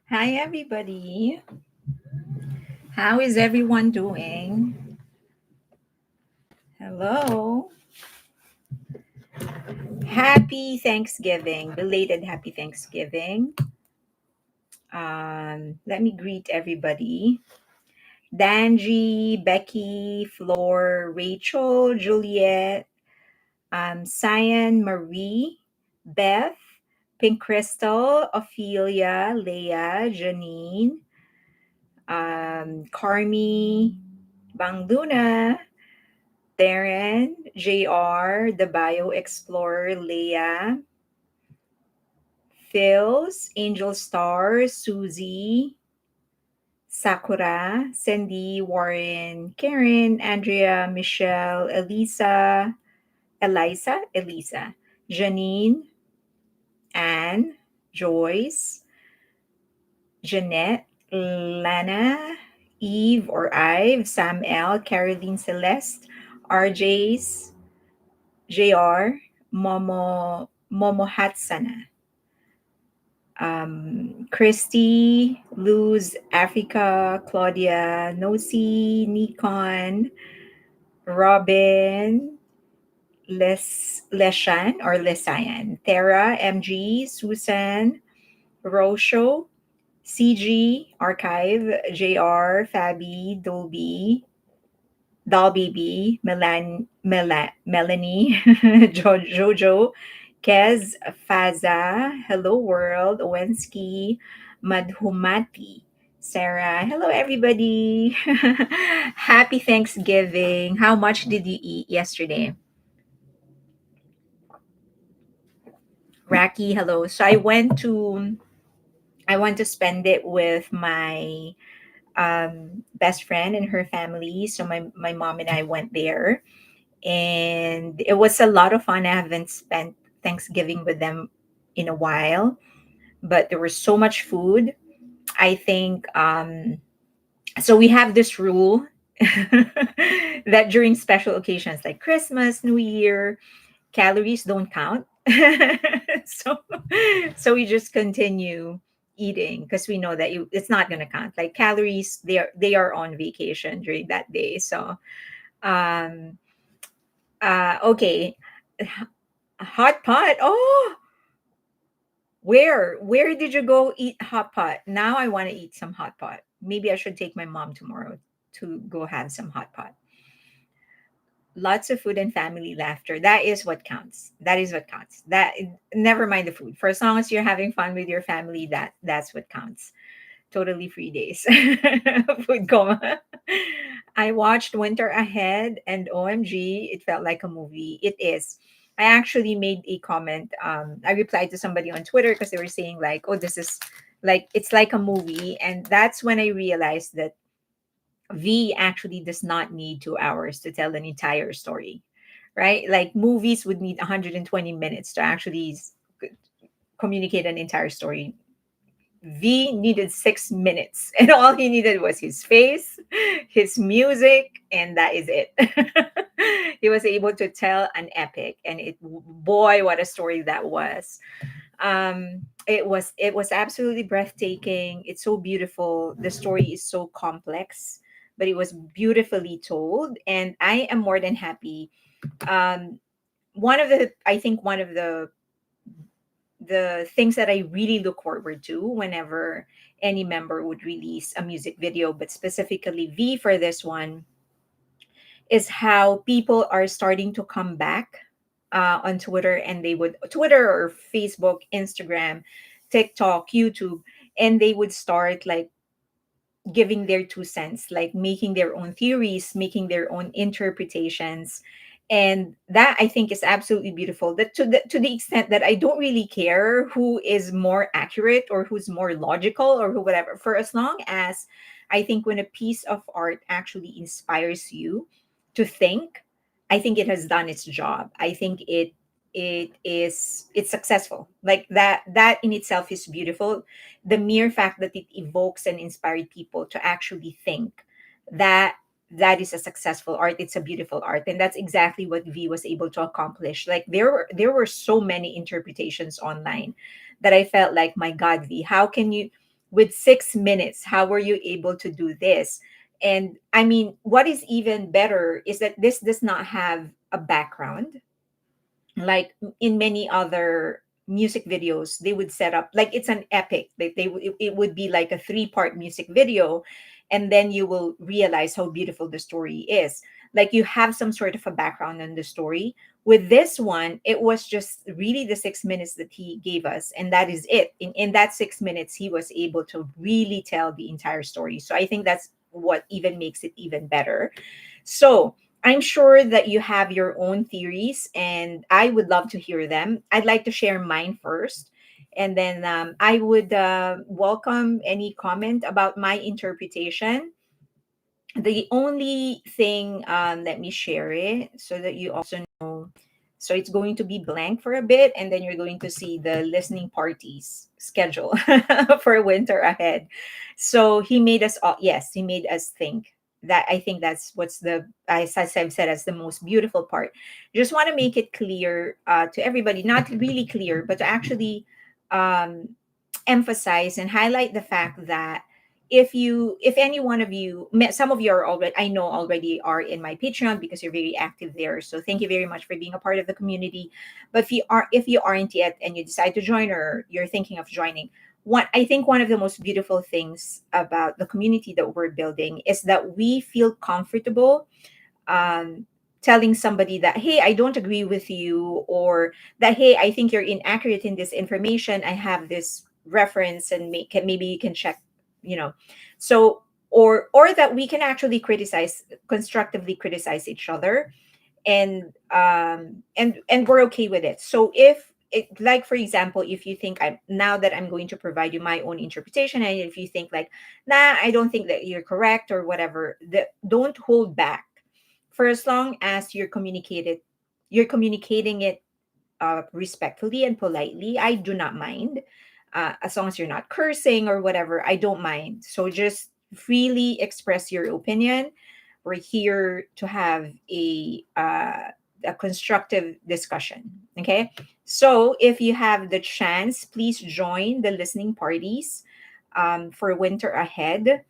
Hi, everybody. How is everyone doing? Hello. Happy Thanksgiving. Belated happy Thanksgiving. Let me greet everybody. Danji, Becky, Flor, Rachel, Juliet, Cyan, Marie, Beth, Pink Crystal, Ophelia, Leah, Janine, Carmi, Bang Luna, Darren, JR, the Bio Explorer, Leah, Phils, Angel Star, Susie, Sakura, Cindy, Warren, Karen, Andrea, Michelle, Elisa, Janine, Anne, Joyce, Jeanette, Lana, Eve or Ive, Sam L, Caroline Celeste, RJ's, JR, Momo Hatsana, Christy, Luz, Africa, Claudia, Nosi, Nikon, Robin, Leshan or Lesayan, Tara, MG, Susan, Rosho, CG, Archive, JR, Fabi, Dolby, Doll Baby, Melanie, Jojo, Kez, Faza, Hello World, Owensky, Madhumati, Sarah. Hello, everybody. Happy Thanksgiving. How much did you eat yesterday? Raki, hello. So I went to spend it with my best friend and her family. So my mom and I went there, and it was a lot of fun. I haven't spent Thanksgiving with them in a while, but there was so much food. I think so. We have this rule that during special occasions like Christmas, New Year, calories don't count. so so we just continue eating because we know that it's not going to count. Like calories, they are on vacation during that day. So um okay. Hot pot. Oh, where did you go eat hot pot? Now I want to eat some hot pot. Maybe I should take my mom tomorrow to go have some hot pot. Lots of food and family laughter. That is what counts. That is what counts. That never mind the food. For as long as you're having fun with your family, that's what counts. Totally free days. Food coma. I watched Winter Ahead and OMG, it felt like a movie. It is. I actually made a comment. I replied to somebody on Twitter because they were saying like, "Oh, this is like it's like a movie," and that's when I realized that V actually does not need 2 hours to tell an entire story, right? Like movies would need 120 minutes to actually communicate an entire story. V needed 6 minutes, and all he needed was his face, his music, and that is it. He was able to tell an epic, and boy, what a story that was. It was absolutely breathtaking. It's so beautiful. The story is so complex, but it was beautifully told, and I am more than happy. Um, one of the things that I really look forward to whenever any member would release a music video, but specifically V for this one, is how people are starting to come back on Twitter, and they would Twitter or Facebook, Instagram, TikTok, YouTube, and they would start like giving their 2 cents, like making their own theories, making their own interpretations. And that I think is absolutely beautiful. That to the extent that I don't really care who is more accurate or who's more logical or who whatever. For as long as I think when a piece of art actually inspires you to think, I think it has done its job. I think it's successful. Like that in itself is beautiful. The mere fact that it evokes and inspired people to actually think, that that is a successful art. It's a beautiful art, and that's exactly what V was able to accomplish. Like there were so many interpretations online that I felt like, my god, V, how can you with 6 minutes. How were you able to do this? And I mean, what is even better is that this does not have a background like in many other music videos. They would set up like it's an epic, like it would be like a three-part music video, and then you will realize how beautiful the story is. Like you have some sort of a background on the story. With this one, it was just really the 6 minutes that he gave us, and that is it. In that 6 minutes he was able to really tell the entire story. So I think that's what even makes it even better. So I'm sure that you have your own theories, and I would love to hear them. I'd like to share mine first, and then I would welcome any comment about my interpretation. The only thing, let me share it so that you also know. So it's going to be blank for a bit, and then you're going to see the listening parties schedule for winter ahead. So he made us all, yes, he made us think. That I think that's what's the, as I've said, as the most beautiful part. Just want to make it clear to everybody, not really clear, but to actually um, emphasize and highlight the fact that if any one of you, some of you are already, I know already are in my Patreon because you're very active there, so thank you very much for being a part of the community. But if you aren't yet and you decide to join or you're thinking of joining, I think one of the most beautiful things about the community that we're building is that we feel comfortable um, telling somebody that, hey, I don't agree with you, or that, hey, I think you're inaccurate in this information, I have this reference, and maybe you can check, you know. So or that we can actually criticize, constructively criticize each other, and we're okay with it. So if it, like for example, if you think, I'm now that I'm going to provide you my own interpretation, and if you think like, nah, I don't think that you're correct or whatever, don't hold back. For as long as you're communicating it respectfully and politely, I do not mind. As long as you're not cursing or whatever, I don't mind. So just freely express your opinion. We're here to have a constructive discussion. Okay. So if you have the chance, please join the listening parties for winter ahead.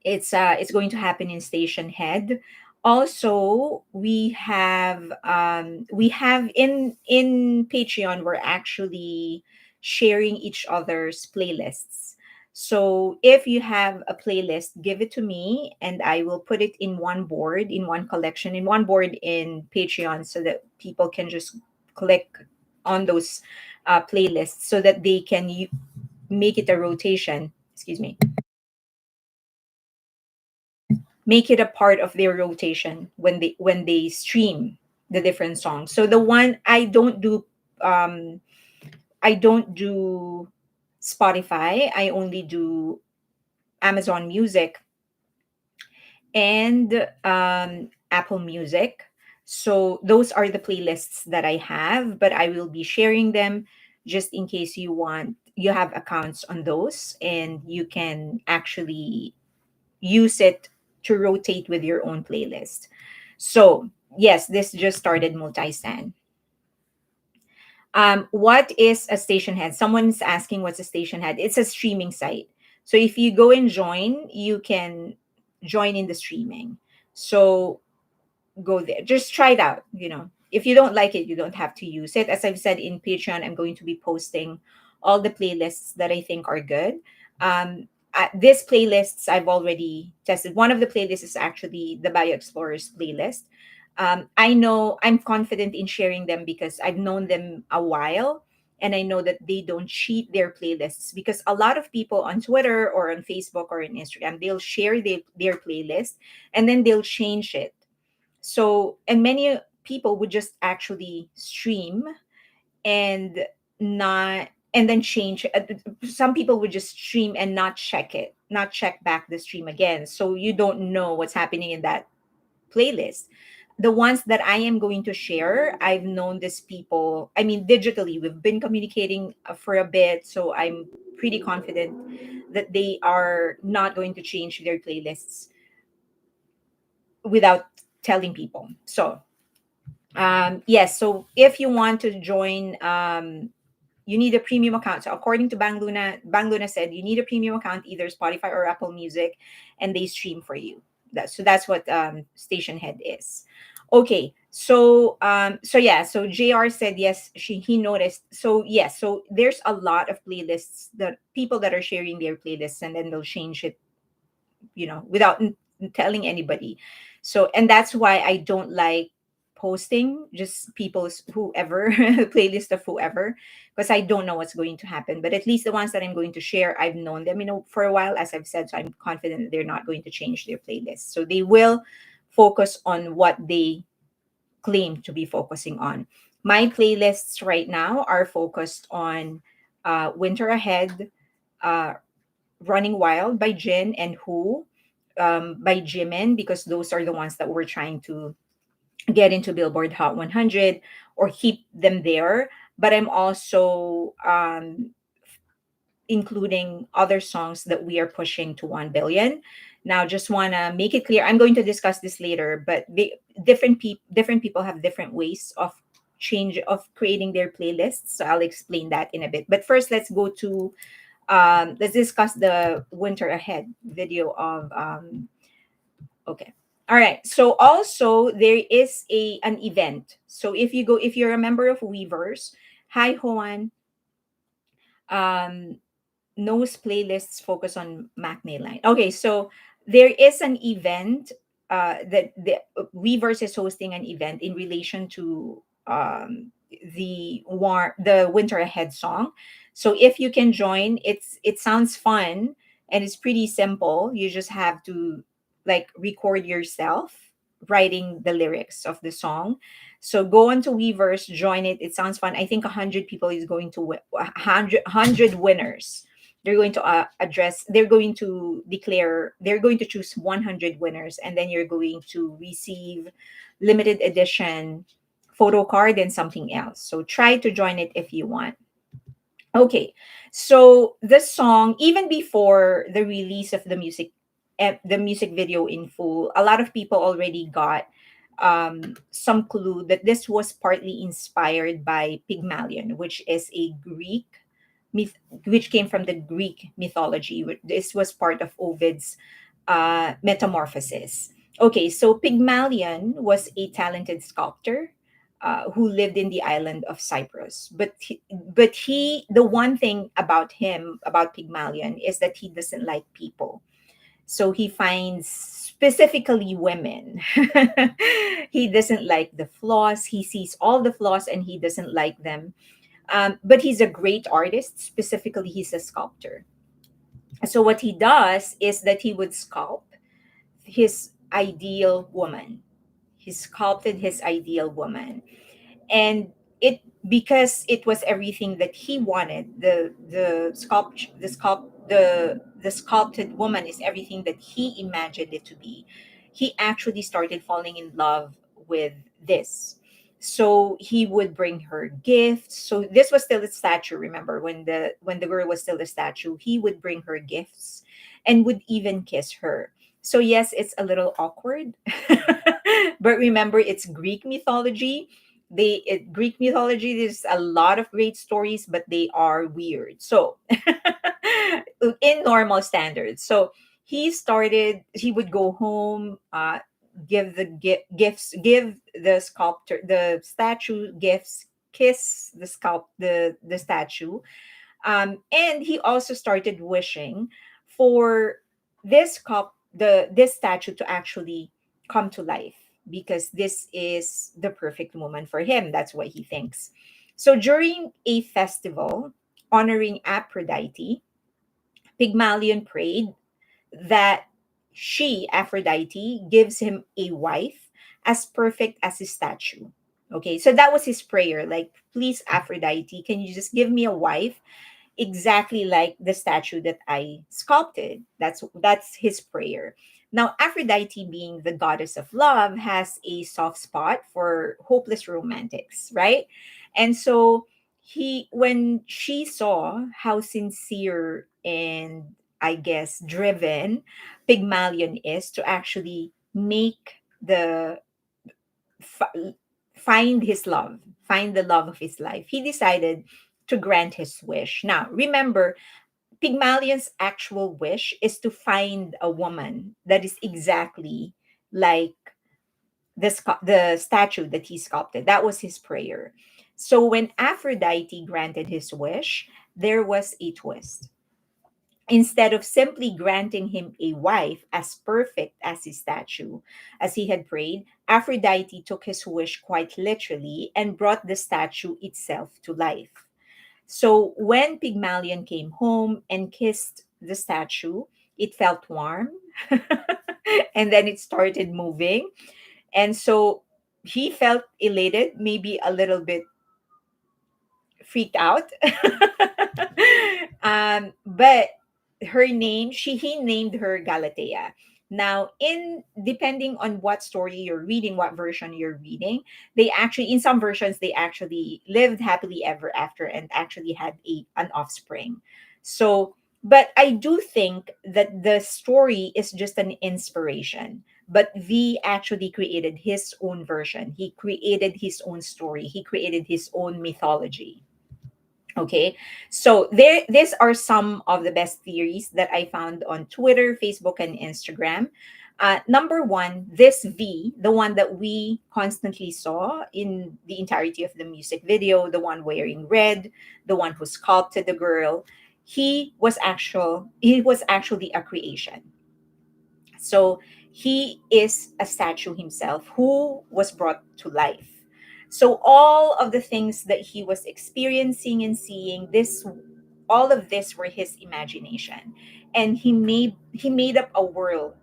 It's going to happen in Station Head. Also, we have in Patreon, we're actually sharing each other's playlists. So if you have a playlist, give it to me and I will put it in one board, in one collection, in one board in Patreon, so that people can just click on those playlists so that they can make it a rotation. Excuse me, make it a part of their rotation when they stream the different songs. So the one um I don't do Spotify. I only do Amazon Music and Apple Music. So those are the playlists that I have, but I will be sharing them just in case you have accounts on those, and you can actually use it to rotate with your own playlist. So, yes, this just started multi-stand. What is a station head? Someone's asking what's a station head. It's a streaming site. So if you go and join, you can join in the streaming. So go there. Just try it out. If you don't like it, you don't have to use it. As I've said, in Patreon, I'm going to be posting all the playlists that I think are good. These playlists I've already tested. One of the playlists is actually the Bio Explorers playlist. I know I'm confident in sharing them because I've known them a while, and I know that they don't cheat their playlists, because a lot of people on Twitter or on Facebook or on Instagram, they'll share their playlist and then they'll change it. So, and many people would just actually stream and not, and then change. Some people would just stream and not check it, not check back the stream again. So you don't know what's happening in that playlist. The ones that I am going to share, I've known these people. I mean, digitally, we've been communicating for a bit. So I'm pretty confident that they are not going to change their playlists without telling people. So yes, so if you want to join you need a premium account. So according to Bang Luna said you need a premium account, either Spotify or Apple Music, and they stream for you. That's what station head is. Okay, so yeah, so JR said yes, he noticed. So yes, so there's a lot of playlists that people that are sharing their playlists, and then they'll change it, without telling anybody. So, and that's why I don't like posting just people's whoever playlist of whoever, because I don't know what's going to happen. But at least the ones that I'm going to share, I've known them, for a while, as I've said. So I'm confident that they're not going to change their playlist. So they will focus on what they claim to be focusing on. My playlists right now are focused on Winter Ahead, uh, Running Wild by Jin, and Who by Jimin, because those are the ones that we're trying to get into Billboard Hot 100 or keep them there. But I'm also including other songs that we are pushing to 1 billion. Now, just want to make it clear, I'm going to discuss this later, but different people have different ways of change of creating their playlists. So I'll explain that in a bit. But first, let's discuss the Winter Ahead video of okay. All right. So also there is an event. So if you're a member of Weavers, hi Juan, um knows playlists focus on Matinee Line. Okay, so there is an event that the Weverse is hosting an event in relation to the Winter Ahead song. So if you can join, it sounds fun and it's pretty simple. You just have to like record yourself writing the lyrics of the song. So go on to Weverse, join it. It sounds fun. I think 100 people is going to 100 winners. They're going to declare, they're going to choose 100 winners, and then you're going to receive limited edition photo card and something else. So try to join it if you want. Okay, so this song, even before the release of the music video in full, a lot of people already got some clue that this was partly inspired by Pygmalion, which is a myth, which came from the Greek mythology. This was part of Ovid's Metamorphosis. Okay, so Pygmalion was a talented sculptor who lived in the island of Cyprus. The one thing about him, about Pygmalion, is that he doesn't like people. So he finds specifically women. He doesn't like the flaws. He sees all the flaws and he doesn't like them. But he's a great artist. Specifically, he's a sculptor. So what he does is that he would sculpt his ideal woman. He sculpted his ideal woman, and it because it was everything that he wanted. The sculpted woman is everything that he imagined it to be. He actually started falling in love with this. So he would bring her gifts. So this was still a statue, remember, when the girl was still a statue. He would bring her gifts and would even kiss her. So yes, it's a little awkward. But remember, it's Greek mythology. Greek mythology, there's a lot of great stories, but they are weird. So in normal standards. So he would go home, give gifts, give the statue gifts, kiss the statue, and he also started wishing for this statue to actually come to life, because this is the perfect woman for him. That's what he thinks. So during a festival honoring Aphrodite, Pygmalion prayed that Aphrodite, gives him a wife as perfect as his statue. Okay, so that was his prayer. Like, please, Aphrodite, can you just give me a wife exactly like the statue that I sculpted? That's his prayer. Now, Aphrodite, being the goddess of love, has a soft spot for hopeless romantics, right? And so when she saw how sincere and, I guess, driven Pygmalion is to actually make the fi- find his love, find the love of his life, he decided to grant his wish. Now, remember, Pygmalion's actual wish is to find a woman that is exactly like the statue that he sculpted. That was his prayer. So when Aphrodite granted his wish, there was a twist. Instead of simply granting him a wife as perfect as his statue, as he had prayed, Aphrodite took his wish quite literally and brought the statue itself to life. So when Pygmalion came home and kissed the statue, it felt warm and then it started moving. And so he felt elated, maybe a little bit freaked out. But her name, he named her Galatea. Now, in depending on what story you're reading, what version you're reading, they actually, in some versions, they actually lived happily ever after and actually had an offspring. So, but I do think that the story is just an inspiration. But V actually created his own version. He created his own story. He created his own mythology. Okay, so these are some of the best theories that I found on Twitter, Facebook, and Instagram. Number one, this V, the one that we constantly saw in the entirety of the music video, the one wearing red, the one who sculpted the girl, he was actually a creation. So he is a statue himself who was brought to life. So all of the things that he was experiencing and seeing, this all of this were his imagination. And he made up a world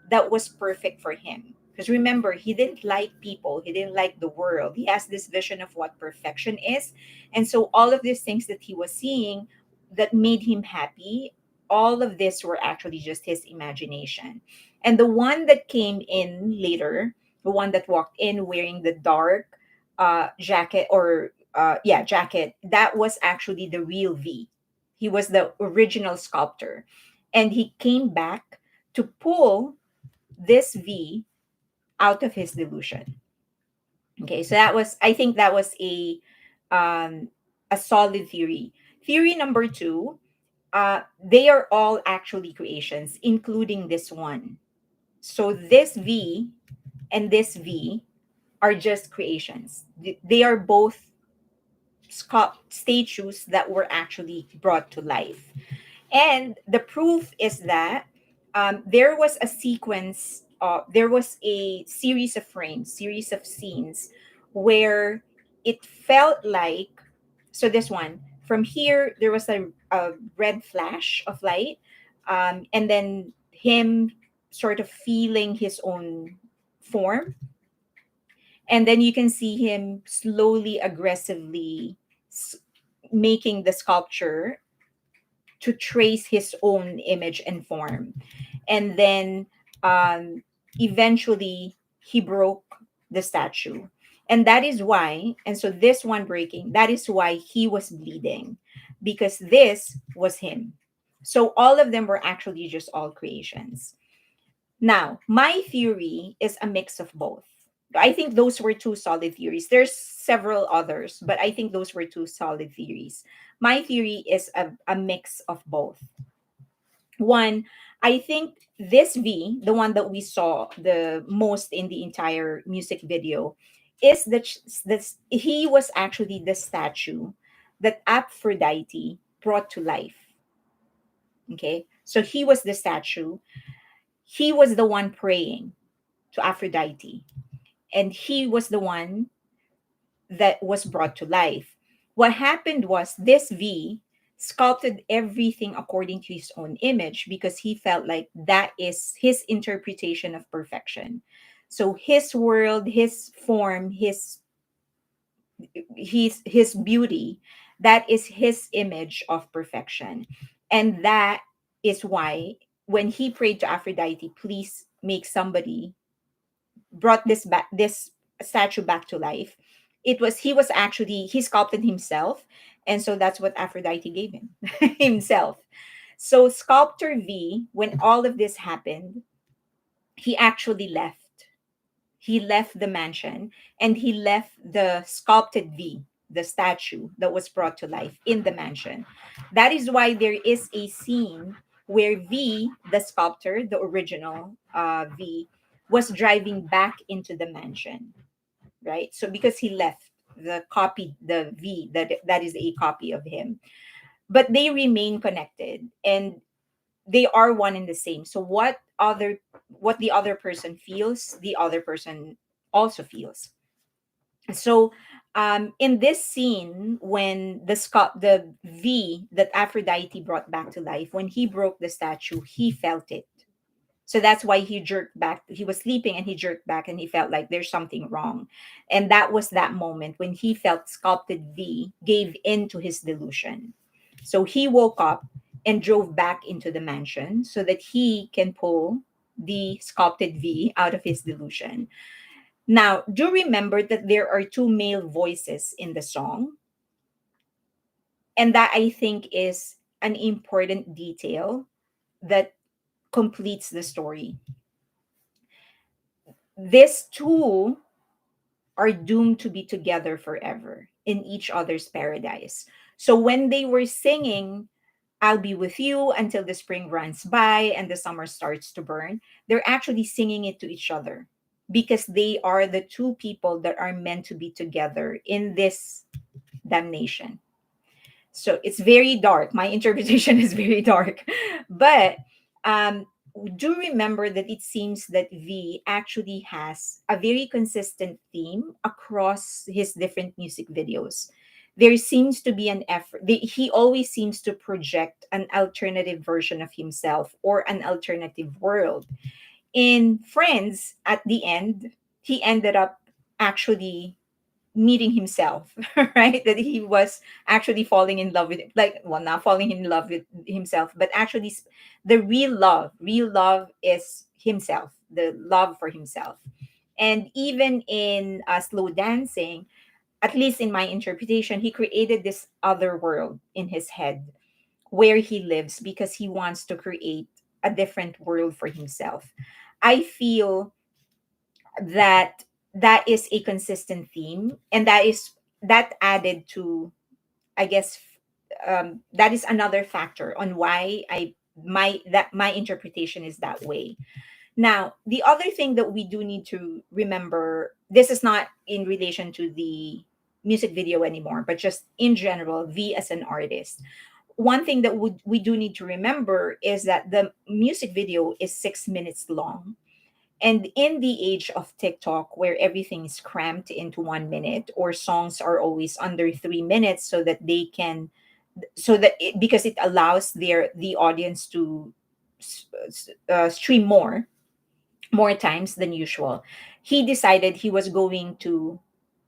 that was perfect for him. Because remember, he didn't like people, he didn't like the world. He has this vision of what perfection is. And so all of these things that he was seeing that made him happy, all of this were actually just his imagination. And the one that came in later, the one that walked in wearing the dark jacket, or jacket, that was actually the real V. He was the original sculptor. And he came back to pull this V out of his delusion. Okay, so I think that was um, a solid theory. Theory number two, they are all actually creations, including this one. So this V and this V are just creations. They are both statues that were actually brought to life. And the proof is that there was a series of frames, series of scenes where it felt like, so this one, from here, there was a red flash of light, and then him sort of feeling his own form. And then you can see him slowly, aggressively s- making the sculpture to trace his own image and form. And then um, eventually he broke the statue. And that is why, and so this one breaking, that is why he was bleeding, because this was him. So all of them were actually just all creations. Now, my theory is a mix of both. I think those were two solid theories. There's several others, but I think those were two solid theories. My theory is a mix of both. One, I think this V, the one that we saw the most in the entire music video, is that he was actually the statue that Aphrodite brought to life. Okay, so he was the statue. He was the one praying to Aphrodite, and he was the one that was brought to life. What happened was this V sculpted everything according to his own image because he felt like that is his interpretation of perfection. So his world, his form, his beauty, that is his image of perfection. And that is why when he prayed to Aphrodite, please make somebody brought this statue back to life, he was actually, he sculpted himself, and so that's what Aphrodite gave him, himself. So sculptor V, when all of this happened, he actually left. He left the mansion and he left the sculpted V. the statue that was brought to life in the mansion. That is why there is a scene where V, the sculptor, the original V, was driving back into the mansion, right? So because he left the copy, the V, that is a copy of him, but they remain connected and they are one and the same. So what the other person feels, the other person also feels. So in this scene, when the V that Aphrodite brought back to life, when he broke the statue, he felt it. So that's why he jerked back. He was sleeping and he jerked back and he felt like there's something wrong. And that was that moment when he felt sculpted V gave in to his delusion. So he woke up and drove back into the mansion so that he can pull the sculpted V out of his delusion. Now, do remember that there are two male voices in the song, and that I think is an important detail that completes the story. These two are doomed to be together forever in each other's paradise. So when they were singing, I'll be with you until the spring runs by and the summer starts to burn, they're actually singing it to each other because they are the two people that are meant to be together in this damnation. So it's very dark. My interpretation is very dark. But um, do remember that it seems that V actually has a very consistent theme across his different music videos. There seems to be an effort. He always seems to project an alternative version of himself or an alternative world. In Friends, at the end, he ended up actually meeting himself, right? That he was actually falling in love with, like, well, not falling in love with himself, but actually the real love is himself, the love for himself. And even in Slow Dancing, at least in my interpretation, he created this other world in his head where he lives because he wants to create a different world for himself. I feel that that is a consistent theme, and that added to, I guess, that is another factor on why my interpretation is that way. Now, the other thing that we do need to remember, this is not in relation to the music video anymore, but just in general, V as an artist. One thing that we do need to remember is that the music video is 6 minutes long. And in the age of TikTok, where everything is cramped into 1 minute, or songs are always under 3 minutes, so that they can, because it allows the audience to stream more times than usual. He decided he was going to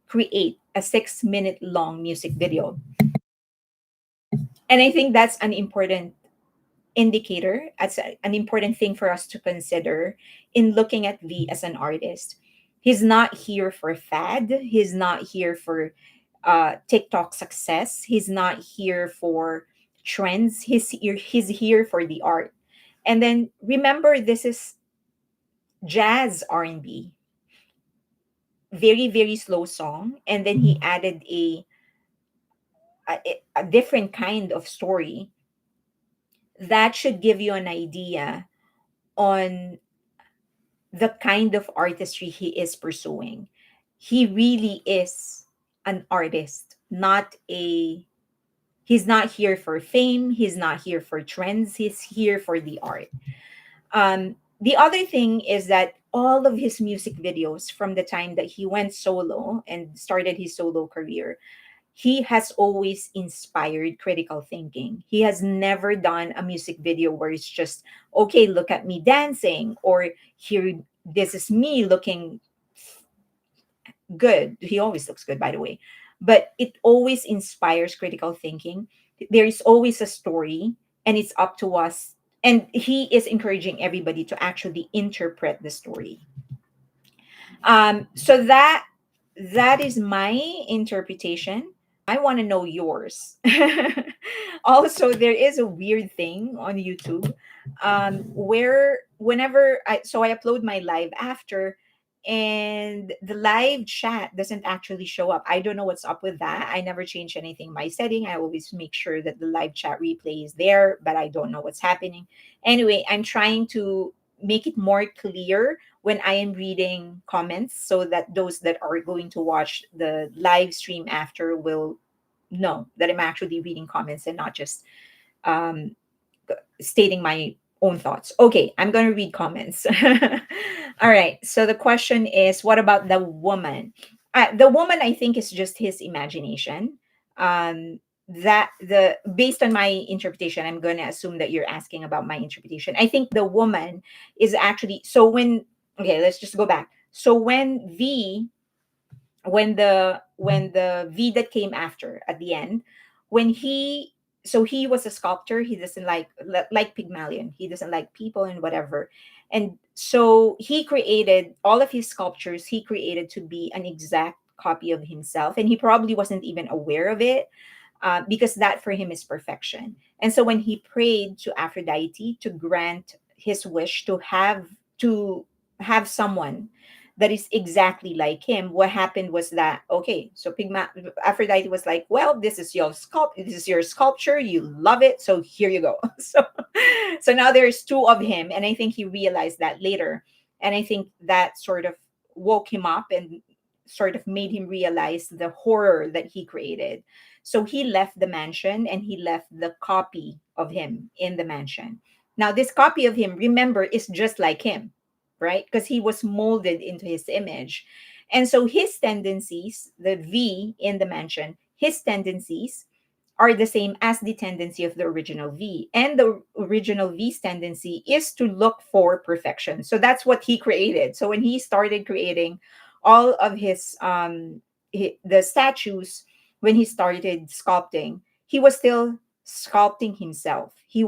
create a 6 minute long music video, and I think that's an important indicator. That's an important thing for us to consider in looking at V as an artist. He's not here for fad. He's not here for TikTok success. He's not here for trends. He's here for the art. And then remember, this is jazz R&B, very very slow song, and then he added a different kind of story that should give you an idea on the kind of artistry he is pursuing. He really is an artist, not a he's not here for fame, he's not here for trends, he's here for the art. The other thing is that all of his music videos from the time that he went solo and started his solo career, he has always inspired critical thinking. He has never done a music video where it's just, okay, look at me dancing, or here, this is me looking good. He always looks good, by the way. But it always inspires critical thinking. There is always a story, and it's up to us. And he is encouraging everybody to actually interpret the story. So that is my interpretation. I want to know yours. Also, there is a weird thing on YouTube, where whenever I upload my live after, and the live chat doesn't actually show up. I don't know what's up with that. I never change anything in my setting. I always make sure that the live chat replay is there, but I don't know what's happening. Anyway, I'm trying to make it more clear when I am reading comments so that those that are going to watch the live stream after will know that I'm actually reading comments and not just um, stating my own thoughts. Okay, I'm going to read comments. All right. So the question is, what about the woman? The woman, I think, is just his imagination. That the based on my interpretation, I'm going to assume that you're asking about my interpretation. I think the woman is actually so when. Okay, let's just go back. So when the V that came after at the end, when he so he was a sculptor, he doesn't like Pygmalion, he doesn't like people and whatever. And so he created all of his sculptures, he created to be an exact copy of himself, and he probably wasn't even aware of it, because that for him is perfection. And so when he prayed to Aphrodite to grant his wish to have someone that is exactly like him, what happened was that okay, so Aphrodite was like, well, this is your sculpture, you love it, so here you go. So now there's two of him, and I think he realized that later, and I think that sort of woke him up and sort of made him realize the horror that he created. So he left the mansion and he left the copy of him in the mansion. Now, this copy of him, remember, is just like him, right? Because he was molded into his image. And so his tendencies, the V in the mansion, his tendencies are the same as the tendency of the original V. And the original V's tendency is to look for perfection. So that's what he created. So when he started creating all of the statues, when he started sculpting, he was still sculpting himself. He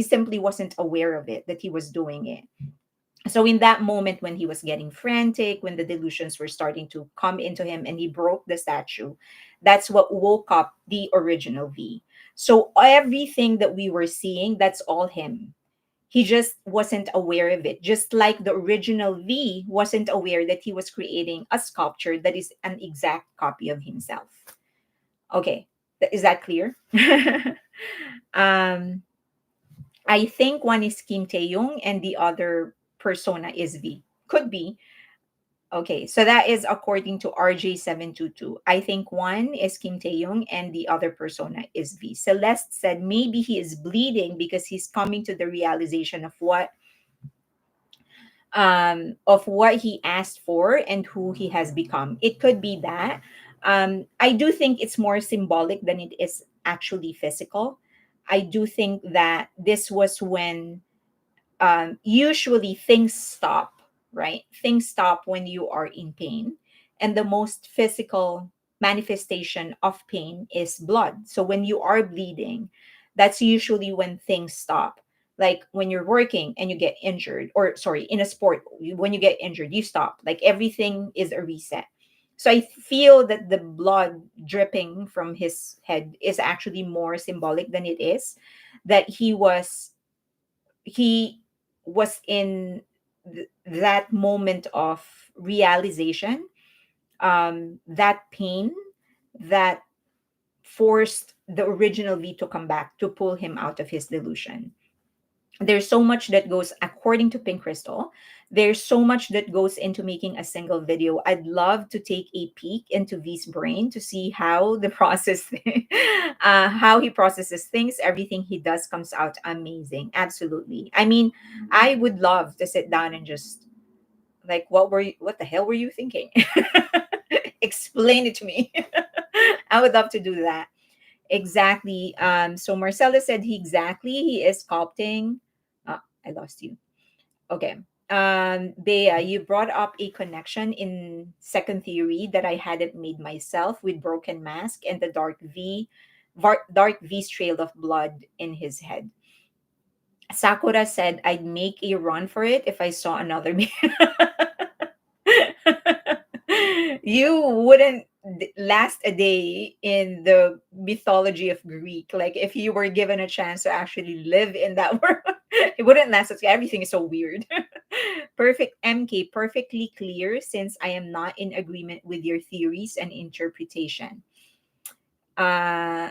simply wasn't aware of it, that he was doing it. So in that moment when he was getting frantic, when the delusions were starting to come into him and he broke the statue, that's what woke up the original V. So everything that we were seeing, that's all him. He just wasn't aware of it, just like the original V wasn't aware that he was creating a sculpture that is an exact copy of himself. Okay, is that clear? um I think one is Kim Taeyong and the other persona is V. Could be. Okay, so that is according to RJ722. I think one is Kim Taeyong and the other persona is V. Celeste said maybe he is bleeding because he's coming to the realization of what he asked for and who he has become. It could be that. I do think it's more symbolic than it is actually physical. I do think that this was when usually things stop, right? Things stop when you are in pain. And the most physical manifestation of pain is blood. So when you are bleeding, that's usually when things stop. Like when you're working and you get injured, or sorry, in a sport, when you get injured, you stop. Like everything is a reset. So I feel that the blood dripping from his head is actually more symbolic than it is that he was in that moment of realization, that pain that forced the original V to come back to pull him out of his delusion. There's so much that goes, according to Pink Crystal, there's so much that goes into making a single video. I'd love to take a peek into V's brain to see how the process how he processes things. Everything he does comes out amazing. Absolutely. I mean, I would love to sit down and just like, what the hell were you thinking? Explain it to me. I would love to do that. Exactly. So Marcella said he is sculpting. I lost you. Okay. Bea, you brought up a connection in second theory that I hadn't made myself with broken mask and the dark V's trail of blood in his head. Sakura said I'd make a run for it if I saw another. You wouldn't last a day in the mythology of Greek. Like if you were given a chance to actually live in that world, it wouldn't last. Everything is so weird. Perfect MK, perfectly clear since I am not in agreement with your theories and interpretation. Uh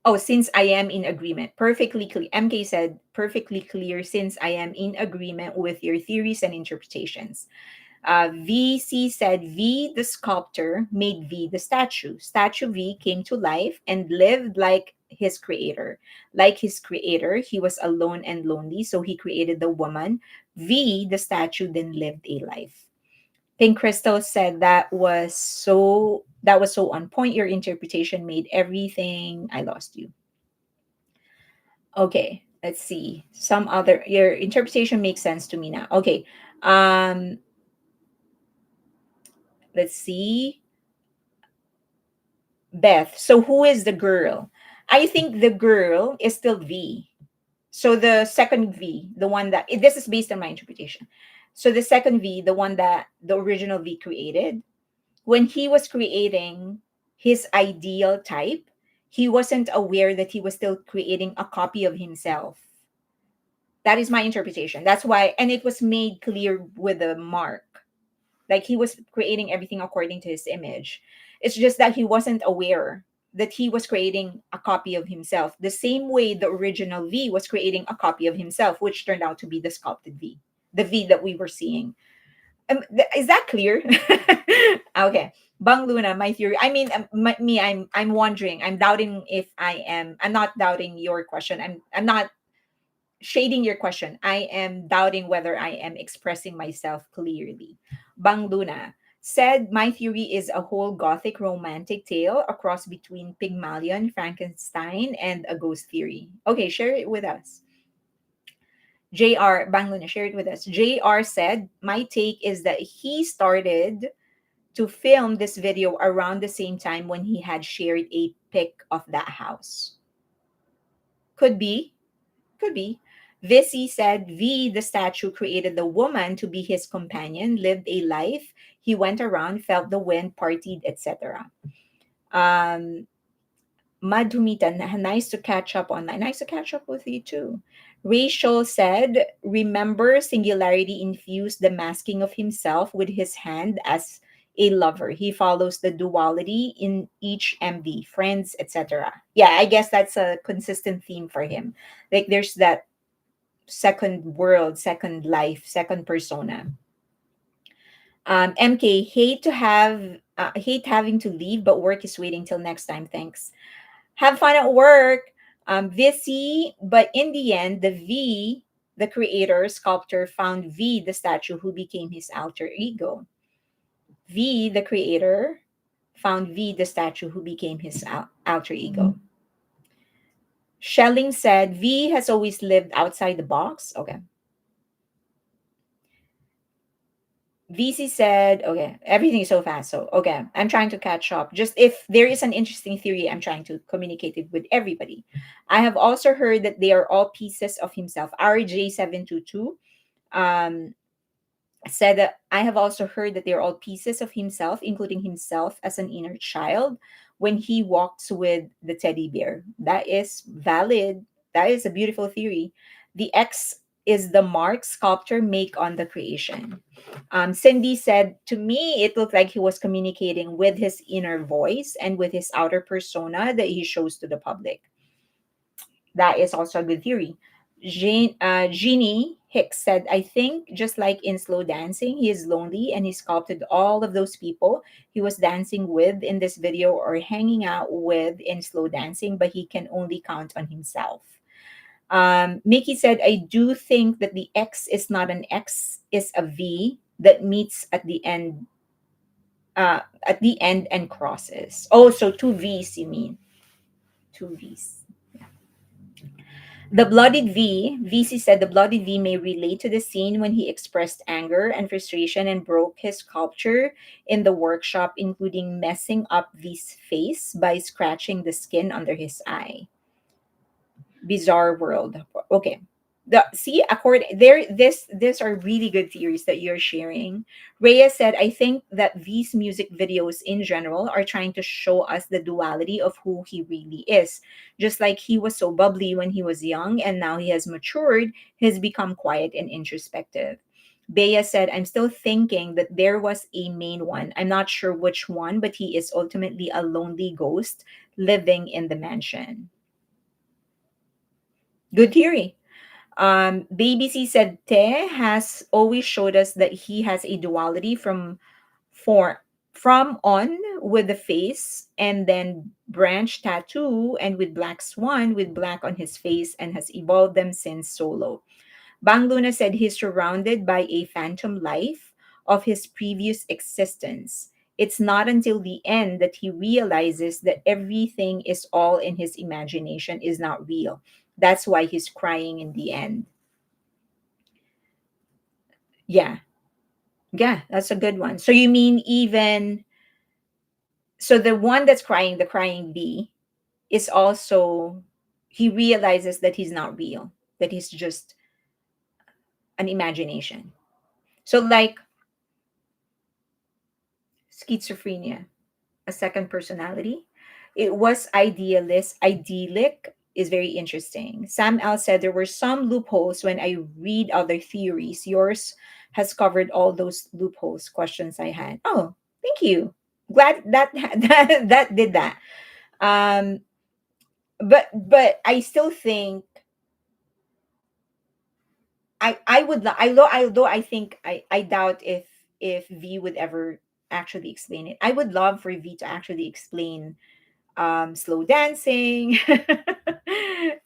oh, since I am in agreement. Perfectly clear. MK said perfectly clear since I am in agreement with your theories and interpretations. VC said V, the sculptor, made V the statue. Statue V came to life and lived like his creator. Like his creator, he was alone and lonely, so he created the woman. V, the statue, then lived a life. Pink Crystal said that was so on point. Your interpretation made everything. I lost you. Okay, let's see. Some other your interpretation makes sense to me now. Okay. Um, let's see. Beth. So who is the girl? I think the girl is still V. So the second V, the one that this is based on my interpretation. So the second V, the one that the original V created, when he was creating his ideal type, he wasn't aware that he was still creating a copy of himself. That is my interpretation. That's why, and it was made clear with a mark. Like he was creating everything according to his image. It's just that he wasn't aware that he was creating a copy of himself. The same way the original V was creating a copy of himself, which turned out to be the sculpted V, the V that we were seeing. Is that clear? Okay. Bang Luna, my theory. I mean, me, I'm wondering. I'm doubting if I am. I'm not doubting your question. I'm not shading your question. I am doubting whether I am expressing myself clearly. Bang Luna said, my theory is a whole gothic romantic tale, a cross between Pygmalion, Frankenstein, and a ghost theory. Okay, share it with us. JR, Bang Luna, share it with us. JR said, my take is that he started to film this video around the same time when he had shared a pic of that house. Could be. Could be. Visi said V, the statue, created the woman to be his companion, lived a life. He went around, felt the wind, partied, etc. Um, Madhumita, nice to catch up online. Nice to catch up with you too. Rachel said, remember singularity infused the masking of himself with his hand as a lover. He follows the duality in each MV, friends, etc. Yeah, I guess that's a consistent theme for him. Like there's that second world, second life, second persona. MK, hate having to leave, but work is waiting till next time. Thanks. Have fun at work. Visi, but in the end, the V, the creator, sculptor, found V, the statue, who became his alter ego. V, the creator, found V, the statue, who became his alter ego. Schelling said V has always lived outside the box. Okay. VC said, okay, everything is so fast. So, okay, I'm trying to catch up. Just if there is an interesting theory, I'm trying to communicate it with everybody. I have also heard that they are all pieces of himself. RJ722 um, said that I have also heard that they are all pieces of himself, including himself as an inner child when he walks with the teddy bear. That is valid. That is a beautiful theory. The X is the mark sculptor make on the creation. Cindy said, to me, it looked like he was communicating with his inner voice and with his outer persona that he shows to the public. That is also a good theory. Jeannie Hicks said, I think just like in slow dancing, he is lonely and he sculpted all of those people he was dancing with in this video or hanging out with in slow dancing, but he can only count on himself. Mickey said, I do think that the X is not an X, is a V that meets at the end and crosses. Oh, so two V's, you mean? Two V's. The bloodied V, VC said the bloodied V may relate to the scene when he expressed anger and frustration and broke his sculpture in the workshop, including messing up V's face by scratching the skin under his eye. Bizarre world. Okay. The see according there this are really good theories that you're sharing. Rhea said, I think that these music videos in general are trying to show us the duality of who he really is. Just like he was so bubbly when he was young and now he has matured, he's become quiet and introspective. Bea said, I'm still thinking that there was a main one. I'm not sure which one, but he is ultimately a lonely ghost living in the mansion. Good theory. BBC said Te has always showed us that he has a duality for from on with the face and then branch tattoo and with black swan with black on his face and has evolved them since solo. Bang Luna said he's surrounded by a phantom life of his previous existence. It's not until the end that he realizes that everything is all in his imagination is not real. That's why he's crying in the end. Yeah. Yeah, that's a good one. So you mean even so the one that's crying, the crying bee, is also he realizes that he's not real, that he's just an imagination. So like schizophrenia, a second personality. It was idyllic is very interesting. Sam L said there were some loopholes when I read other theories. Yours has covered all those loopholes questions I had. Oh, thank you. Glad that that did that. Um, but I still think I would although I think I doubt if V would ever actually explain it. I would love for V to actually explain slow dancing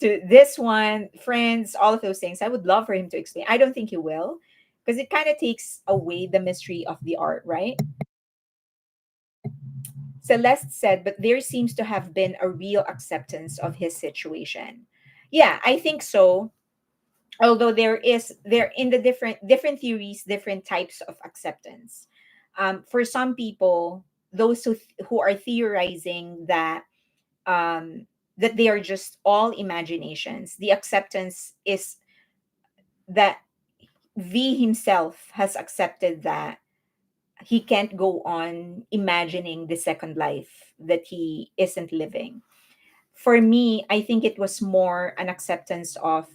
to this one, friends, all of those things. I would love for him to explain. I don't think he will because it kind of takes away the mystery of the art, right? Celeste said, but there seems to have been a real acceptance of his situation. Yeah, I think so. Although there in the different theories, different types of acceptance. For some people, those who are theorizing um, that they are just all imaginations. The acceptance is that V himself has accepted that he can't go on imagining the second life that he isn't living. For me, I think it was more an acceptance of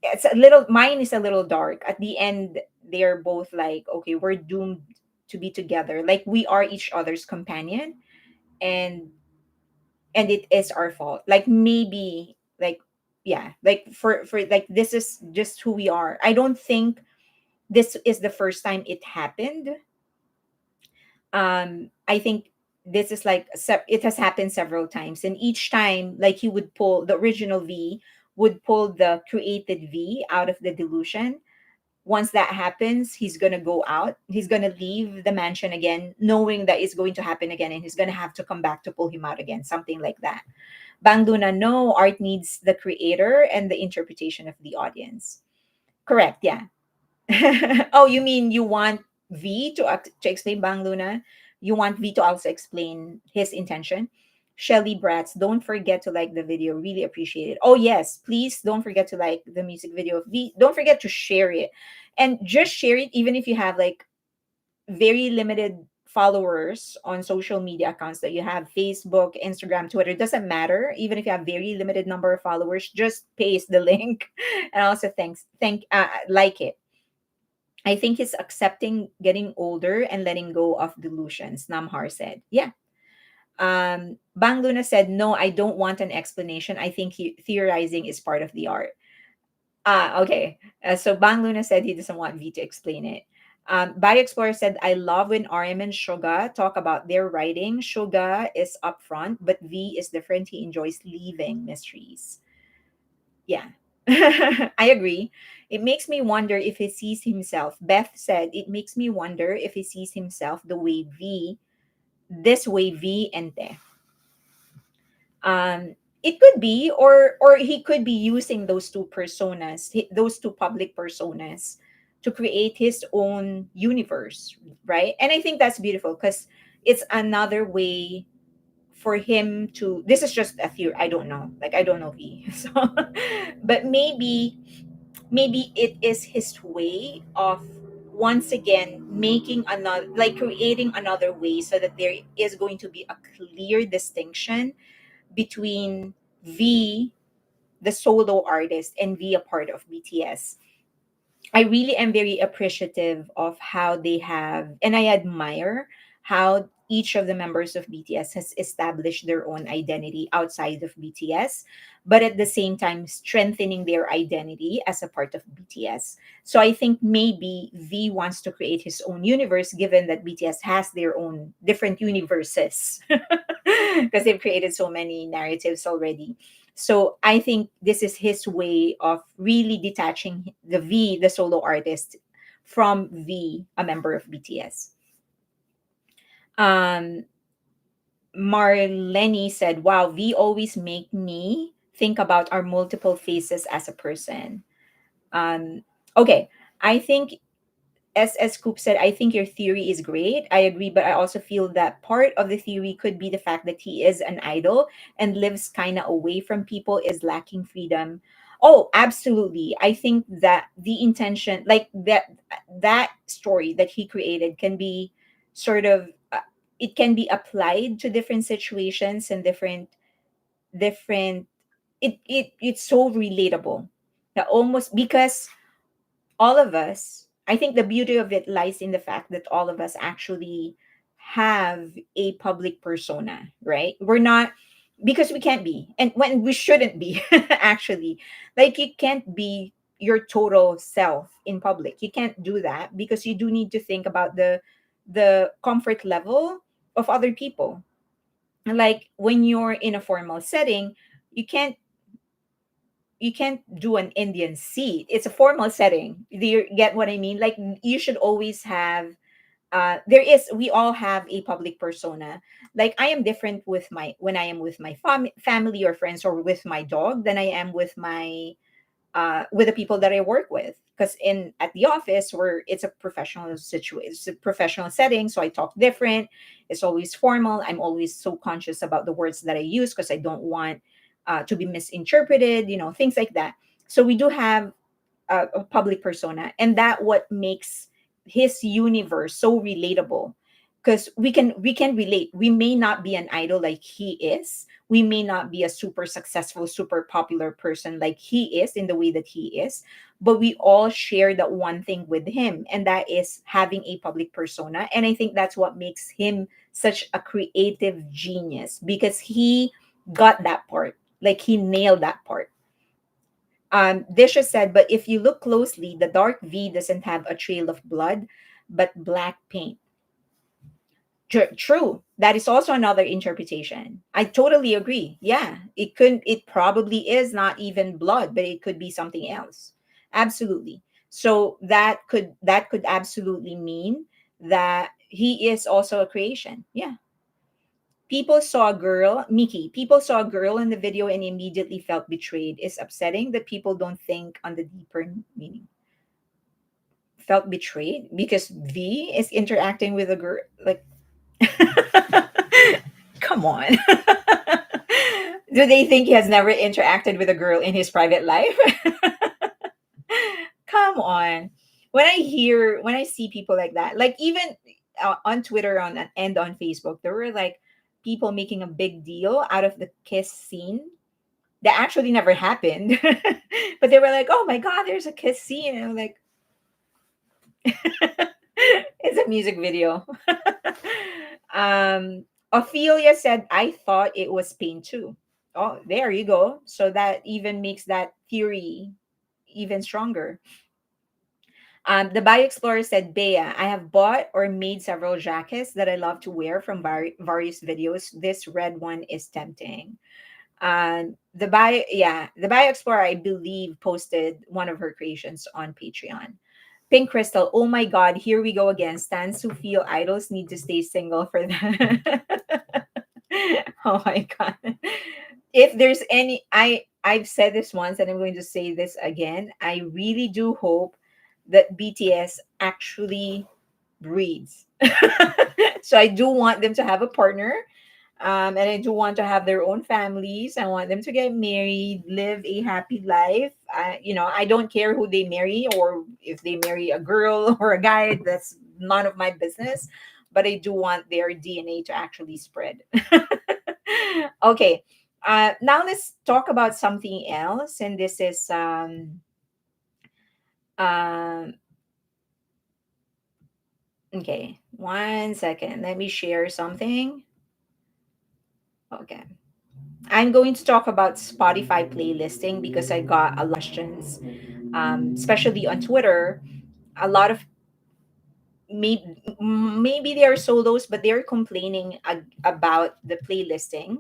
it's a little mine is a little dark. At the end, they're both like, okay, we're doomed to be together. Like we are each other's companion and it is our fault, like maybe like yeah, like for like this is just who we are. I don't think this is the first time it happened. I think this is like it has happened several times and each time like he would pull the original V would pull the created V out of the delusion. Once that happens, he's gonna go out, he's gonna leave the mansion again knowing that it's going to happen again and he's gonna have to come back to pull him out again, something like that. Bang Luna, no, art needs the creator and the interpretation of the audience. Correct, yeah. Oh, you mean you want V to, to explain Bang Luna? You want V to also explain his intention? Shelly Bratz, don't forget to like the video. Really appreciate it. Oh, yes. Please don't forget to like the music video of V. Don't forget to share it. And just share it, even if you have like very limited followers on social media accounts that you have, Facebook, Instagram, Twitter, it doesn't matter. Even if you have very limited number of followers, just paste the link and also like it. I think he's accepting getting older and letting go of delusions, Namhar said. Yeah. Bang Luna said, no, I don't want an explanation. I think theorizing is part of the art. Ah, okay. So Bang Luna said he doesn't want V to explain it. Bio Explorer said, I love when RM and Suga talk about their writing. Suga is upfront, but V is different. He enjoys leaving mysteries. Yeah. I agree. It makes me wonder if he sees himself. Beth said, it makes me wonder if he sees himself this way V and Te. It could be, or he could be using those two personas, those two public personas, to create his own universe, right? And I think that's beautiful because it's another way for him to, this is just a theory, I don't know, like I don't know V. So but maybe it is his way of once again making another, like creating another way, so that there is going to be a clear distinction between V, the solo artist, and V, a part of BTS. I really am very appreciative of how they have, and I admire how each of the members of BTS has established their own identity outside of BTS, but at the same time strengthening their identity as a part of BTS. So I think maybe V wants to create his own universe, given that BTS has their own different universes, because they've created so many narratives already. So I think this is his way of really detaching the V, the solo artist, from V, a member of BTS. Um, Marlene said, "Wow, V always make me think about our multiple faces as a person." Um, okay, I think as Coop said, I think your theory is great. I agree, but I also feel that part of the theory could be the fact that he is an idol and lives kind of away from people, is lacking freedom. Oh, absolutely. I think that the intention, like that story that he created, can be sort of it can be applied to different situations and different. It's so relatable that almost, because all of us, I think the beauty of it lies in the fact that all of us actually have a public persona, right? We're not, because we can't be, and when we shouldn't be, actually. Like, you can't be your total self in public. You can't do that, because you do need to think about the comfort level of other people. Like, when you're in a formal setting, you can't do an Indian seat. It's a formal setting. Do you get what I mean? Like, you should always have there is we all have a public persona. Like, I am different with my when I am with my family or friends, or with my dog, than I am with the people that I work with. Because in at the office, where it's a professional situation, it's a professional setting, so I talk different. It's always formal. I'm always so conscious about the words that I use, because I don't want to be misinterpreted. Things like that. So we do have a public persona, and that what makes his universe so relatable, because we can relate. We may not be an idol like he is, we may not be a super successful, super popular person like he is, in the way that he is, but we all share that one thing with him, and that is having a public persona. And I think that's what makes him such a creative genius, because he got that part, like he nailed that part. Disha said, but if you look closely, the dark V doesn't have a trail of blood, but black paint. True. That is also another interpretation. I totally agree. Yeah, it probably is not even blood, but it could be something else. Absolutely. So that could absolutely mean that he is also a creation. Yeah. People saw a girl in the video and immediately felt betrayed. It's upsetting that people don't think on the deeper meaning. Felt betrayed because V is interacting with a girl. Like, come on. Do they think he has never interacted with a girl in his private life? Come on. When I see people like that, like even on Twitter and on Facebook, there were like people making a big deal out of the kiss scene that actually never happened. But they were like, "Oh my god, there's a kiss scene." And I'm like, "It's a music video." Ophelia said, "I thought it was pain too." Oh, there you go. So that even makes that theory even stronger. The Bio Explorer said, Bea, I have bought or made several jackets that I love to wear from various videos. This red one is tempting. The Bio Explorer, I believe, posted one of her creations on Patreon. Pink Crystal, oh my God, here we go again. Stans who feel idols need to stay single for that. Oh my God. If there's any, I've said this once and I'm going to say this again. I really do hope that BTS actually breeds. So I do want them to have a partner. And I do want to have their own families. I want them to get married, live a happy life. I don't care who they marry or if they marry a girl or a guy. That's none of my business. But I do want their DNA to actually spread. Okay. Now let's talk about something else. And this is um okay. 1 second. Let me share something. Okay. I'm going to talk about Spotify playlisting because I got a lot of questions, especially on Twitter. A lot of maybe they are solos, but they're complaining about the playlisting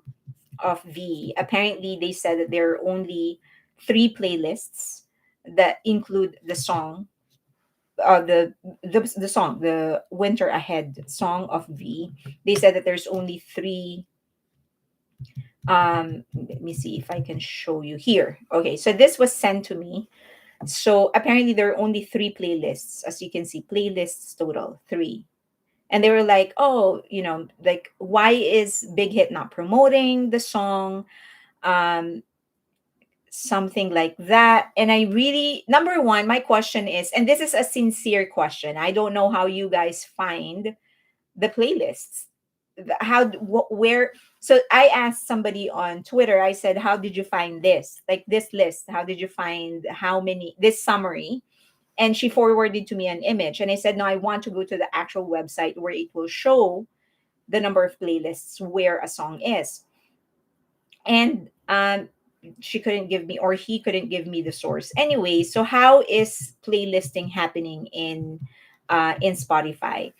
of V. Apparently, they said that there are only three playlists that include the song, the song, the Winter Ahead song of V. They said that there's only three. Let me see if I can show you here. Okay, so this was sent to me. So apparently there are only three playlists, as you can see, playlists total three. And they were like, oh, like, why is Big Hit not promoting the song? Um, Something like that. And I really, number one, my question is, and this is a sincere question. I don't know how you guys find the playlists. Where? So I asked somebody on Twitter. I said, how did you find this, like this list? How did you find how many, this summary? And she forwarded to me an image, and I said, no, I want to go to the actual website where it will show the number of playlists where a song is. And she couldn't give me, or he couldn't give me the source. Anyway, so how is playlisting happening in Spotify?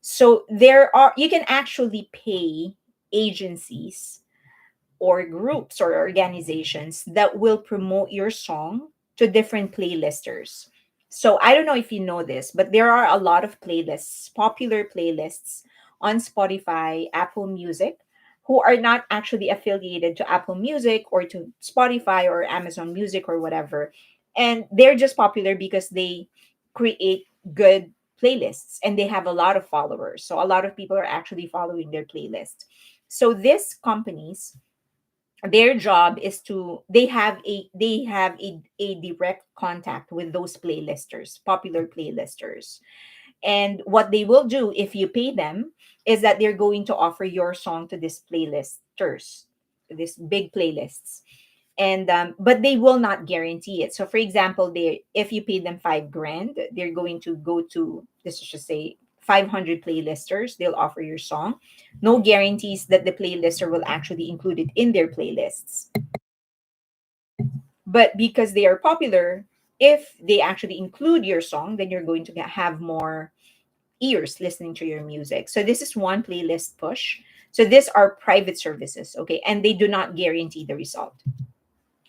So there are, you can actually pay agencies or groups or organizations that will promote your song to different playlisters. So I don't know if you know this, but there are a lot of playlists, popular playlists on Spotify, Apple Music, who are not actually affiliated to Apple Music or to Spotify or Amazon Music or whatever. And they're just popular because they create good playlists and they have a lot of followers. So a lot of people are actually following their playlist. So these companies, their job is to, they have a direct contact with those playlisters, popular playlisters. And what they will do if you pay them is that they're going to offer your song to these playlisters, these big playlists. And but they will not guarantee it. So for example, they, if you pay them 5 grand, they're going to go to, this is just say 500 playlisters, they'll offer your song. No guarantees that the playlister will actually include it in their playlists, but because they are popular, if they actually include your song, then you're going to have more ears listening to your music. So this is one playlist push. So these are private services, okay, and they do not guarantee the result.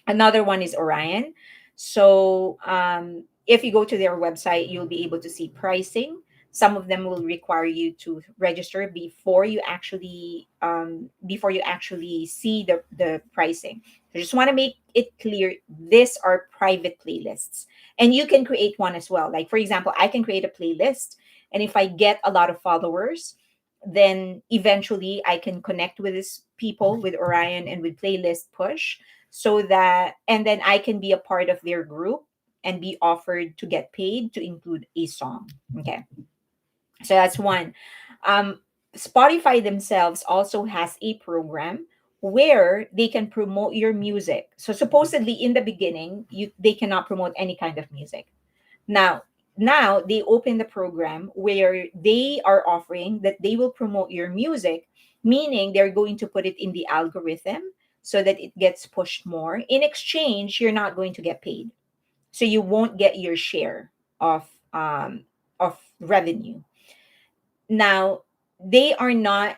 Another one is Orion. So if you go to their website, you'll be able to see pricing. Some of them will require you to register before you actually see the pricing. I just want to make it clear, these are private playlists. And you can create one as well. Like for example, I can create a playlist, and if I get a lot of followers, then eventually I can connect with these people with Orion and with playlist push, so that, and then I can be a part of their group and be offered to get paid to include a song. Okay, so that's one. um Spotify themselves also has a program where they can promote your music. So supposedly in the beginning, they cannot promote any kind of music. Now they open the program where they are offering that they will promote your music, meaning they're going to put it in the algorithm so that it gets pushed more. In exchange, you're not going to get paid. So you won't get your share of revenue. Now, they are not,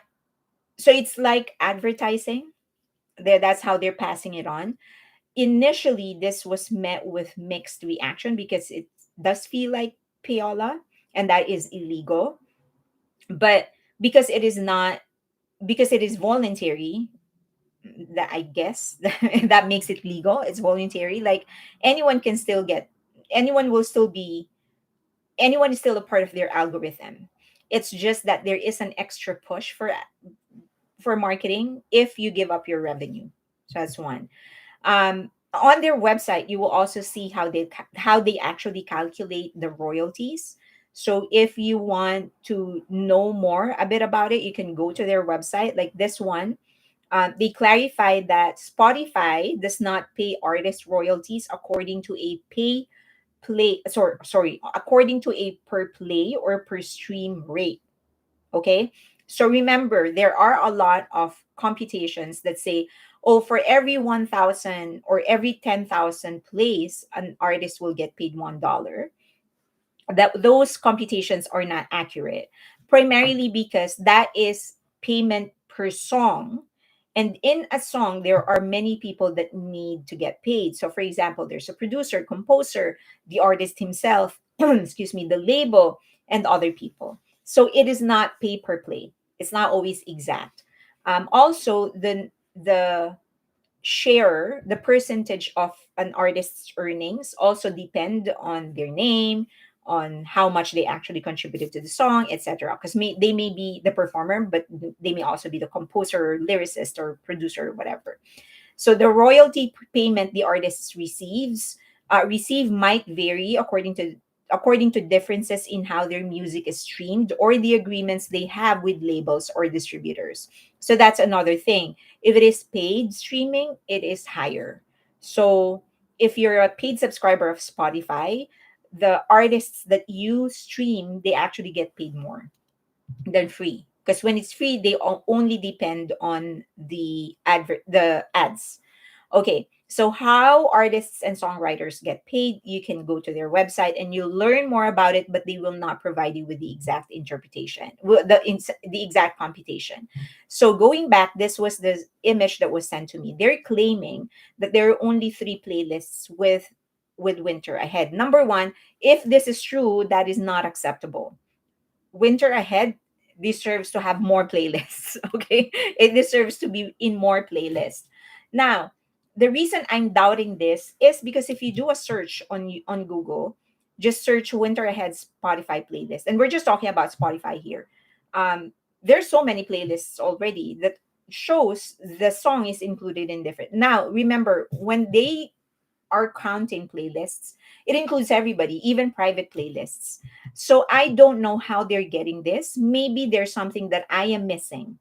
so it's like advertising. That's how they're passing it on. Initially, this was met with mixed reaction because it does feel like payola, and that is illegal. But because it is not, because it is voluntary, that I guess that makes it legal. It's voluntary. Like anyone can still get, anyone will still be, anyone is still a part of their algorithm. It's just that there is an extra push for for marketing if you give up your revenue. So that's one. On their website, you will also see how they actually calculate the royalties. So if you want to know more a bit about it, you can go to their website. Like this one, they clarify that Spotify does not pay artist royalties according to a pay play sorry according to a per play or per stream rate. Okay. So remember, there are a lot of computations that say, oh, for every 1,000 or every 10,000 plays, an artist will get paid $1. That those computations are not accurate, primarily because that is payment per song. And in a song, there are many people that need to get paid. So, for example, there's a producer, composer, the artist himself, excuse me, the label, and other people. So it is not pay per play. It's not always exact. Also, the share, the percentage of an artist's earnings also depend on their name, on how much they actually contributed to the song, etc. Because they may be the performer, but they may also be the composer, or lyricist, or producer, or whatever. So the royalty payment the artists receive might vary according to differences in how their music is streamed or the agreements they have with labels or distributors. So that's another thing. If it is paid streaming, it is higher. So if you're a paid subscriber of Spotify, the artists that you stream, they actually get paid more than free. Because when it's free, they only depend on the ads. Okay, so how artists and songwriters get paid, you can go to their website and you'll learn more about it, but they will not provide you with the exact interpretation, the exact computation. So going back, this was the image that was sent to me. They're claiming that there are only three playlists with Winter Ahead. Number one, if this is true, that is not acceptable. Winter Ahead deserves to have more playlists. Okay, it deserves to be in more playlists. Now, the reason I'm doubting this is because if you do a search on Google, just search Winter Ahead Spotify playlist, and we're just talking about Spotify here. There's so many playlists already that shows the song is included in different. Now, remember, when they are counting playlists, it includes everybody, even private playlists. So I don't know how they're getting this. Maybe there's something that I am missing.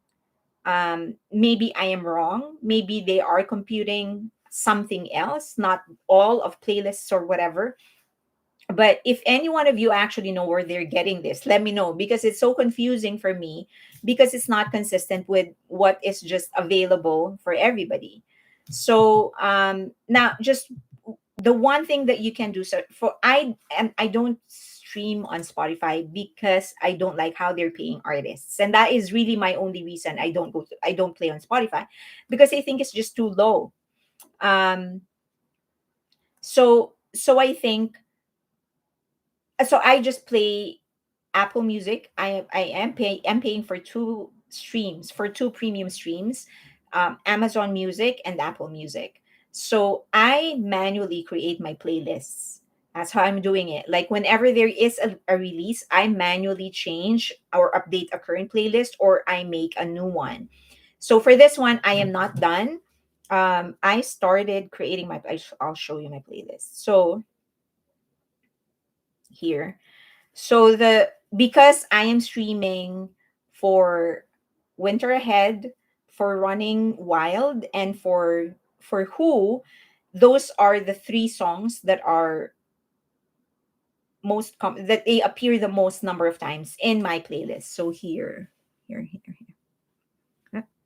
Maybe I am wrong. Maybe they are computing something else, not all of playlists or whatever. But if any one of you actually know where they're getting this, let me know, because it's so confusing for me, because it's not consistent with what is just available for everybody. So now, just the one thing that you can do, so for I don't stream on Spotify because I don't like how they're paying artists, and that is really my only reason I don't play on Spotify, because I think it's just too low. um so I think, so I just play Apple Music. I'm paying for two premium streams, Amazon Music and Apple Music. So I manually create my playlists. That's how I'm doing it. Like whenever there is a release, I manually change or update a current playlist, or I make a new one. So for this one, I am not done. I started creating I'll show you my playlist. So here. So the because I am streaming for Winter Ahead, for Running Wild, and for Who, those are the three songs that are that they appear the most number of times in my playlist. So here.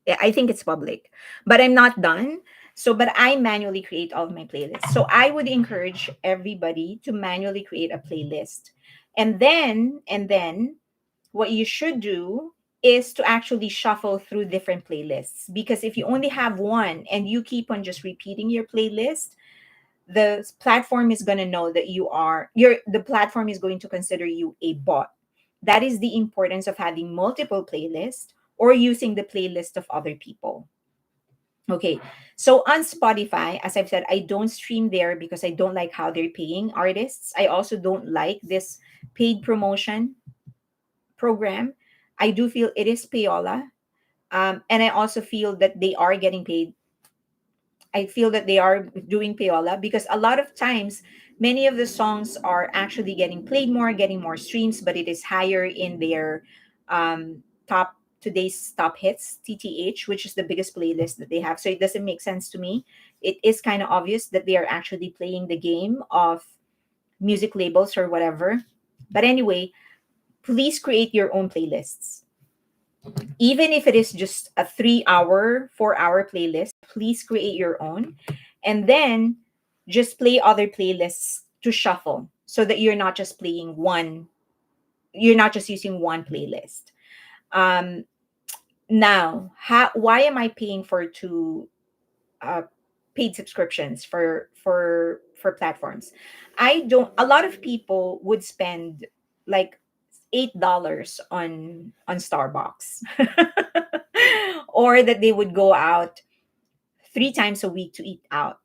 Yeah, I think it's public, but I'm not done. So, but I manually create all of my playlists. So I would encourage everybody to manually create a playlist. And then what you should do is to actually shuffle through different playlists, because if you only have one and you keep on just repeating your playlist, the platform is going to know that the platform is going to consider you a bot. That is the importance of having multiple playlists or using the playlist of other people. Okay, so on Spotify, as I've said, I don't stream there because I don't like how they're paying artists. I also don't like this paid promotion program. I do feel it is payola. And I also feel that they are getting paid. I feel that they are doing payola because a lot of times many of the songs are actually getting played more, getting more streams, but it is higher in their top today's top hits TTH, which is the biggest playlist that they have. So it doesn't make sense to me. It is kind of obvious that they are actually playing the game of music labels or whatever. But anyway, please create your own playlists. Even if it is just a 3 hour, 4 hour playlist, please create your own. And then just play other playlists to shuffle so that you're not just playing one, you're not just using one playlist. Um, why am I paying for two uh, paid subscriptions for platforms? I don't. A lot of people would spend like $8 on Starbucks, or that they would go out 3 times a week to eat out.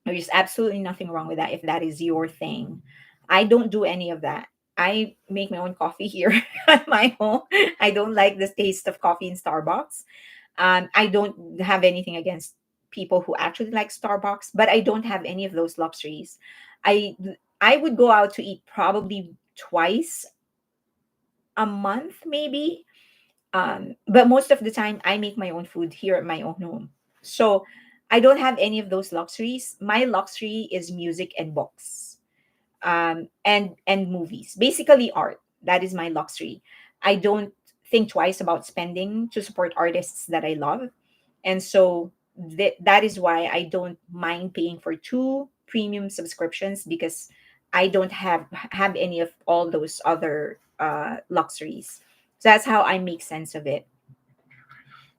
There's absolutely nothing wrong with that if that is your thing. I don't do any of that. I make my own coffee here at my home. I don't like the taste of coffee in Starbucks. I don't have anything against people who actually like Starbucks, but I don't have any of those luxuries. I I would go out to eat probably twice a month, maybe. But most of the time, I make my own food here at my own home. So I don't have any of those luxuries. My luxury is music and books, and movies. Basically, art. That is my luxury. I don't think twice about spending to support artists that I love, and so that is why I don't mind paying for two premium subscriptions, because I don't have any of all those other luxuries. So that's how I make sense of it.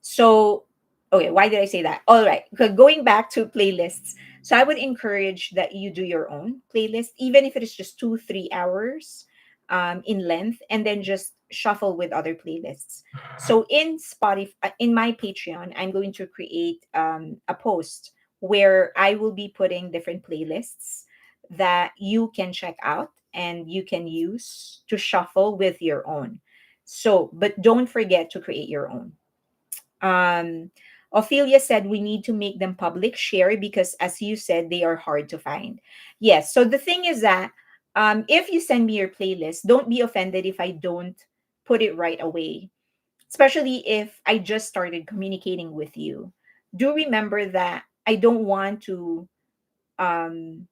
So, okay, why did I say that? All right, going back to playlists. So I would encourage that you do your own playlist, even if it is just 2 3 hours in length, and then just shuffle with other playlists. So in Spotify, in my Patreon, I'm going to create a post where I will be putting different playlists that you can check out and you can use to shuffle with your own. So, but don't forget to create your own. um, Ophelia said we need to make them public share because, as you said, they are hard to find. Yes. So the thing is that if you send me your playlist, don't be offended if I don't put it right away, especially if I just started communicating with you. Do remember that I don't want to um,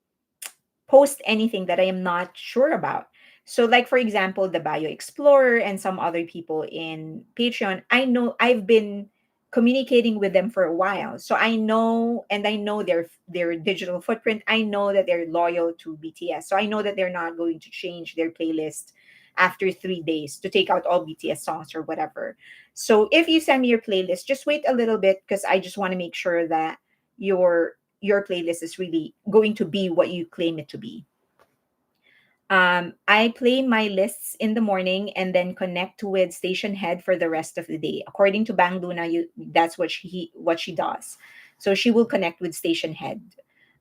post anything that I am not sure about. So, like for example, the Bio Explorer and some other people in Patreon, I know I've been communicating with them for a while. So I know, and I know their digital footprint. I know that they're loyal to BTS. So I know that they're not going to change their playlist after 3 days to take out all BTS songs or whatever. So if you send me your playlist, just wait a little bit because I just want to make sure that your playlist is really going to be what you claim it to be. I play my lists in the morning and then connect with station head for the rest of the day. According to Bang Luna, that's what she does. So she will connect with station head.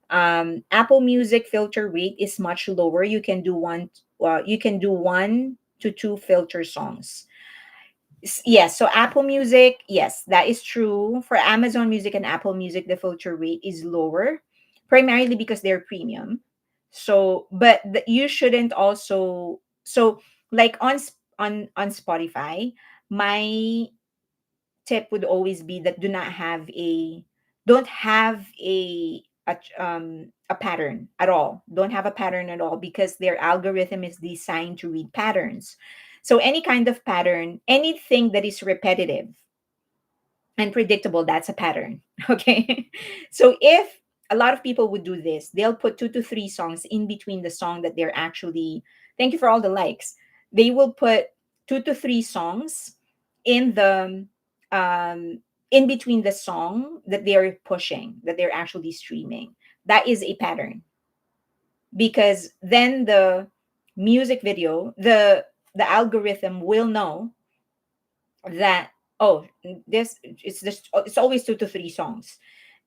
Apple Music filter rate is much lower. You can do 1 to 2 filter songs. Yes, so Apple Music, yes, that is true. For Amazon Music and Apple Music, the filter rate is lower, primarily because they're premium. So, but you shouldn't also, so like on Spotify, my tip would always be that don't have a pattern at all. Don't have a pattern at all because their algorithm is designed to read patterns. So any kind of pattern, anything that is repetitive and predictable, that's a pattern. Okay. So if a lot of people would do this, they'll put 2 to 3 songs in between the song that they're actually, thank you for all the likes. They will put 2 to 3 songs in the in between the song that they're pushing, that they're actually streaming. That is a pattern, because then the music video, the algorithm will know that, oh, it's always 2 to 3 songs,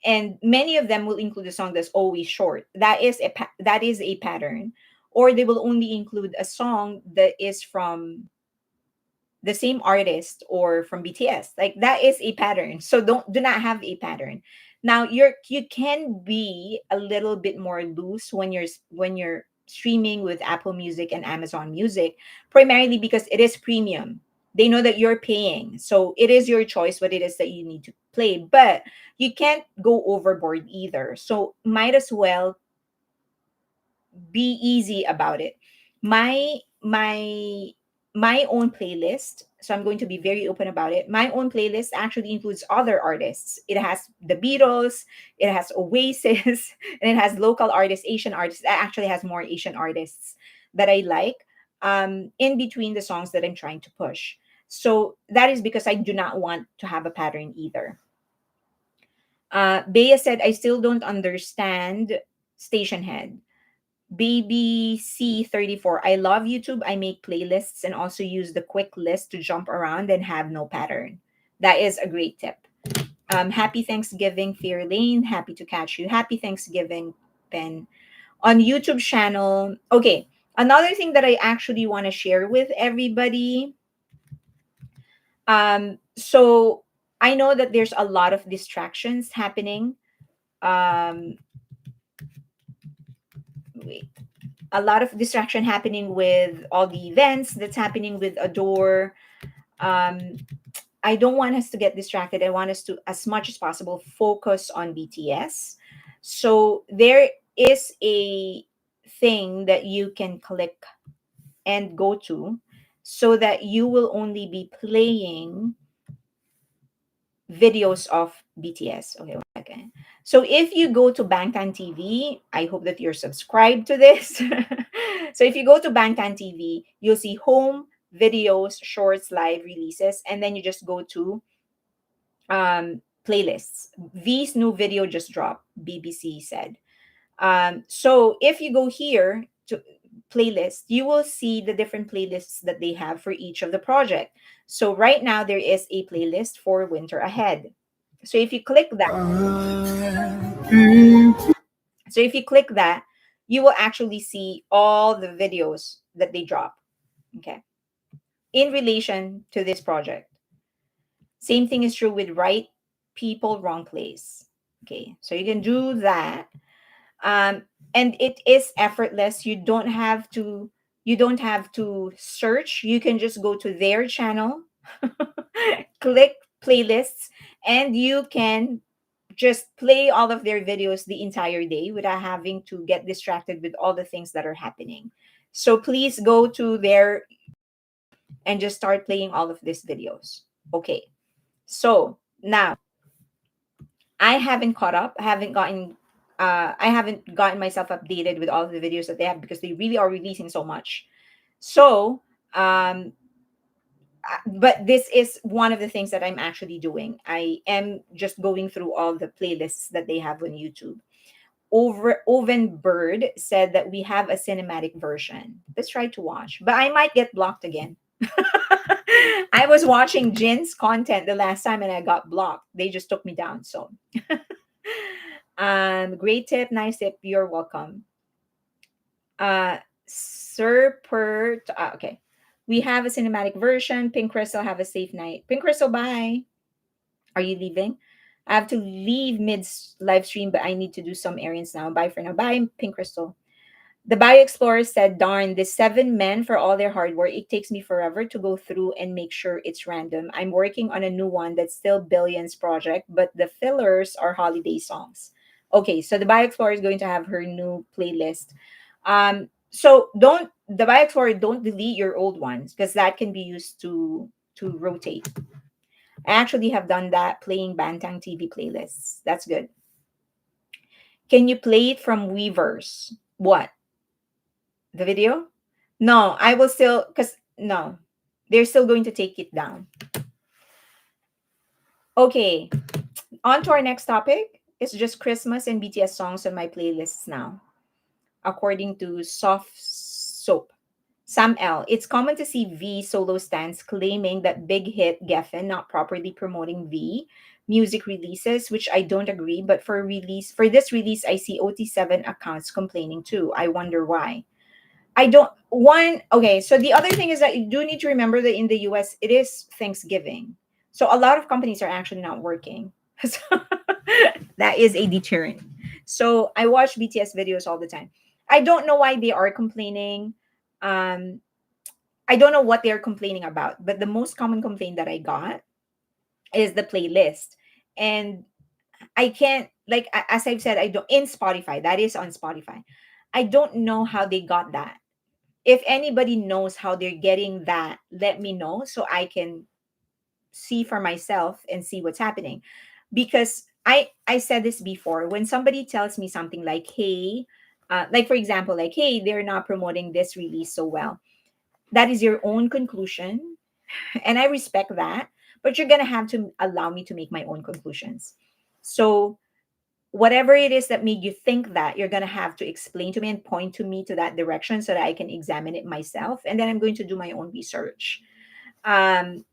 and many of them will include a song that's always short. That is a pattern. Or they will only include a song that is from the same artist or from BTS. Like that is a pattern. So do not have a pattern. Now you can be a little bit more loose when you're streaming with Apple Music and Amazon Music, primarily because it is premium. They know that you're paying. So it is your choice what it is that you need to play, but you can't go overboard either. So might as well be easy about it. My my my own playlist, so I'm going to be very open about it. My own playlist actually includes other artists. It has the Beatles, it has Oasis, and it has local artists, Asian artists. It actually has more Asian artists that I like, in between the songs that I'm trying to push. So that is because I do not want to have a pattern either. Bea said, I still don't understand station head. Baby C34. I love YouTube. I make playlists and also use the quick list to jump around and have no pattern. That is a great tip. Happy Thanksgiving, Fear Lane. Happy to catch you. Happy Thanksgiving, Pen. On YouTube channel. Okay. Another thing that I actually want to share with everybody. So I know that there's a lot of distractions happening. Um, wait. A lot of distraction happening with all the events that's happening with ADOR. Um, I don't want us to get distracted. I want us to, as much as possible, focus on BTS. So there is a thing that you can click and go to so that you will only be playing videos of BTS. Okay, one second. So if you go to Bangtan TV, I hope that you're subscribed to this. So if you go to Bangtan TV, you'll see home, videos, shorts, live releases, and then you just go to playlists. V's new video just dropped, BBC said. So if you go here to playlist, you will see the different playlists that they have for each of the project. So right now there is a playlist for Winter Ahead. So if you click that, so if you click that, you will actually see all the videos that they drop. Okay. In relation to this project. Same thing is true with right people, wrong place. Okay. So you can do that. And it is effortless. You don't have to search. You can just go to their channel, click playlists, and you can just play all of their videos the entire day without having to get distracted with all the things that are happening. So please go to there and just start playing all of these videos. Okay. So now I haven't caught up. I haven't gotten myself updated with all of the videos that they have because they really are releasing so much. So but this is one of the things that I'm actually doing. I am just going through all the playlists that they have on YouTube. Over Oven Bird said that we have a cinematic version. Let's try to watch, but I might get blocked again. I was watching JIN'S content the last time and I got blocked. They just took me down. So, great tip, nice tip. You're welcome. Sir Per. Okay, we have a cinematic version. Pink Crystal, have a safe night. Pink Crystal, bye. Are you leaving? I have to leave mid live stream, but I need to do some errands now. Bye for now. Bye, Pink Crystal. The Bio Explorer said, darn, the 7 men for all their hard work. It takes me forever to go through and make sure it's random. I'm working on a new one that's still Billions project, but the fillers are holiday songs. Okay, so the Bio Explorer is going to have her new playlist. So don't the Bio Explorer, don't delete your old ones because that can be used to rotate. I actually have done that playing Bantang TV playlists. That's good. Can you play it from Weavers? What? The video? No, I will still, because no, they're still going to take it down. Okay, on to our next topic. It's just Christmas and BTS songs on my playlists now, according to Soft Soap. Sam L. It's common to see V solo stands claiming that big hit Geffen not properly promoting V music releases, which I don't agree. But for this release, I see OT7 accounts complaining too. I wonder why. I don't one okay, so the other thing is that you do need to remember that in the US it is Thanksgiving. So a lot of companies are actually not working. So that is a deterrent. So I watch BTS videos all the time. I don't know why they are complaining. Um I don't know what they're complaining about, but the most common complaint that I got is the playlist. And I can't, like as I've said, I don't, in Spotify, that is on Spotify. I don't know how they got that. If anybody knows how they're getting that, let me know so I can see for myself and see what's happening. Because I said this before, when somebody tells me something like, hey, like for example, like, hey, they're not promoting this release so well. That is your own conclusion, and I respect that. But you're gonna have to allow me to make my own conclusions. So whatever it is that made you think that, you're going to have to explain to me and point to me to that direction so that I can examine it myself, and then I'm going to do my own research. um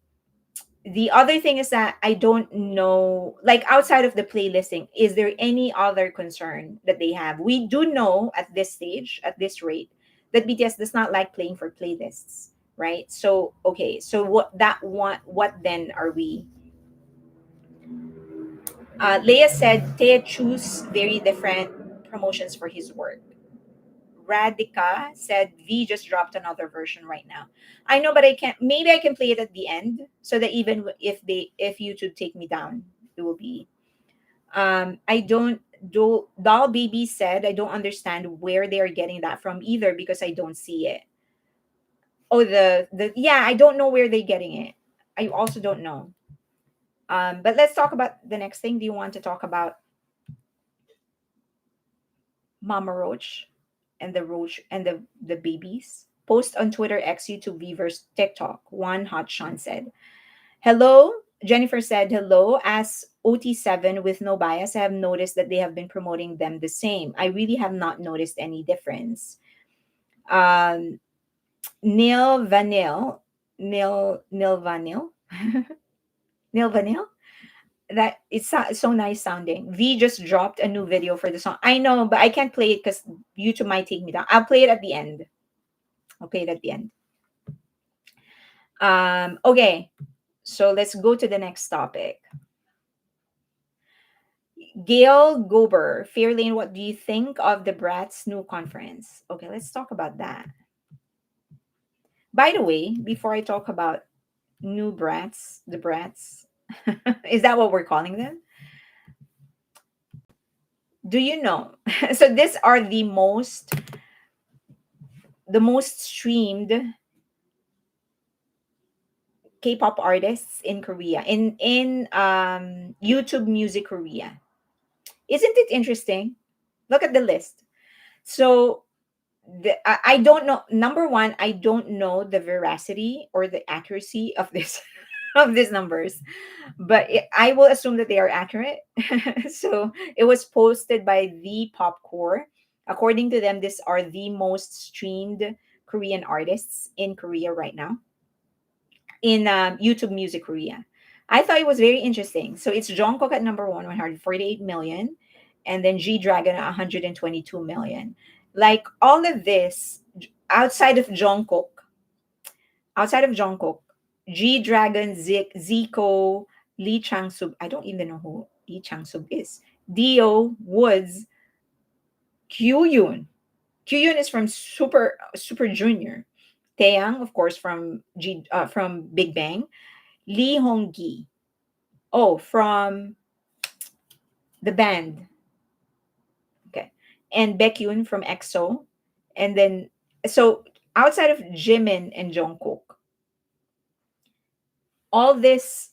the other thing is that I don't know, like outside of the playlisting, is there any other concern that they have? We do know at this stage, at this rate, that BTS does not like playing for playlists, right? So okay, so what then are we? Leia said Taya choose very different promotions for his work. Radica said V just dropped another version right now. I know, but I can't. Maybe I can play it at the end so that even if YouTube take me down, it will be. I don't do. Doll Baby said I don't understand where they are getting that from either because I don't see it. Oh, the yeah, I don't know where they're getting it. I also don't know. But let's talk about the next thing. Do you want to talk about Mama Roach and the Roach and the babies? Post on Twitter, X, YouTube, Weverse, TikTok. One Hot Sean said, hello. Jennifer said, hello. As OT7 with no bias, I have noticed that they have been promoting them the same. I really have not noticed any difference. Um, Neil Vanil, Neil Vanil, Neil Vanil, that it's so nice sounding. V just dropped a new video for the song. I know, but I can't play it because YouTube might take me down. I'll play it at the end. I'll play it at the end. Okay, so let's go to the next topic. Gail Gober, Fairlane, what do you think of the Brat's new conference? Okay, let's talk about that. By the way, before I talk about new brats, the brats, is that what we're calling them? Do you know? So these are the most streamed K-pop artists in Korea, in YouTube Music Korea. Isn't it interesting? Look at the list. So I don't know. Number one, I don't know the veracity or the accuracy of this of these numbers, but I will assume that they are accurate. So it was posted by the Popcore. According to them, these are the most streamed Korean artists in Korea right now in YouTube Music Korea. I thought it was very interesting. So it's Jungkook at number one, 148 million, and then G Dragon at 122 million. Like all of this, outside of Jungkook, outside of Jungkook, G Dragon, Zico, Lee Chang Sub. I don't even know who Lee Chang Sub is. Dio, Woods, Kyuyun. Kyuyun is from Super Junior. Taeyang, of course, from Big Bang. Lee Hong-gi. Oh, from the band. Okay. And Baekhyun from EXO. And then, so outside of Jimin and Jungkook, all these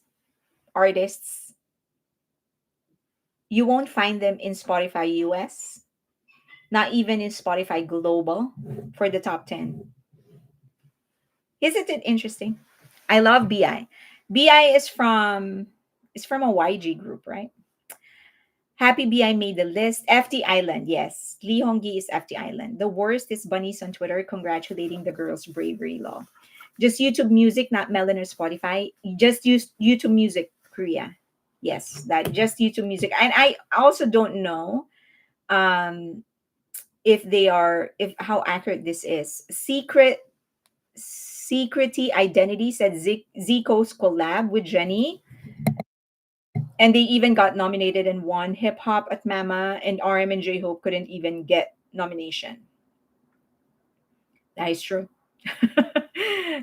artists, you won't find them in Spotify US, not even in Spotify Global for the top 10. Isn't it interesting? I love BI. BI is from a YG group, right? Happy BI made the list. FT Island, yes. Lee Honggi is FT Island. The worst is Bunnies on Twitter congratulating the girl's bravery law. Just YouTube Music, not Melon or Spotify. Just use YouTube Music Korea. Yes, that just YouTube Music. And I also don't know um if they are, if how accurate this is. Secrety Identity said Zico's collab with Jenny, and they even got nominated and won hip hop at Mama, and RM and J Hope couldn't even get nomination. That is true.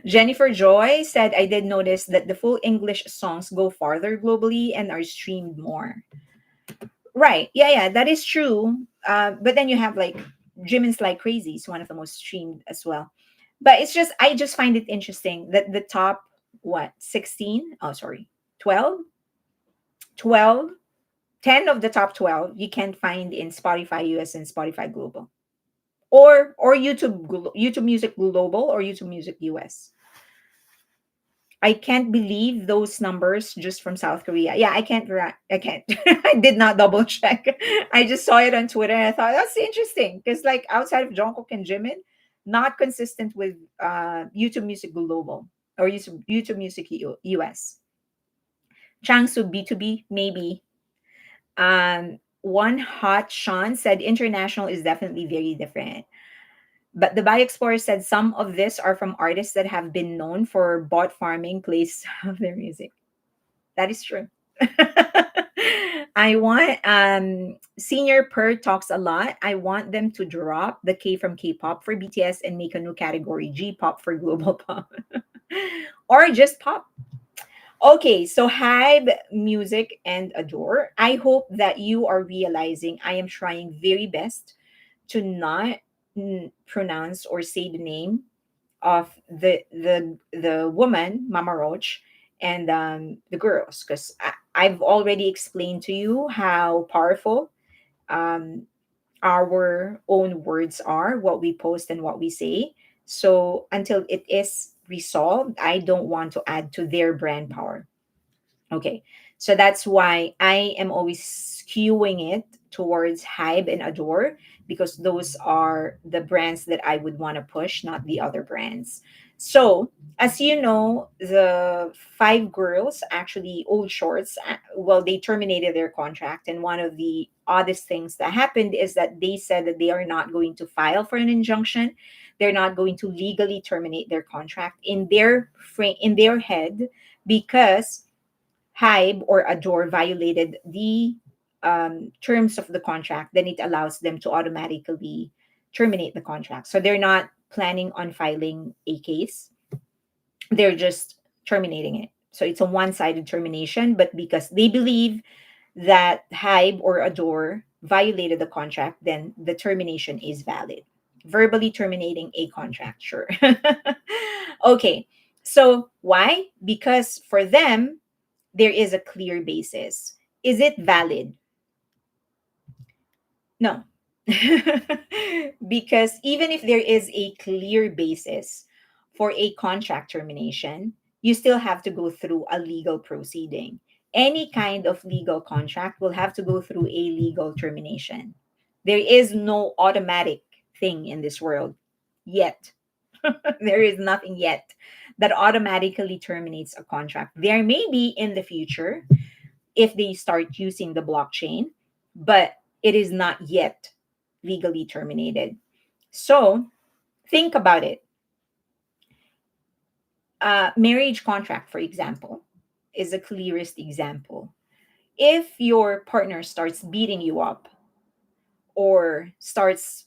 Jennifer Joy said, I did notice that the full English songs go farther globally and are streamed more. Right. Yeah, yeah, that is true. But then you have like Jimin's Like Crazy is one of the most streamed as well. But it's just, I just find it interesting that the top, what, 16? Oh, sorry, 12? 12? 10 of the top 12 you can find in Spotify US and Spotify Global. Or YouTube Music Global or YouTube Music US. I can't believe those numbers just from South Korea. Yeah, I can't. I did not double check. I just saw it on Twitter and I thought that's interesting because like outside of Jungkook and Jimin, not consistent with YouTube Music Global or YouTube Music US. Changsu B2B maybe. One hot Sean said international is definitely very different. But the Bio Explorer said some of this are from artists that have been known for bot farming plays of their music. That is true. I want Senior Per talks a lot. I want them to drop the K from K-pop for BTS and make a new category, G-pop for global pop. Or just pop. Okay, so HYBE, Music, and Adore. I hope that you are realizing I am trying very best to not pronounce or say the name of the woman Mama Roach and the girls because I've already explained to you how powerful um, our own words are, what we post and what we say. So until it is resolved, I don't want to add to their brand power. Okay. So that's why I am always skewing it towards Hybe and Adore because those are the brands that I would want to push, not the other brands. So, as you know, the five girls, actually old shorts, well, they terminated their contract. And one of the oddest things that happened is that they said that they are not going to file for an injunction. They're not going to legally terminate their contract in their frame, in their head, because HYBE or Adore violated the terms of the contract, then it allows them to automatically terminate the contract. So they're not planning on filing a case, they're just terminating it. So it's a one sided termination, but because they believe that HYBE or Adore violated the contract, then the termination is valid. Verbally terminating a contract, sure. Okay, so why? Because for them, there is a clear basis. Is it valid? No. Because even if there is a clear basis for a contract termination, you still have to go through a legal proceeding. Any kind of legal contract will have to go through a legal termination. There is no automatic thing in this world yet. There is nothing yet that automatically terminates a contract. There may be in the future, if they start using the blockchain, but it is not yet legally terminated. So think about it. Marriage contract, for example, is the clearest example. If your partner starts beating you up or starts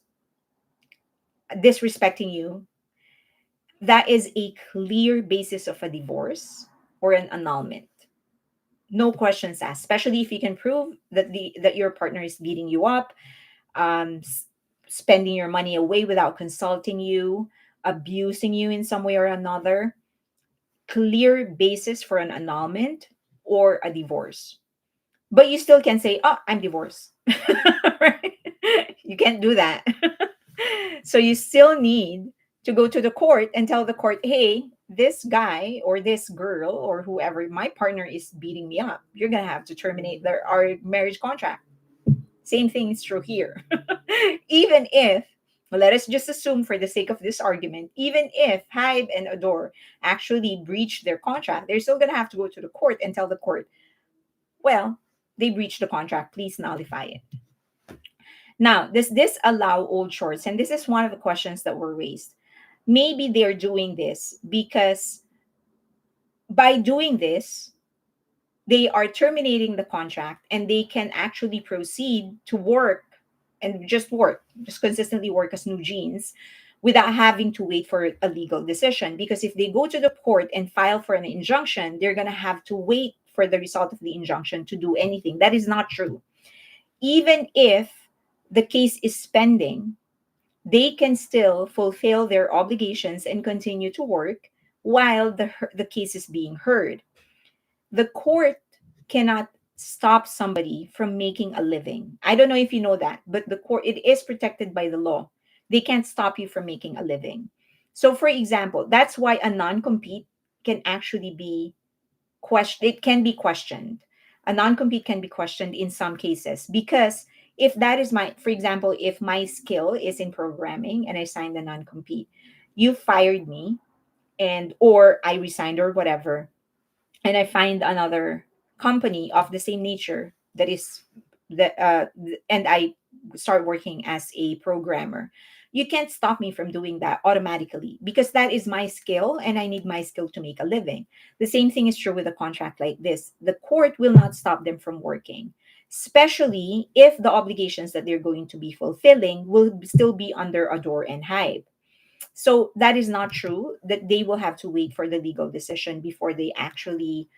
disrespecting you, that is a clear basis of a divorce or an annulment. No questions asked, especially if you can prove that your partner is beating you up, um, s- spending your money away without consulting you, abusing you in some way or another. Clear basis for an annulment or a divorce. But you still can say, "Oh, I'm divorced." Right? You can't do that. So you still need to go to the court and tell the court, "Hey, this guy or this girl or whoever, my partner is beating me up. You're gonna have to terminate our marriage contract." Same thing is true here. Even if, well, let us just assume for the sake of this argument, even if Hybe and Adore actually breach their contract, they're still going to have to go to the court and tell the court, well, they breached the contract, please nullify it. Now, does this allow old shorts? And this is one of the questions that were raised. Maybe they're doing this because by doing this, they are terminating the contract and they can actually proceed to work and just work, just consistently work as new jeans without having to wait for a legal decision. Because if they go to the court and file for an injunction, they're going to have to wait for the result of the injunction to do anything. That is not true. Even if the case is pending, they can still fulfill their obligations and continue to work while the case is being heard. The court cannot stop somebody from making a living. I don't know if you know that, but the court, it is protected by the law. They can't stop you from making a living. So for example, that's why a non-compete can actually be questioned. It can be questioned. A non-compete can be questioned in some cases because if that is my, for example, if my skill is in programming and I signed a non-compete, you fired me and or I resigned or whatever, and I find another company of the same nature that is and I start working as a programmer. You can't stop me from doing that automatically because that is my skill and I need my skill to make a living. The same thing is true with a contract like this. The court will not stop them from working, especially if the obligations that they're going to be fulfilling will still be under ADOR and HYBE. So that is not true that they will have to wait for the legal decision before they actually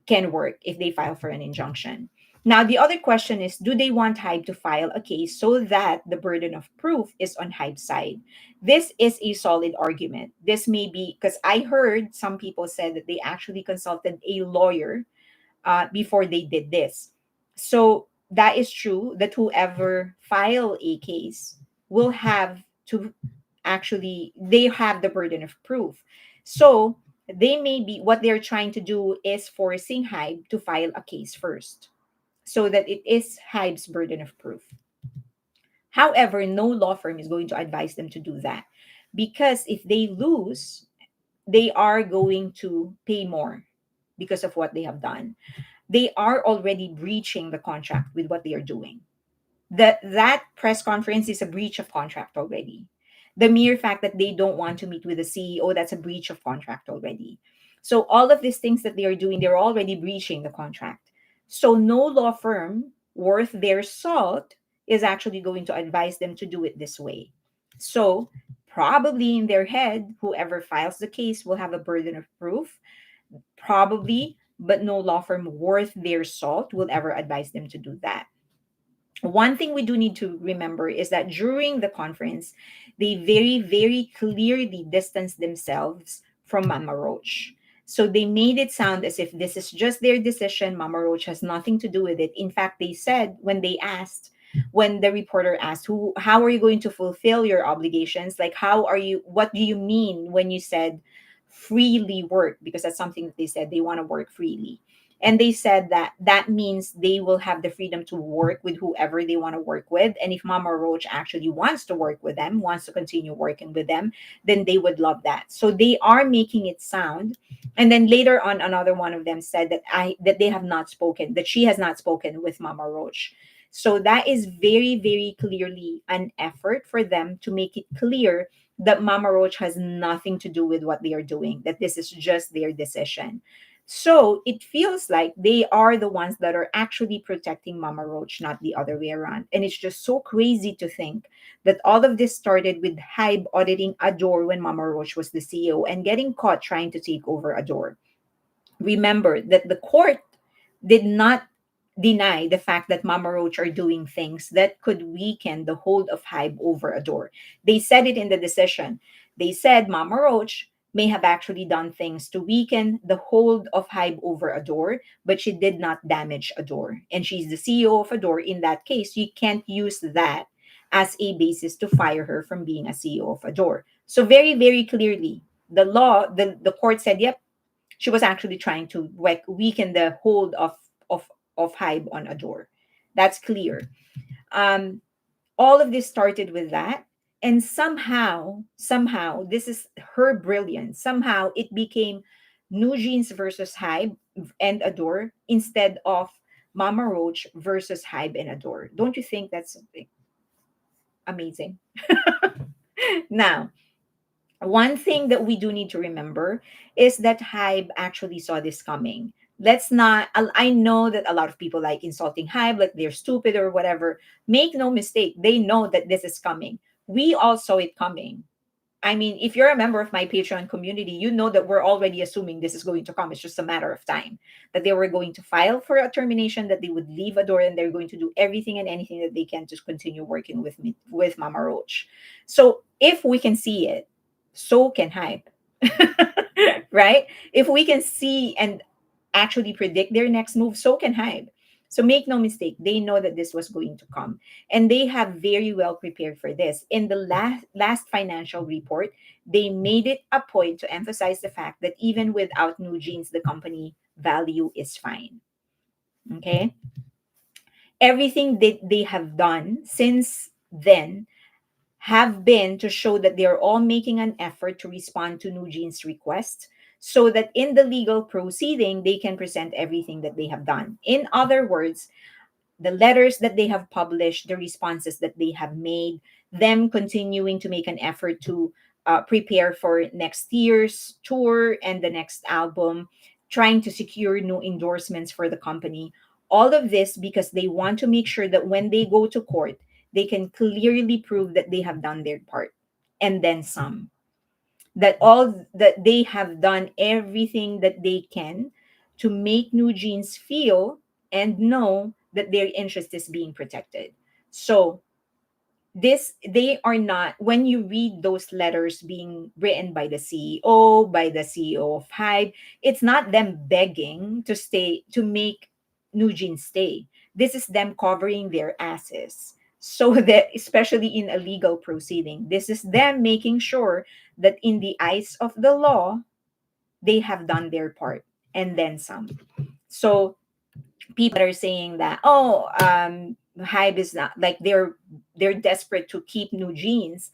can work if they file for an injunction. Now, the other question is, do they want HYBE to file a case so that the burden of proof is on HYBE's side? This is a solid argument. This may be because I heard some people said that they actually consulted a lawyer before they did this. So that is true that whoever file a case will have to actually, they have the burden of proof. So they may be, what they're trying to do is forcing HYBE to file a case first so that it is HYBE's burden of proof. However, no law firm is going to advise them to do that because if they lose, they are going to pay more because of what they have done. They are already breaching the contract with what they are doing. That press conference is a breach of contract already. The mere fact that they don't want to meet with the CEO, that's a breach of contract already. So all of these things that they are doing, they're already breaching the contract. So no law firm worth their salt is actually going to advise them to do it this way. So probably in their head, whoever files the case will have a burden of proof, probably, but no law firm worth their salt will ever advise them to do that. One thing we do need to remember is that during the conference, they very, very clearly distanced themselves from Mama Roach. So they made it sound as if this is just their decision. Mama Roach has nothing to do with it. In fact, they said when they asked, when the reporter asked, "Who? How are you going to fulfill your obligations? Like, how are you? What do you mean when you said freely work?" Because that's something that they said they want to work freely, and they said that that means they will have the freedom to work with whoever they want to work with. And if Mama Roach actually wants to work with them, wants to continue working with them, then they would love that. So they are making it sound. And then later on, another one of them said that they have not spoken, that she has not spoken with Mama Roach. So that is very, very clearly an effort for them to make it clear that Mama Roach has nothing to do with what they are doing, that this is just their decision. So it feels like they are the ones that are actually protecting Mama Roach, not the other way around. And it's just so crazy to think that all of this started with HYBE auditing ADOR when Mama Roach was the CEO and getting caught trying to take over ADOR. Remember that the court did not deny the fact that Mama Roach are doing things that could weaken the hold of HYBE over ADOR. They said it in the decision. They said Mama Roach may have actually done things to weaken the hold of HYBE over ADOR, but she did not damage ADOR. And she's the CEO of ADOR. In that case, you can't use that as a basis to fire her from being a CEO of ADOR. So very, very clearly, the court said, yep, she was actually trying to weaken the hold of HYBE on ADOR. That's clear. Um, all of this started with that, and somehow, this is her brilliance. Somehow, it became newjeans versus HYBE and ADOR instead of Mama Roach versus HYBE and ADOR. Don't you think that's something? amazing. Now, one thing that we do need to remember is that HYBE actually saw this coming. Let's not, I know that a lot of people like insulting HYBE, like they're stupid or whatever. Make no mistake, they know that this is coming. We all saw it coming. I mean, if you're a member of my Patreon community, you know that we're already assuming this is going to come. It's just a matter of time that they were going to file for a termination, that they would leave ADOR, and they're going to do everything and anything that they can to continue working with me, with Mama Roach. So if we can see it, so can Hype, right? If we can see and actually predict their next move, so can Hype. So make no mistake, they know that this was going to come, and they have very well prepared for this. In the last financial report, they made it a point to emphasize the fact that even without new jeans, the company value is fine. Okay, everything that they have done since then have been to show that they are all making an effort to respond to new jeans requests, so that in the legal proceeding they can present everything that they have done. In other words, the letters that they have published, the responses that they have made, them continuing to make an effort to prepare for next year's tour and the next album, trying to secure new endorsements for the company. All of this because they want to make sure that when they go to court, they can clearly prove that they have done their part and then some. That all that they have done everything that they can to make new jeans feel and know that their interest is being protected. So this, they are not, when you read those letters being written by the CEO, by the CEO of Hybe, it's not them begging to stay, to make new jeans stay. This is them covering their asses, so that especially in a legal proceeding, this is them making sure that in the eyes of the law, they have done their part and then some. So people are saying that, oh, Hybe is not like, they're desperate to keep new jeans.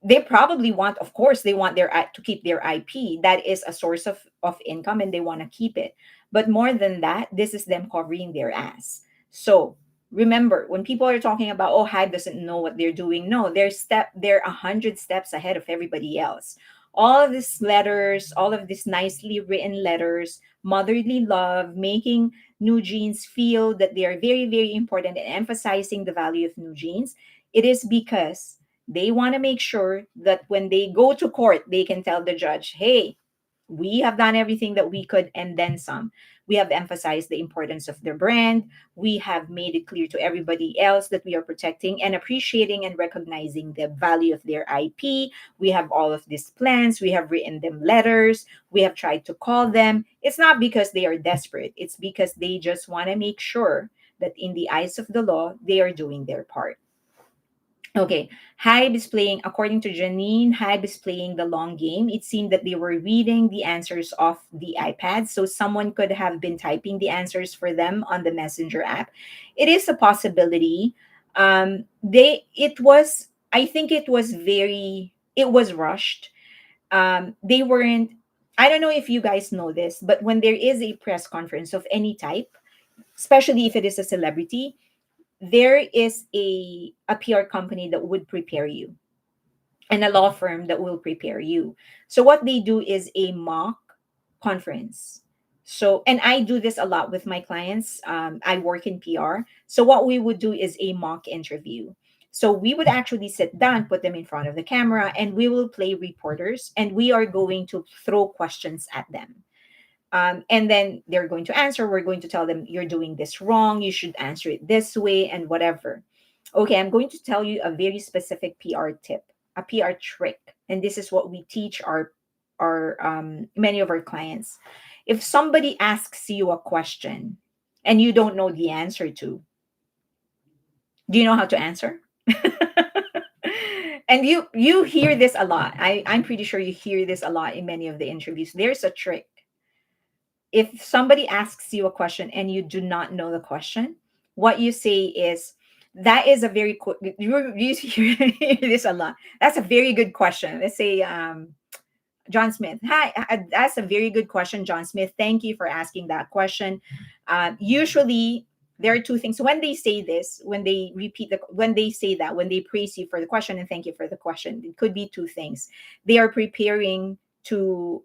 They probably want, of course they want their to keep their IP. That is a source of income, and they want to keep it. But more than that, this is them covering their ass. So remember, when people are talking about, oh, Hybe doesn't know what they're doing, no, they're 100 steps ahead of everybody else. All of these letters, all of these nicely written letters, motherly love, making new jeans feel that they are very, very important, and emphasizing the value of new jeans, it is because they want to make sure that when they go to court, they can tell the judge, hey, we have done everything that we could and then some. We have emphasized the importance of their brand. We have made it clear to everybody else that we are protecting and appreciating and recognizing the value of their IP. We have all of these plans. We have written them letters. We have tried to call them. It's not because they are desperate, it's because they just want to make sure that in the eyes of the law, they are doing their part. Okay, Hybe is playing, according to Janine, Hybe is playing the long game. It seemed that they were reading the answers off the iPad, so someone could have been typing the answers for them on the Messenger app. It is a possibility. It was, I think it was it was rushed. They weren't, I don't know if you guys know this, but when there is a press conference of any type, especially if it is a celebrity, there is a PR company that would prepare you, and a law firm that will prepare you. So what they do is a mock conference. So, and I do this a lot with my clients. I work in PR. So what we would do is a mock interview. So we would actually sit down, put them in front of the camera, and we will play reporters, and we are going to throw questions at them. And then they're going to answer. We're going to tell them, you're doing this wrong, you should answer it this way, and whatever. Okay, I'm going to tell you a very specific PR tip, a PR trick, and this is what we teach our many of our clients. If somebody asks you a question and you don't know the answer to, do you know how to answer? And you hear this a lot. I'm pretty sure you hear this a lot in many of the interviews. There's a trick. If somebody asks you a question and you do not know the question, what you say is, that is a very you hear this a lot. That's a very good question. Let's say, John Smith. Hi, that's a very good question, John Smith. Thank you for asking that question. Usually, There are two things when they say this, when they repeat when they say that, when they praise you for the question and thank you for the question, it could be two things. They are preparing to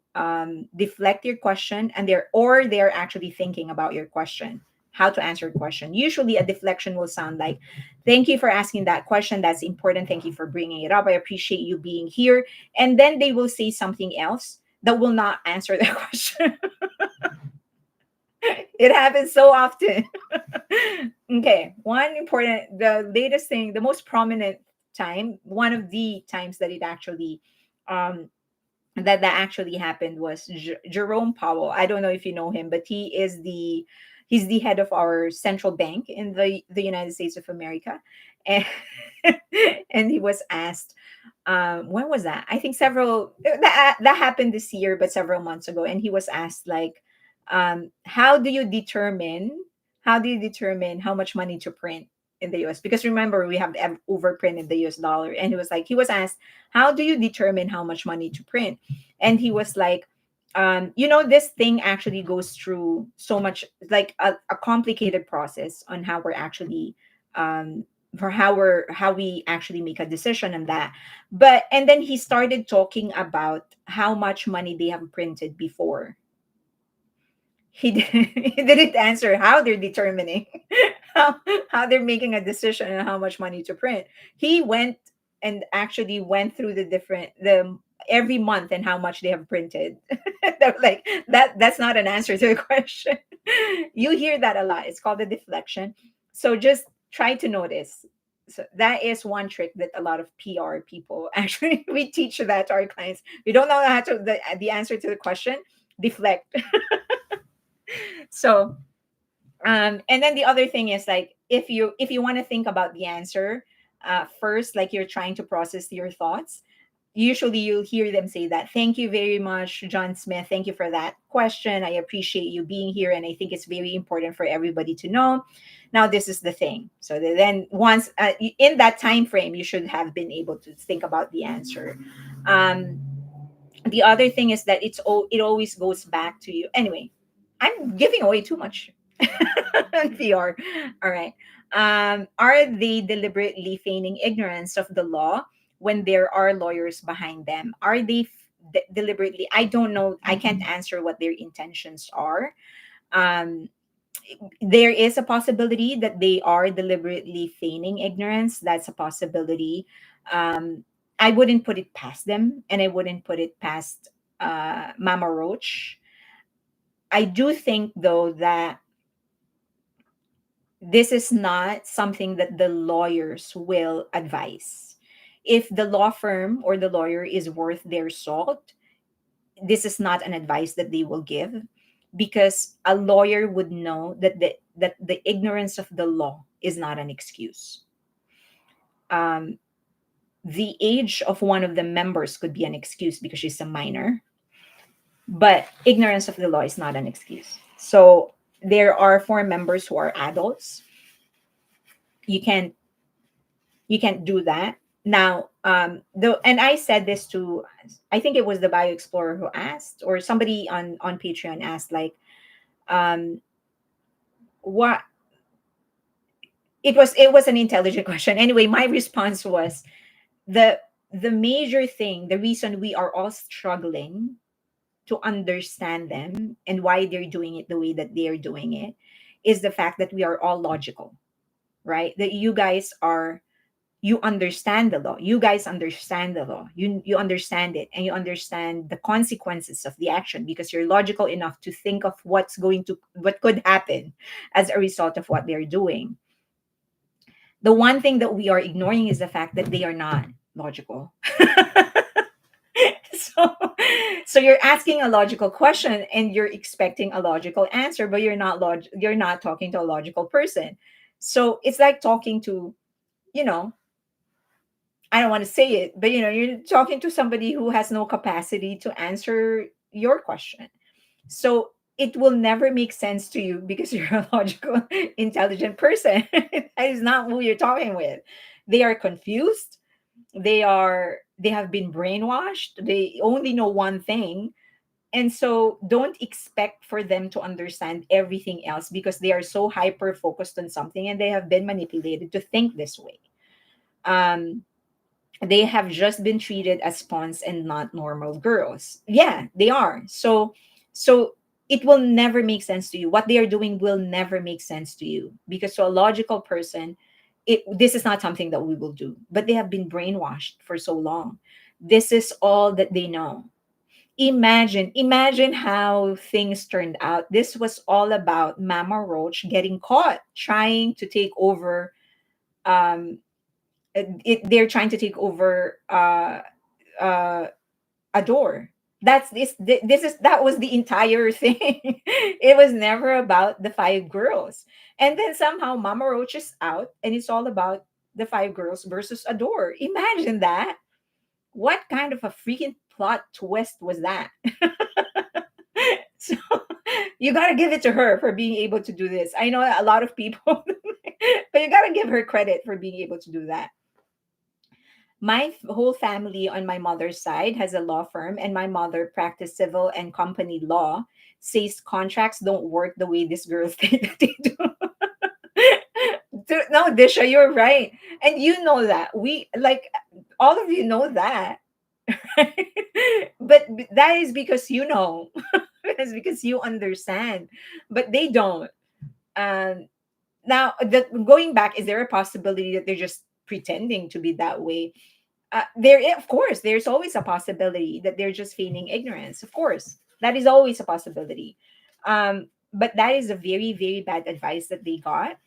deflect your question, and they're actually thinking about your question, how to answer your question. Usually a deflection will sound like, thank you for asking that question, that's important, thank you for bringing it up, I appreciate you being here. And then they will say something else that will not answer the question. It happens so often. Okay, one important, the latest thing, the most prominent time, one of the times that it actually, um, that actually happened was Jerome Powell. I don't know if you know him, but he's the head of our central bank in the United States of America, and and he was asked, when was that? I think several that happened this year, but several months ago, and he was asked like, how do you determine how much money to print in the US? Because remember, we have the overprint in the US dollar. And he was asked, how do you determine how much money to print? And he was like, this thing actually goes through so much, like a complicated process on how we're actually, for how we actually make a decision on that. But and then he started talking about how much money they have printed before. He didn't answer how they're determining how, how they're making a decision on how much money to print. He went and actually went through the every month and how much they have printed. Like that's not an answer to the question. You hear that a lot. It's called a deflection. So just try to notice. So that is one trick that a lot of PR people actually, we teach that to our clients. We don't know how to the answer to the question, deflect. So and then the other thing is like, if you want to think about the answer first, like you're trying to process your thoughts, usually you'll hear them say that, thank you very much, John Smith, thank you for that question, I appreciate you being here, and I think it's very important for everybody to know. Now this is the thing. So then once in that time frame, you should have been able to think about the answer. um, the other thing is that it always goes back to you. Anyway, I'm giving away too much on PR. All right. Are they deliberately feigning ignorance of the law when there are lawyers behind them? Are they deliberately? I don't know. I can't answer what their intentions are. Um, there is a possibility that they are deliberately feigning ignorance. That's a possibility. Um, I wouldn't put it past them, and I wouldn't put it past Mama Roach. I do think, though, that this is not something that the lawyers will advise. If the law firm or the lawyer is worth their salt, this is not an advice that they will give, because a lawyer would know that the ignorance of the law is not an excuse. Um, the age of one of the members could be an excuse because she's a minor, but ignorance of the law is not an excuse. So there are four members who are adults. You can you can't do that now. Though, and I said this to, I think it was the Bio Explorer who asked, or somebody on Patreon asked, like, um what, it was an intelligent question. Anyway, my response was, the the major thing, the reason we are all struggling to understand them and why they're doing it the way that they're doing it, is the fact that we are all logical, right? That you guys are, you understand the law, you guys understand the law, you understand it, and you understand the consequences of the action, because you're logical enough to think of what could happen as a result of what they're doing. The one thing that we are ignoring is the fact that they are not logical. so so you're asking a logical question and you're expecting a logical answer, but you're not talking to a logical person. So it's like talking to, you know, I don't want to say it, but you're talking to somebody who has no capacity to answer your question. So it will never make sense to you because you're a logical, intelligent person. That is not who you're talking with. They are confused. They have been brainwashed. They only know one thing. And so don't expect for them to understand everything else because they are so hyper focused on something and they have been manipulated to think this way. Um, they have just been treated as pawns and not normal girls. Yeah, they are. So it will never make sense to you. What they are doing will never make sense to you because to a logical person, this is not something that we will do. But they have been brainwashed for so long. This is all that they know. Imagine how things turned out. This was all about Mama Roach getting caught trying to take over. They're trying to take over uh ADOR. That was the entire thing. It was never about the five girls. And then somehow Mama Roach is out and it's all about the five girls versus ADOR. Imagine that. What kind of a freaking plot twist was that? So you gotta give it to her for being able to do this. I know a lot of people, but you gotta give her credit for being able to do that. My whole family on my mother's side has a law firm, and my mother practiced civil and company law. Says contracts don't work the way these girls think that they do. No, Disha, you're right, and you know that we like all of you know that. But that is because you know. It's because you understand, but they don't. Um, Now, going back, is there a possibility that they're just pretending to be that way? Of course, there's always a possibility that they're just feigning ignorance. Of course, that is always a possibility. But that is a very, very bad advice that they got.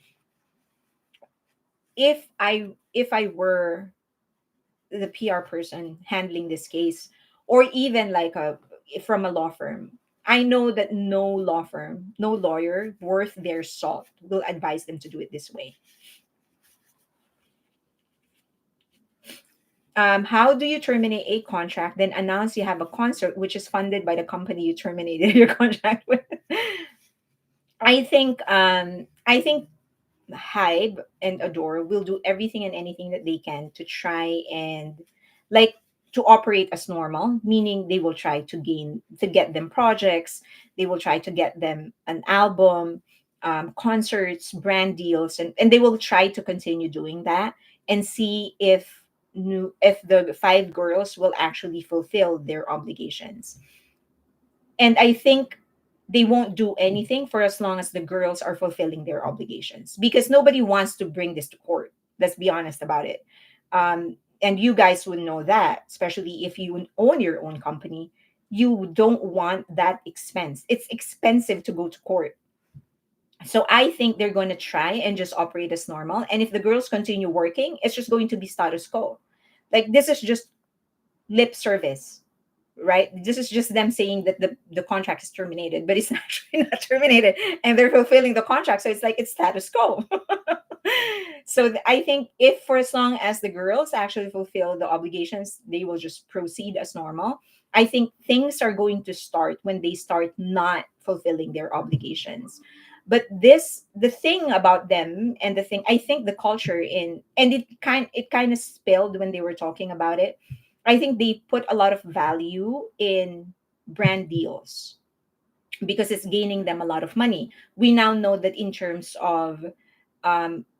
If I were the PR person handling this case, or even like a from a law firm, I know that no law firm, no lawyer worth their salt will advise them to do it this way. How do you terminate a contract, then announce you have a concert which is funded by the company you terminated your contract with? I think Hybe and Adore will do everything and anything that they can to try and like to operate as normal, meaning they will try to get them projects, they will try to get them an album, concerts, brand deals, and they will try to continue doing that and see if the five girls will actually fulfill their obligations. And I think they won't do anything for as long as the girls are fulfilling their obligations because nobody wants to bring this to court. Let's be honest about it. And you guys would know that, especially if you own your own company, you don't want that expense. It's expensive to go to court. So I think they're going to try and just operate as normal. And if the girls continue working, it's just going to be status quo. Like this is just lip service, right? This is just them saying that the contract is terminated, but it's actually not terminated, and they're fulfilling the contract. So it's like it's status quo. So I think if for as long as the girls actually fulfill the obligations, they will just proceed as normal. I think things are going to start when they start not fulfilling their obligations. But the thing about them and the thing I think the culture in and it kind of spilled when they were talking about it. I think they put a lot of value in brand deals because it's gaining them a lot of money. We now know that in terms of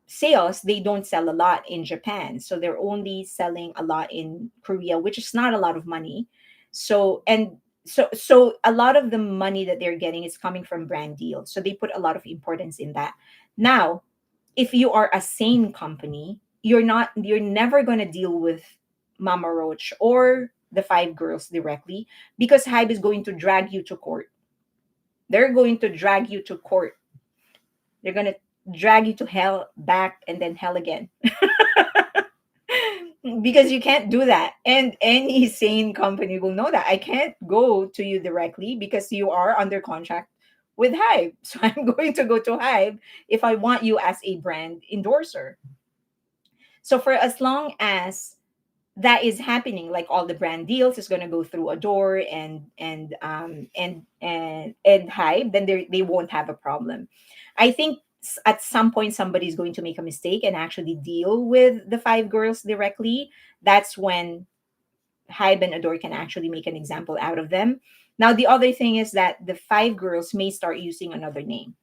sales, they don't sell a lot in Japan. So they're only selling a lot in Korea, which is not a lot of money. So a lot of the money that they're getting is coming from brand deals. So they put a lot of importance in that. Now, if you are a sane company, you're never going to deal with Mama Roach or the five girls directly because Hybe is going to drag you to court. They're going to drag you to court. They're going to drag you to hell back and then hell again. Because you can't do that. And any sane company will know that. I can't go to you directly because you are under contract with Hybe. So I'm going to go to Hybe if I want you as a brand endorser. So for as long as that is happening, like all the brand deals is going to go through Adore and Hybe, then they won't have a problem. I think at some point somebody's going to make a mistake and actually deal with the five girls directly. That's when HYBE and ADOR can actually make an example out of them. Now, the other thing is that the five girls may start using another name.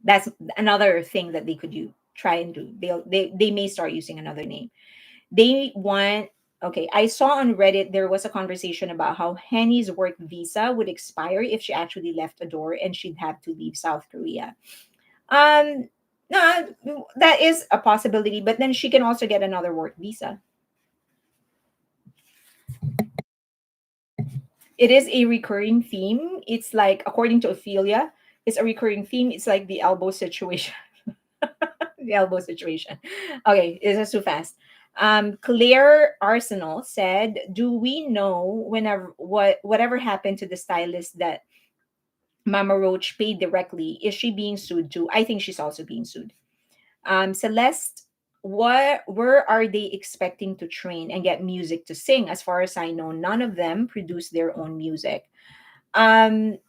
That's another thing that they could do, try and do. They may start using another name. They want, okay, I saw on Reddit there was a conversation about how Henny's work visa would expire if she actually left ADOR and she'd have to leave South Korea. Um, no, that is a possibility, but then she can also get another work visa. It is a recurring theme. It's like, according to Ophelia, it's a recurring theme. It's like the elbow situation. The elbow situation. Okay, this is too fast. Claire Arsenal said, "Do we know whenever whatever happened to the stylist that Mama Roach paid directly? Is she being sued too?" I think she's also being sued. Celeste, where are they expecting to train and get music to sing? As far as I know, none of them produce their own music. Um,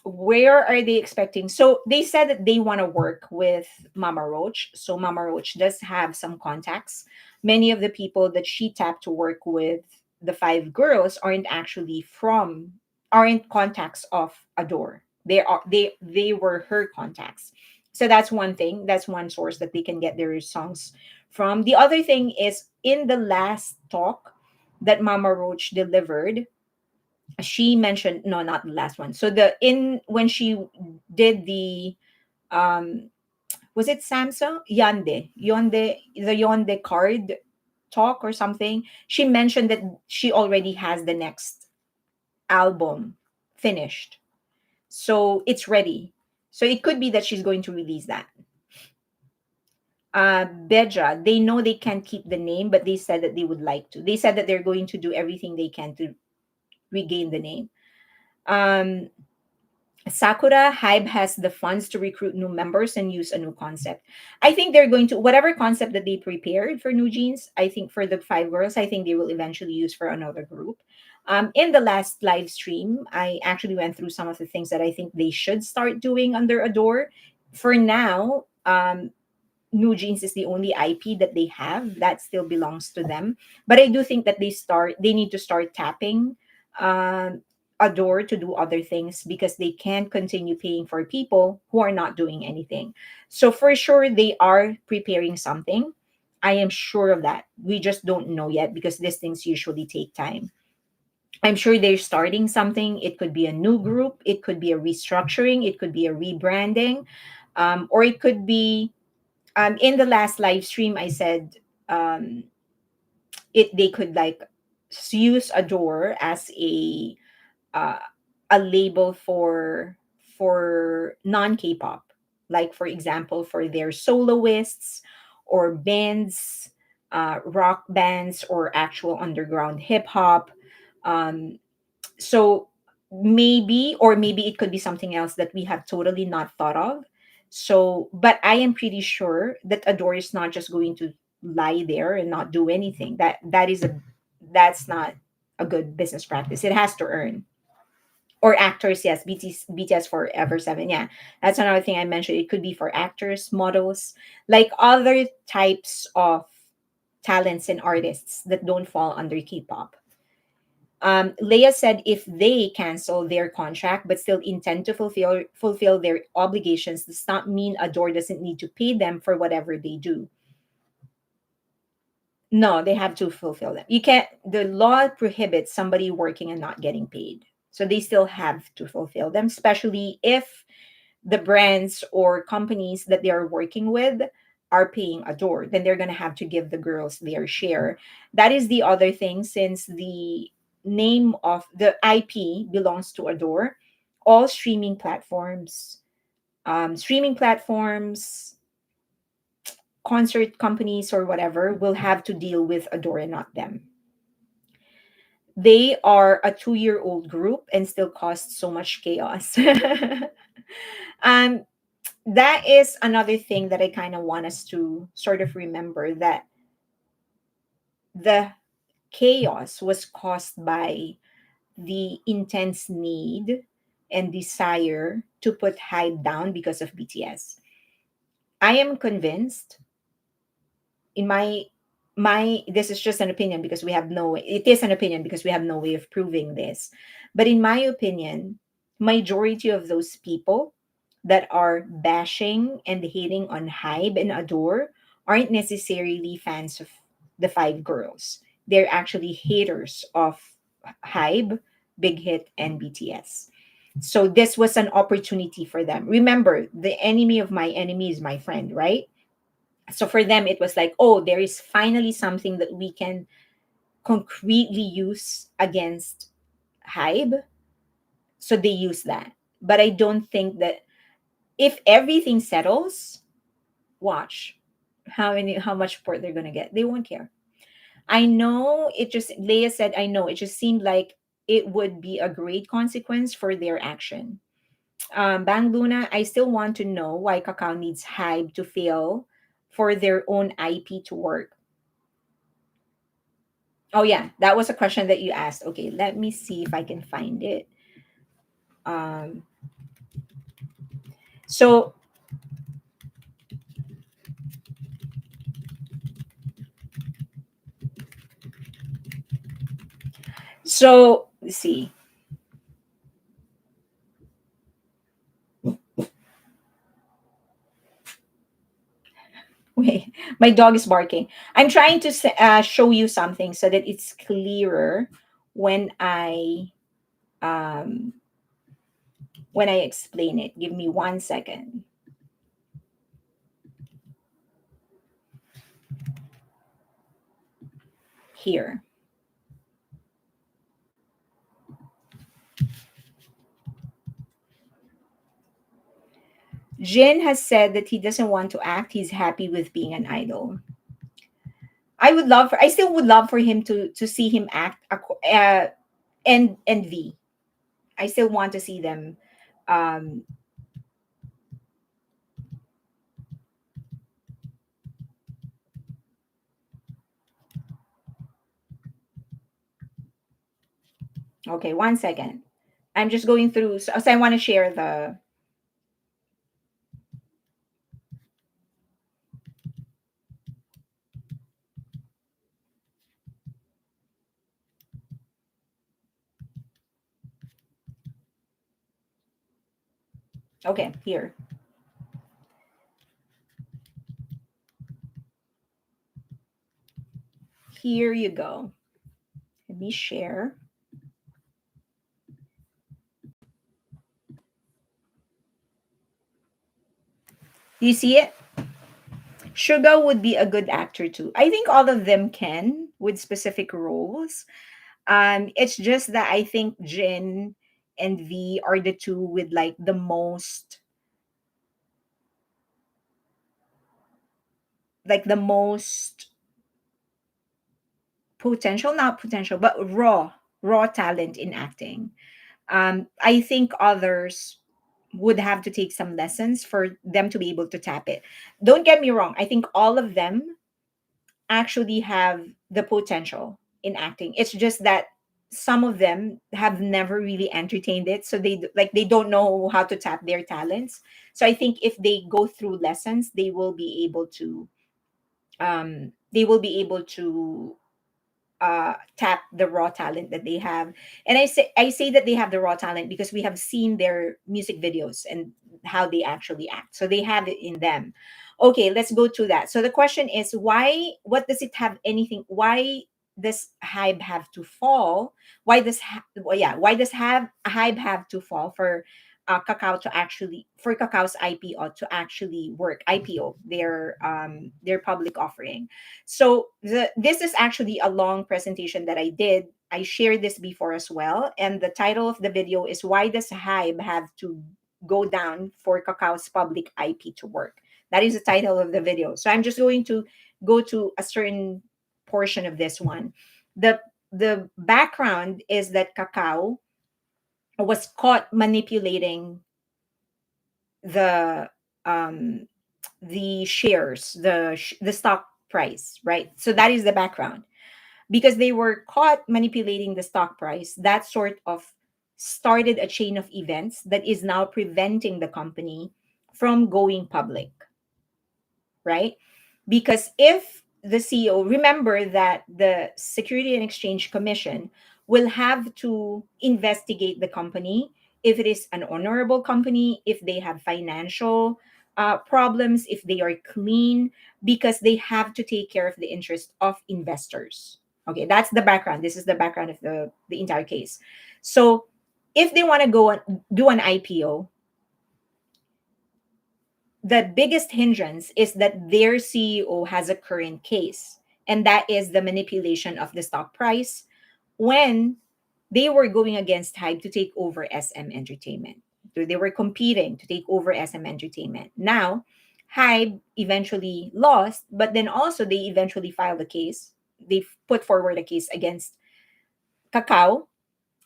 where are they expecting? So they said that they want to work with Mama Roach. So Mama Roach does have some contacts. Many of the people that she tapped to work with the five girls aren't contacts of Adore. They were her contacts. So that's one thing. That's one source that they can get their songs from. The other thing is, in the last talk that Mama Roach delivered, she mentioned, no, not the last one. So the in when she did the um was it Samsung the Yonde card talk or something, she mentioned that she already has the next album finished, so it's ready. So it could be that she's going to release that. Beja, they know they can't keep the name, but they said that they would like to. They said that they're going to do everything they can to regain the name. um Sakura HYBE has the funds to recruit new members and use a new concept. I think they're going to, whatever concept that they prepared for New Jeans, I think for the five girls, I think they will eventually use for another group. In the last live stream, I actually went through some of the things that I think they should start doing under Adore. For now, New Jeans is the only IP that they have that still belongs to them. But I do think that they need to start tapping um, Adore to do other things, because they can't continue paying for people who are not doing anything. So for sure, they are preparing something. I am sure of that. We just don't know yet because these things usually take time. I'm sure they're starting something. It could be a new group, it could be a restructuring, it could be a rebranding, or it could be, in the last live stream I said, um it they could like use Adore as uh, a label for non K-pop, like for example for their soloists or bands, rock bands or actual underground hip hop. um so maybe it could be something else that we have totally not thought of. So but I am pretty sure that Adore is not just going to lie there and not do anything. That's not a good business practice. It has to earn. Or actors, yes, BTS Forever 7, yeah, that's another thing I mentioned. It could be for actors, models, like other types of talents and artists that don't fall under K-pop. Leia said if they cancel their contract but still intend to fulfill their obligations, does not mean Adore doesn't need to pay them for whatever they do. No, they have to fulfill them. You can't. The law prohibits somebody working and not getting paid, so they still have to fulfill them. Especially if the brands or companies that they are working with are paying Adore, then they're going to have to give the girls their share. That is the other thing, since the name of the IP belongs to Adore. All streaming platforms, concert companies, or whatever will have to deal with Adore and not them. They are a 2-year-old group and still cause so much chaos. um, that is another thing that I kind of want us to sort of remember, that the chaos was caused by the intense need and desire to put hype down because of BTS. I am convinced, in my my this is just an opinion because we have no it is an opinion because we have no way of proving this, but in my opinion, majority of those people that are bashing and hating on Hybe and Adore aren't necessarily fans of the five girls. They're actually haters of Hybe, Big Hit, and BTS. So this was an opportunity for them. Remember, the enemy of my enemy is my friend, right? So for them, it was like, oh, there is finally something that we can concretely use against Hybe. So they use that. But I don't think that if everything settles, watch how much support they're gonna get. They won't care. I know it just Leia said, I know it just seemed like it would be a great consequence for their action. Bang Luna, I still want to know why Kakao needs Hybe to fail for their own IP to work. Oh yeah, that was a question that you asked. Okay, let me see if I can find it. Um, so let's see. Wait, my dog is barking. I'm trying to show you something so that it's clearer when um, I explain it. Give me 1 second. Here. Jin has said that he doesn't want to act. He's happy with being an idol. I still would love for him to see him act and V. I still want to see them. Um, okay, 1 second. I'm just going through. So I want to share the. Okay, here. Here you go. Let me share. Do you see it? Suga would be a good actor too. I think all of them can with specific roles. It's just that I think Jin and V are the two with like the most potential, not potential, but raw talent in acting. I think others would have to take some lessons for them to be able to tap it. Don't get me wrong. I think all of them actually have the potential in acting. It's just that some of them have never really entertained it, so they don't know how to tap their talents. So I think if they go through lessons, they will be able to tap the raw talent that they have. And I say that they have the raw talent because we have seen their music videos and how they actually act. So they have it in them. Okay, let's go to that. So the question is, why what does it have anything why does Hybe have to fall? Why does have Hybe have to fall for Kakao to actually for Kakao's IPO to actually work? IPO, their public offering. So this is actually a long presentation that I did. I shared this before as well. And the title of the video is, Why Does Hybe Have to Go Down for Kakao's Public IP to Work? That is the title of the video. So I'm just going to go to a certain portion of this one. The background is that Kakao was caught manipulating the um shares, the stock price, right? So that is the background. Because they were caught manipulating the stock price, that sort of started a chain of events that is now preventing the company from going public, right? Because if the CEO, remember that the Security and Exchange Commission will have to investigate the company if it is an honorable company, if they have financial problems, if they are clean, because they have to take care of the interest of investors. Okay, that's the background. This is the background of the entire case. So if they want to do an IPO, the biggest hindrance is that their CEO has a current case, and that is the manipulation of the stock price when they were going against HYBE to take over SM Entertainment. So they were competing to take over SM Entertainment. Now, HYBE eventually lost, but then also they eventually filed a case. They put forward a case against KAKAO,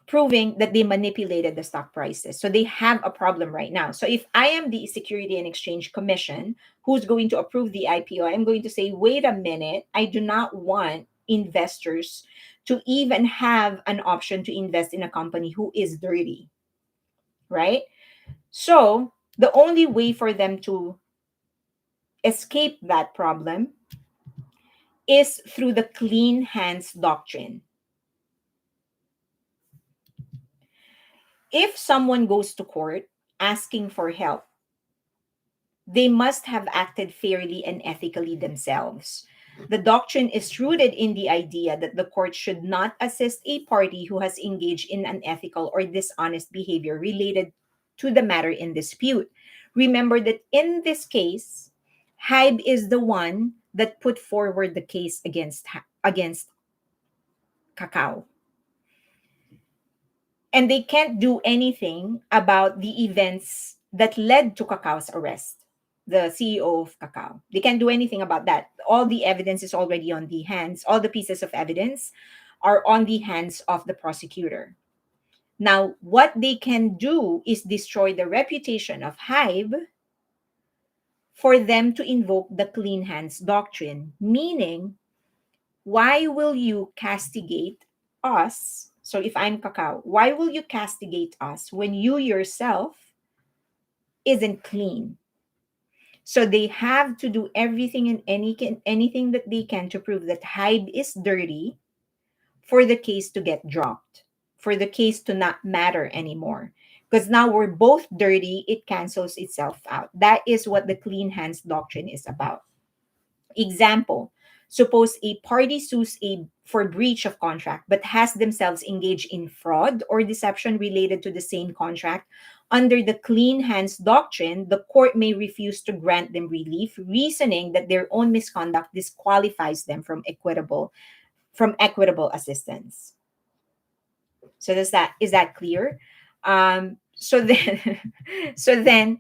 proving that they manipulated the stock prices. So they have a problem right now. So if I am the Security and Exchange Commission who's going to approve the IPO, I'm going to say, wait a minute, I do not want investors to even have an option to invest in a company who is dirty, right? So the only way for them to escape that problem is through the clean hands doctrine. If someone goes to court asking for help, they must have acted fairly and ethically themselves. The doctrine is rooted in the idea that the court should not assist a party who has engaged in unethical or dishonest behavior related to the matter in dispute. Remember that in this case, HYBE is the one that put forward the case against KAKAO. And they can't do anything about the events that led to KAKAO's arrest, the CEO of KAKAO. They can't do anything about that. All the evidence is already on the hands, all the pieces of evidence are on the hands of the prosecutor. Now, what they can do is destroy the reputation of HYBE for them to invoke the clean hands doctrine, meaning, why will you castigate us? So if I'm KAKAO, why will you castigate us when you yourself isn't clean? So they have to do everything and anything that they can to prove that HYBE is dirty for the case to get dropped, for the case to not matter anymore. Because now we're both dirty, it cancels itself out. That is what the clean hands doctrine is about. Example, suppose a party sues for breach of contract but has themselves engaged in fraud or deception related to the same contract. Under the clean hands doctrine, the court may refuse to grant them relief, reasoning that their own misconduct disqualifies them from equitable assistance. So is that clear? So then so then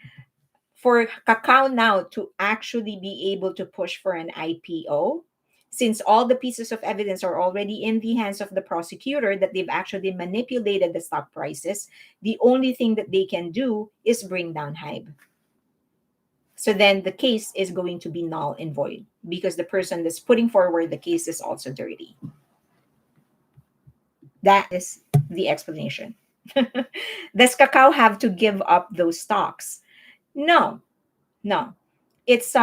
for KAKAO now to actually be able to push for an IPO, since all the pieces of evidence are already in the hands of the prosecutor that they've actually manipulated the stock prices, the only thing that they can do is bring down HYBE. So then the case is going to be null and void because the person that's putting forward the case is also dirty. That is the explanation. Does KAKAO have to give up those stocks? No, no. It's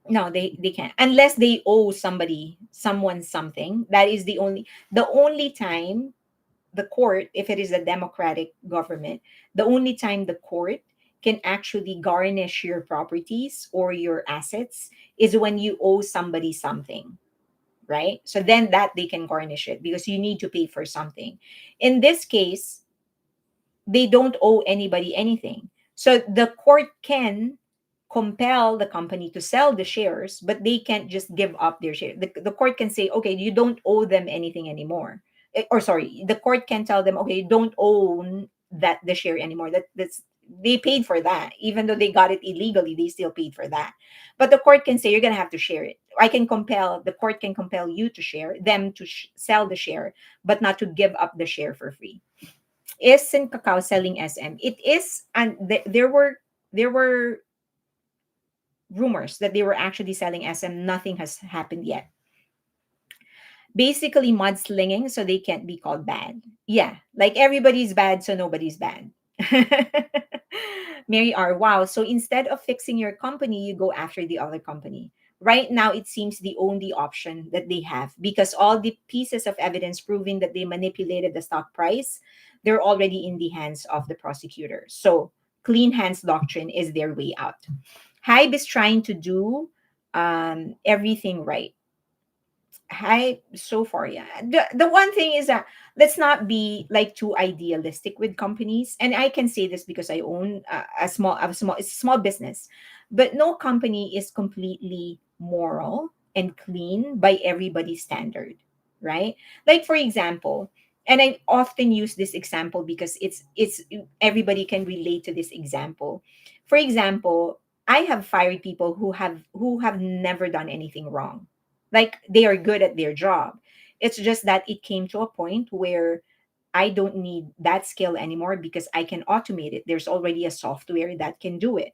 no, they can't unless they owe someone something. That is the only time the court, if it is a democratic government, the only time the court can actually garnish your properties or your assets is when you owe somebody something, right? So then that they can garnish it because you need to pay for something. In this case, they don't owe anybody anything. So the court can compel the company to sell the shares, but they can't just give up their share. The court can say, okay, you don't owe them anything anymore. Or sorry, the court can tell them, okay, you don't own the share anymore. That's they paid for that. Even though they got it illegally, they still paid for that. But the court can say you're gonna have to share it. The court can compel you to share, them to sell the share, but not to give up the share for free. Isn't KAKAO selling SM? It is, and there were rumors that they were actually selling SM. Nothing has happened yet. Basically, mudslinging so they can't be called bad. Yeah, like everybody's bad, so nobody's bad. Mary R. Wow. So instead of fixing your company, you go after the other company. Right now, it seems the only option that they have, because all the pieces of evidence proving that they manipulated the stock price, they're already in the hands of the prosecutor. So clean hands doctrine is their way out. Hybe is trying to do everything right. Hi, so far, yeah. The one thing is that let's not be like too idealistic with companies. And I can say this because I own it's a small business, but no company is completely moral and clean by everybody's standard, right? Like for example, and I often use this example because it's everybody can relate to this example. For example, I have fired people who have never done anything wrong, like they are good at their job. It's just that it came to a point where I don't need that skill anymore because I can automate it. There's already a software that can do it.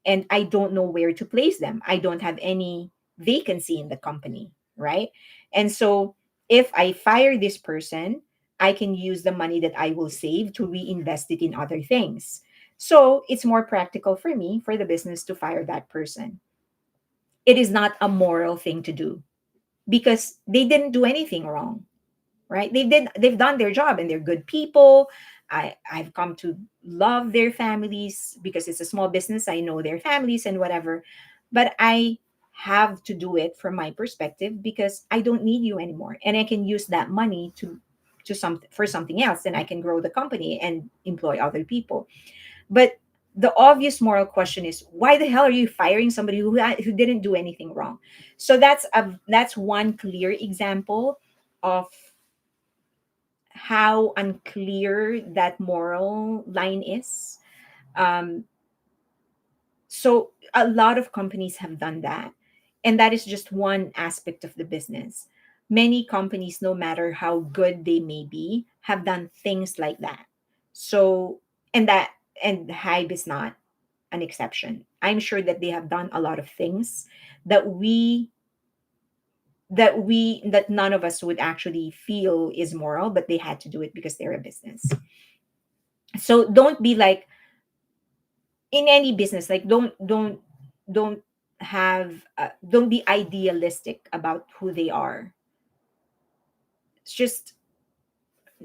And I don't know where to place them. I don't have any vacancy in the company, right? And so if I fire this person, I can use the money that I will save to reinvest it in other things. So it's more practical for me, for the business, to fire that person. It is not a moral thing to do because they didn't do anything wrong, right? They've done their job and they're good people. I've come to love their families because it's a small business. I know their families and whatever, but I have to do it from my perspective because I don't need you anymore, and I can use that money to some for something else, and I can grow the company and employ other people. But the obvious moral question is, why the hell are you firing somebody who didn't do anything wrong? So that's one clear example of how unclear that moral line is. Um, so a lot of companies have done that, and that is just one aspect of the business. Many companies, no matter how good they may be, have done things like that. So and that and Hybe is not an exception. I'm sure that they have done a lot of things that that none of us would actually feel is moral, but they had to do it because they're a business. So don't be like, in any business, like don't don't be idealistic about who they are. It's just,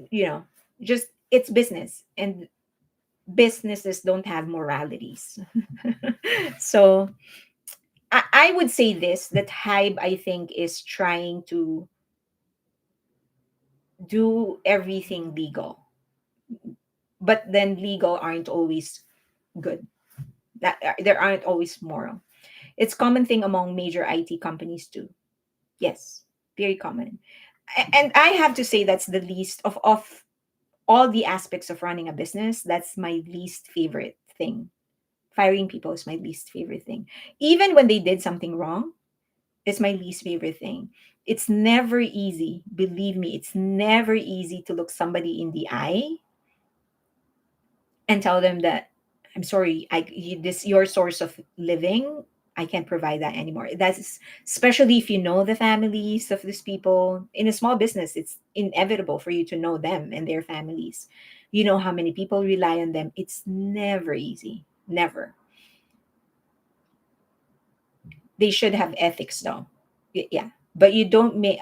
you know, just it's business, and businesses don't have moralities. So I would say this, that Hybe, I think, is trying to do everything legal, but then legal aren't always good. That there aren't always moral. It's common thing among major IT companies too. Yes, very common. And I have to say that's the least of all the aspects of running a business. That's my least favorite thing. Firing people is my least favorite thing. Even when they did something wrong, it's my least favorite thing. It's never easy. Believe me, it's never easy to look somebody in the eye and tell them that, I'm sorry, this your source of living, I can't provide that anymore. That's especially if you know the families of these people. In a small business, it's inevitable for you to know them and their families. You know how many people rely on them. It's never easy. Never. They should have ethics though. Yeah. But you don't make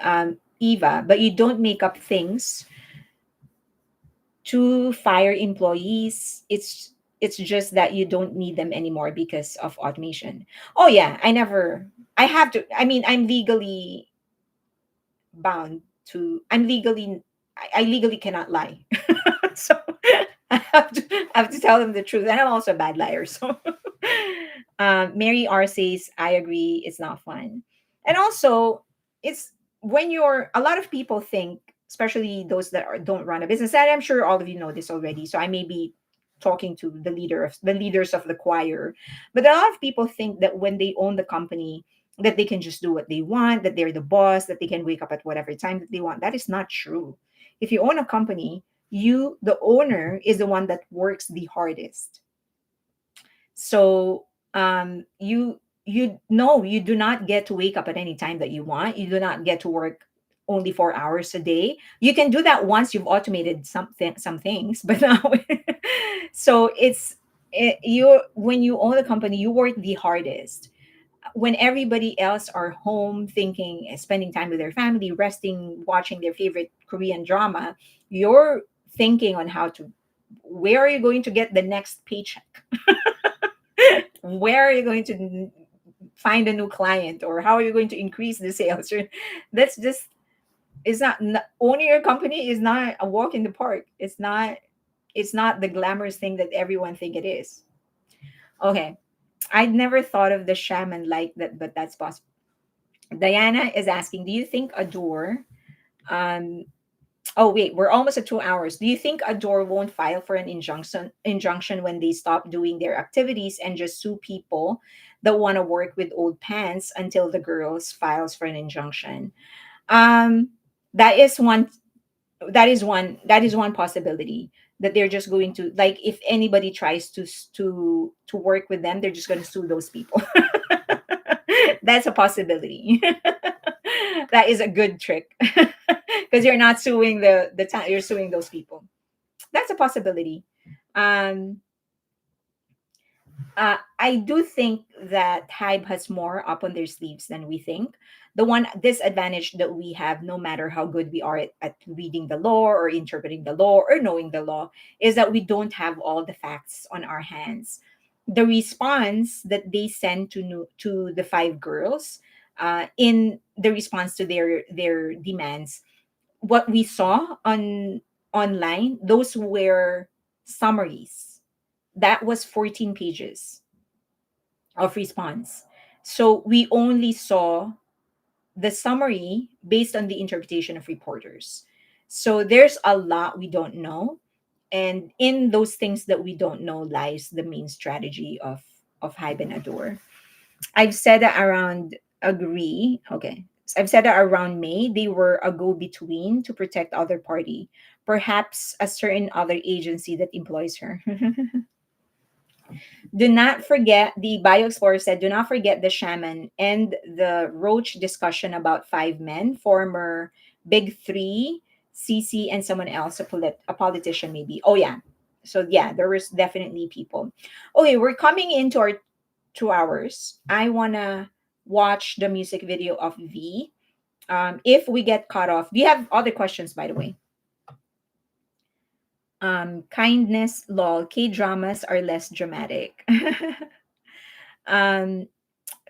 Eva, but you don't make up things to fire employees. It's just that you don't need them anymore because of automation. Oh yeah, I have to, I mean, I'm legally bound to, I legally cannot lie. So I have to tell them the truth, and I'm also a bad liar. So Mary R says, I agree, it's not fun. And also, it's when you're, a lot of people think, especially those that don't run a business, and I'm sure all of you know this already, so I may be talking to the leaders of the choir, but a lot of people think that when they own the company, that they can just do what they want, that they're the boss, that they can wake up at whatever time that they want. That is not true. If you own a company, you, the owner, is the one that works the hardest. So you know, you do not get to wake up at any time that you want. You do not get to work only 4 hours a day. You can do that once you've automated some things, but now so you, when you own a company, you work the hardest. when everybody else are home thinking, spending time with their family, resting, watching their favorite Korean drama, you're thinking on how to, where are you going to get the next paycheck? Where are you going to find a new client, or how are you going to increase the sales? That's just, it's not, owning your company is not a walk in the park. It's not the glamorous thing that everyone think it is. Okay, I'd never thought of the shaman like that, but that's possible. Diana is asking, do you think Adore, um, oh wait, we're almost at 2 hours. Do you think Adore won't file for an injunction when they stop doing their activities and just sue people that want to work with old pants until the girls files for an injunction? Um, that is one. That is one possibility, that they're just going to, like, if anybody tries to work with them, they're just going to sue those people. That's a possibility. That is a good trick. Because you're not suing the town, you're suing those people. That's a possibility. um I do think that HYBE has more up on their sleeves than we think. The one disadvantage that we have, no matter how good we are at reading the law or interpreting the law or knowing the law, is that we don't have all the facts on our hands. The response that they sent to the five girls, in the response to their demands, what we saw online, those were summaries. That was 14 pages of response. So we only saw the summary based on the interpretation of reporters. So there's a lot we don't know. And in those things that we don't know lies the main strategy of Hybe and Adore. I've said that around agree. Okay. I've said that around May, they were a go between to protect other party, perhaps a certain other agency that employs her. Do not forget, the BioExplorer said, do not forget the shaman and the Roach discussion about five men, former Big Three, CC, and someone else, a politician maybe. Oh, yeah. So, yeah, there was definitely people. Okay, we're coming into our 2 hours. I want to watch the music video of V. If we get cut off, do you have other questions, by the way? Kindness, lol. K dramas are less dramatic. um,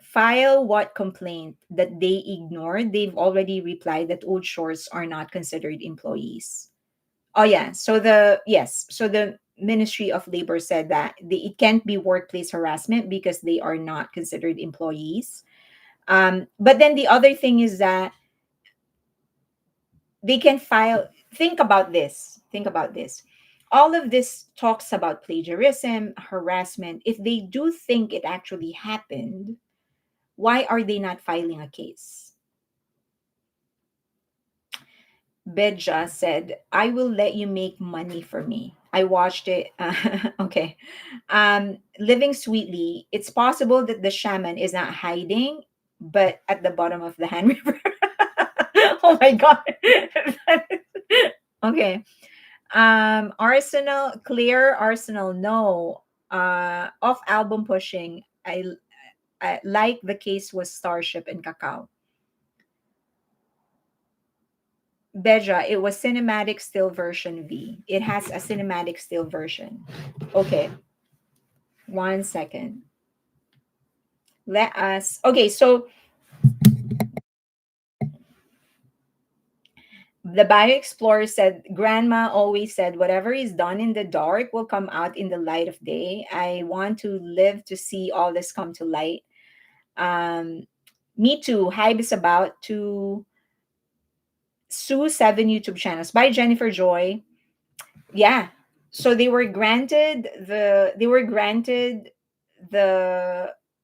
File what complaint that they ignored. They've already replied that old shorts are not considered employees. Oh yeah. So the Ministry of Labor said that it can't be workplace harassment because they are not considered employees. But then the other thing is that they can file. Think about this. Think about this. All of this talks about plagiarism, harassment. If they do think it actually happened, why are they not filing a case? Beja said, I will let you make money for me. I watched it. Okay. Living Sweetly, it's possible that the shaman is not hiding, but at the bottom of the Han River. Oh my God. Okay. Arsenal, clear Arsenal, no. Off album pushing. I like the case was Starship and KAKAO. Beja, it was cinematic still version V. It has a cinematic still version. Okay, 1 second. Let us. Okay, so the Bio Explorer said, Grandma always said, whatever is done in the dark will come out in the light of day. I want to live to see all this come to light. Um, Me too. Hype is about to sue 7 YouTube channels by Jennifer Joy. Yeah, so they were granted the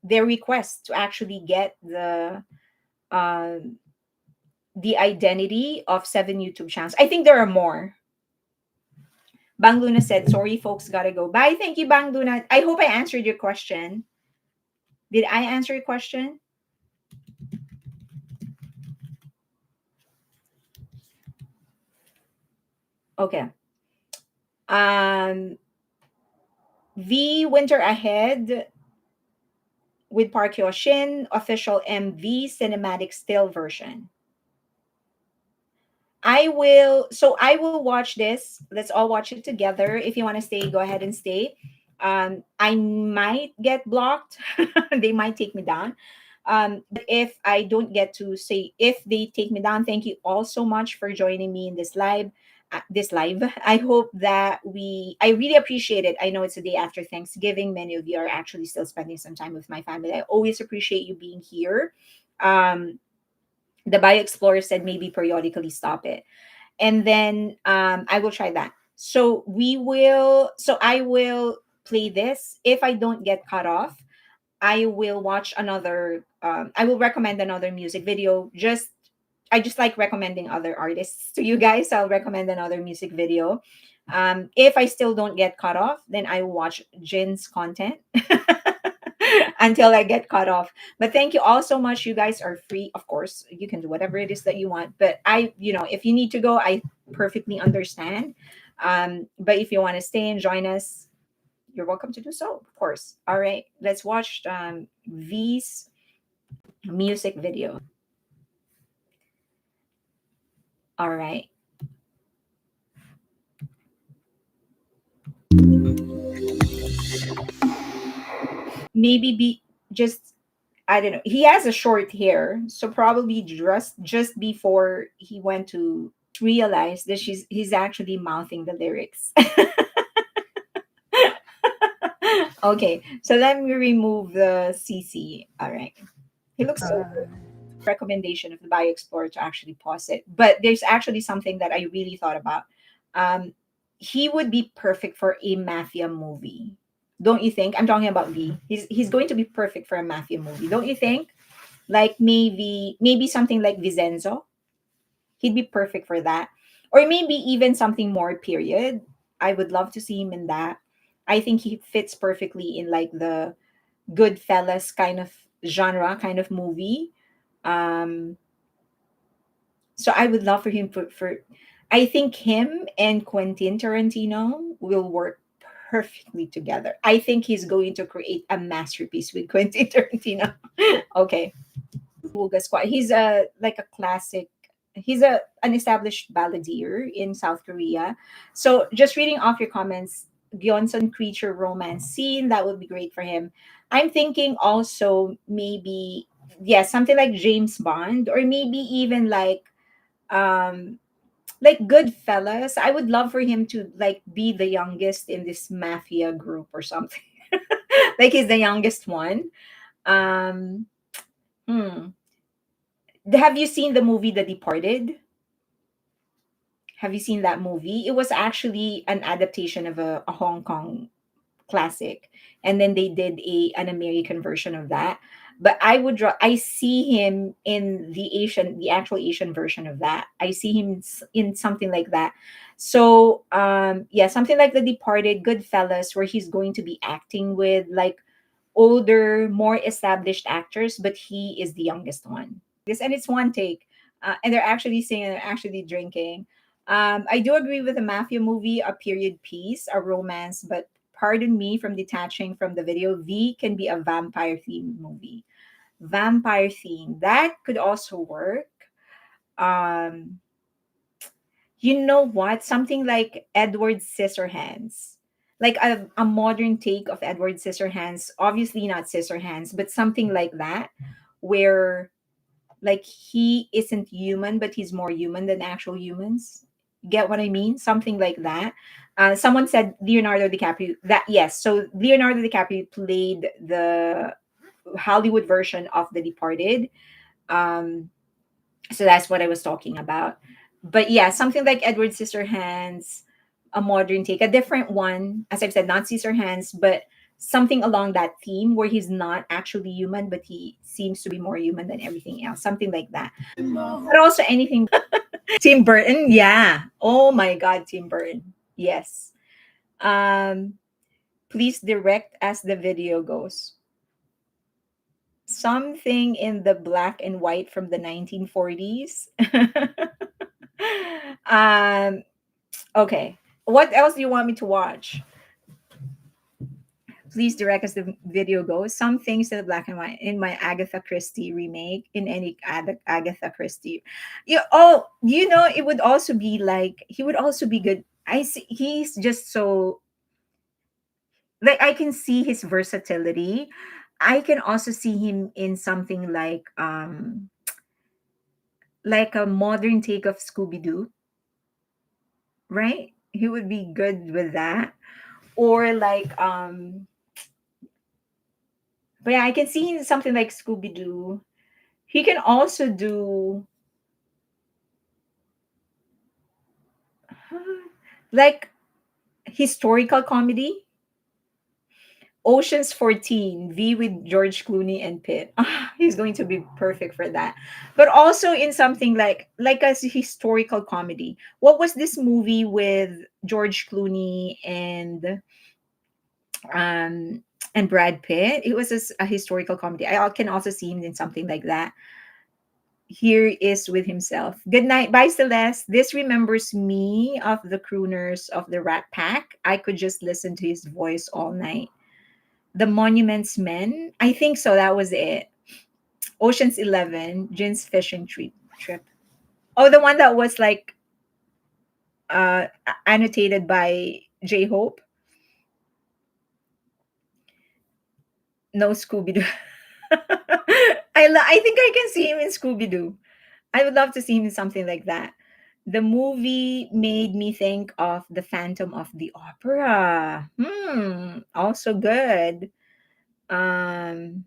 their request to actually get um the identity of 7 YouTube channels. I think there are more. Bang Luna said, sorry folks, gotta go. Bye. Thank you, Bang Luna. I hope I answered your question. Did I answer your question? Okay. um the winter ahead with Park Hyo Shin, official MV cinematic still version. I will watch this. Let's all watch it together. If you want to stay, go ahead and stay. I might get blocked. They might take me down. But if I don't get to say, if they take me down, thank you all so much for joining me in this live. This live. I hope that I really appreciate it. I know it's the day after Thanksgiving. Many of you are actually still spending some time with my family. I always appreciate you being here. Um, the Bio Explorer said maybe periodically stop it, and then I will try that. So I will play this. If I don't get cut off, I will watch another. I will recommend another music video. I just like recommending other artists to you guys. So I'll recommend another music video. If I still don't get cut off, then I will watch Jin's content until I get cut off. But thank you all so much. You guys are free. Of course, you can do whatever it is that you want. But if you need to go, I perfectly understand. But if you want to stay and join us, you're welcome to do so, of course. All right, let's watch V's music video. All right. Maybe be just, I don't know. He has a short hair, so probably just before he went to realize that he's actually mouthing the lyrics. Okay, so let me remove the CC. All right. He looks so good. Recommendation of the Bio Explorer to actually pause it. But there's actually something that I really thought about. Um, he would be perfect for a mafia movie. Don't you think? I'm talking about V. He's going to be perfect for a mafia movie. Don't you think? Like maybe something like Vicenzo. He'd be perfect for that. Or maybe even something more period. I would love to see him in that. I think he fits perfectly in like the Goodfellas kind of genre kind of movie. Um, so I would love for him for I think him and Quentin Tarantino will work perfectly together. I think he's going to create a masterpiece with Quentin Tarantino. Okay. Booga Squad. He's a like a classic. He's an established balladeer in South Korea. So just reading off your comments, Gyeonsun creature romance scene, that would be great for him. I'm thinking also maybe, yeah, something like James Bond, or maybe even um like Goodfellas. I would love for him to like be the youngest in this mafia group or something. Like he's the youngest one. Um hmm. Have you seen the movie The Departed? Have you seen that movie? It was actually an adaptation of a Hong Kong classic, and then they did an American version of that. But I see him in the actual Asian version of that. I see him in something like that. So yeah, something like The Departed, Goodfellas, where he's going to be acting with like older, more established actors, but he is the youngest one. This, and it's one take, and they're actually singing, they're actually drinking. I do agree with a mafia movie, a period piece, a romance, but pardon me from detaching from the video. V can be a vampire theme movie. Vampire theme, that could also work. Um, you know what? Something like Edward Scissorhands. Like a modern take of Edward Scissorhands. Obviously not Scissorhands, but something like that, where like he isn't human, but he's more human than actual humans. Get what I mean? Something like that. Someone said Leonardo DiCaprio. That, yes. So Leonardo DiCaprio played the Hollywood version of The Departed. Um, so that's what I was talking about. But yeah, something like Edward Scissorhands, a modern take, a different one. As I've said, not Scissorhands, but something along that theme where he's not actually human, but he seems to be more human than everything else. Something like that. But also anything. Tim Burton, yeah. Oh my God, Tim Burton. Yes. Um, please direct as the video goes. Something in the black and white from the 1940s. um, okay. What else do you want me to watch? Please direct as the video goes. Some things in the black and white in my Agatha Christie remake, in any Agatha Christie. You know, it would also be like he would also be good. I see he's just so like I can see his versatility. I can also see him in something like a modern take of Scooby Doo, right? He would be good with that. Or but yeah, I can see him in something like Scooby Doo. He can also do like historical comedy. Ocean's 14, V with George Clooney and Pitt. Ah, he's going to be perfect for that. But also in something like a historical comedy. What was this movie with George Clooney um and Brad Pitt? It was a historical comedy. I can also see him in something like that. Here is with himself. Good night. Bye, Celeste. This remembers me of the crooners of the Rat Pack. I could just listen to his voice all night. The Monuments Men. I think so. That was it. Ocean's 11. Jin's fishing trip. Oh, the one that was like annotated by J Hope. No Scooby Doo. I think I can see him in Scooby Doo. I would love to see him in something like that. The movie made me think of The Phantom of the Opera. Also good. Um,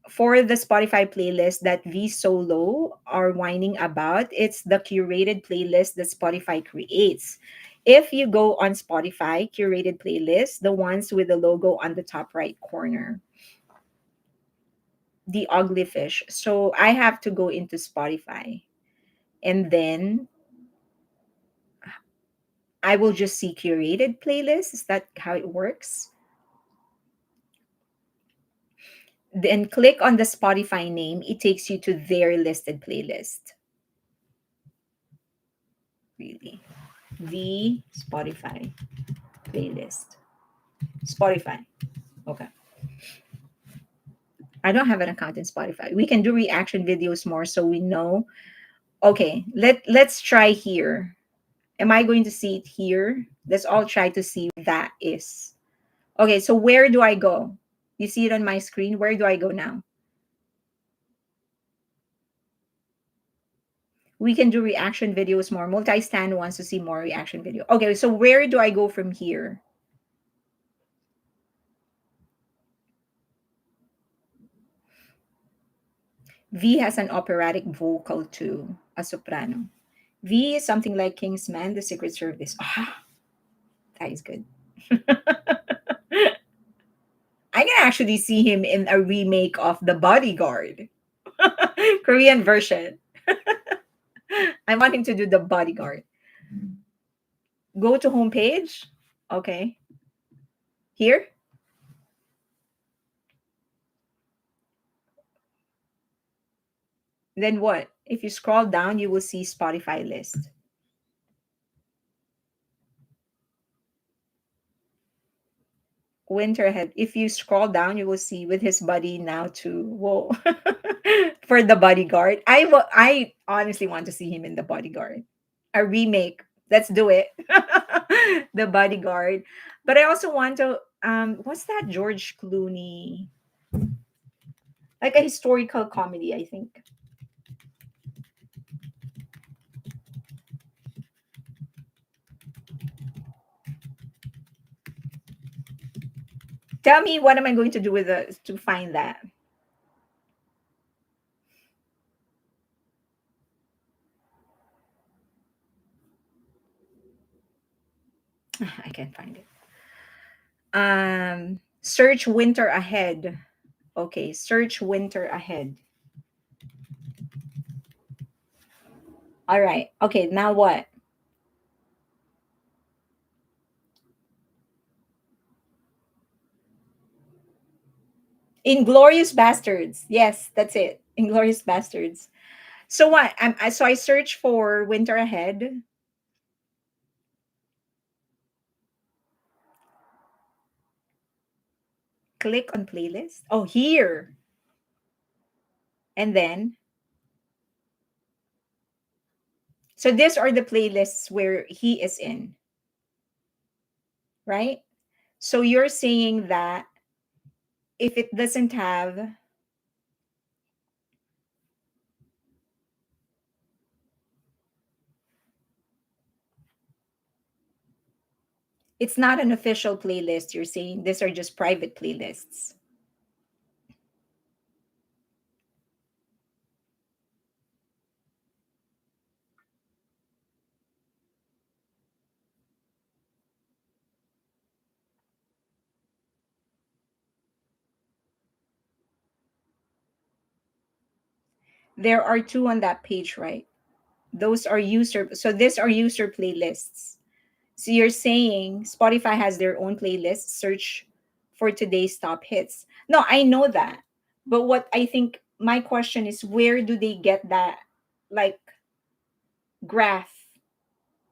for the Spotify playlist that V Solo are whining about, it's the curated playlist that Spotify creates. If you go on Spotify, curated playlist, the ones with the logo on the top right corner, the ugly fish. So I have to go into Spotify and then I will just see curated playlists. Is that how it works? Then click on the Spotify name. It takes you to their listed playlist. Really. The Spotify playlist. Spotify. Okay. I don't have an account in Spotify. We can do reaction videos more so we know. Okay, let's try here. Am I going to see it here? Let's all try to see what that is. Okay, so where do I go? You see it on my screen. Where do I go now? We can do reaction videos more. Multi-stand wants to see more reaction video. Okay, so where do I go from here? V has an operatic vocal too, a soprano. V is something like Kingsman, the Secret Service. Ah, that is good. I can actually see him in a remake of The Bodyguard, Korean version. I want him to do The Bodyguard. Go to homepage. Okay. Here. Then what? If you scroll down, you will see Spotify list. Winter ahead. If you scroll down, you will see with his buddy now too. Whoa. For the bodyguard. I honestly want to see him in the bodyguard. A remake. Let's do it. The bodyguard. But I also want to what's that George Clooney? Like a historical comedy, I think. Tell me what am I going to do with to find that? I can't find it. Search winter ahead. Okay, search winter ahead. All right. Okay, now what? Inglorious Bastards. Yes, that's it. Inglorious Bastards. So what? So I search for winter ahead. Click on playlist. Oh, here. And then, so these are the playlists where he is in, right? So you're saying that if it doesn't have, it's not an official playlist. You're saying these are just private playlists. There are two on that page, right? Those are user. So these are user playlists. So you're saying Spotify has their own playlist. Search for today's top hits. No, I know that. But what I think my question is, where do they get that, like, graph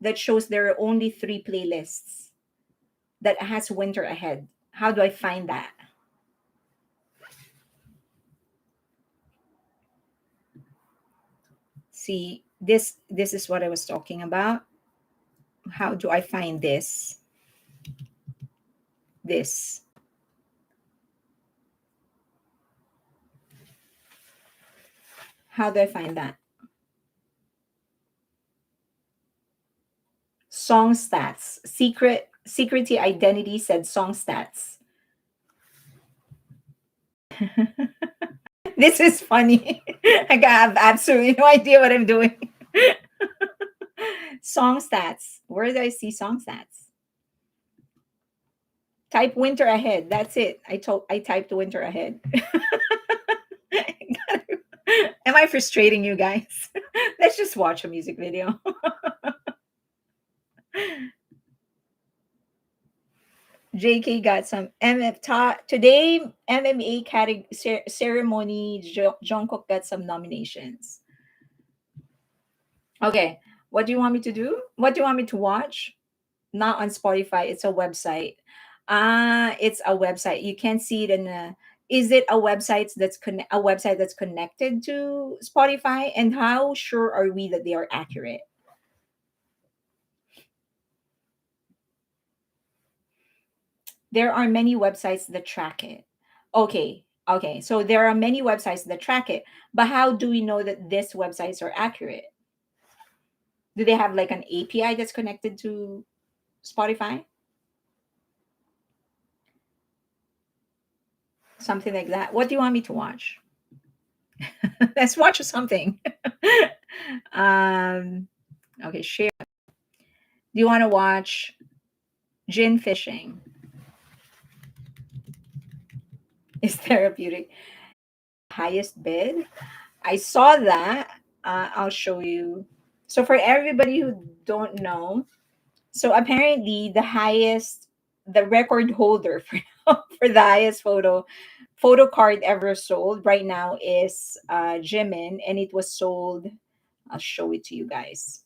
that shows there are only three playlists that has winter ahead? How do I find that? See, this is what I was talking about. How do I find this? How do I find that? Song stats. Security identity said song stats. This is funny. I have absolutely no idea what I'm doing. Song stats. Where do I see song stats? Type winter ahead. That's it. I typed winter ahead. Am I frustrating you guys? Let's just watch a music video. JK got some MF today MMA ceremony. Jungkook got some nominations. Okay, what do you want me to do? What do you want me to watch? Not on Spotify. It's a website. It's a website. You can see it in a. Is it a website that's connected to Spotify? And how sure are we that they are accurate? There are many websites that track it. Okay. So there are many websites that track it, but how do we know that these websites are accurate? Do they have like an API that's connected to Spotify? Something like that. What do you want me to watch? Let's watch something. um, okay, share. Do you want to watch gin fishing? Is therapeutic. Highest bid? I saw that. I'll show you. So for everybody who don't know, so apparently the record holder for for the highest photo card ever sold right now is Jimin, and it was sold. I'll show it to you guys.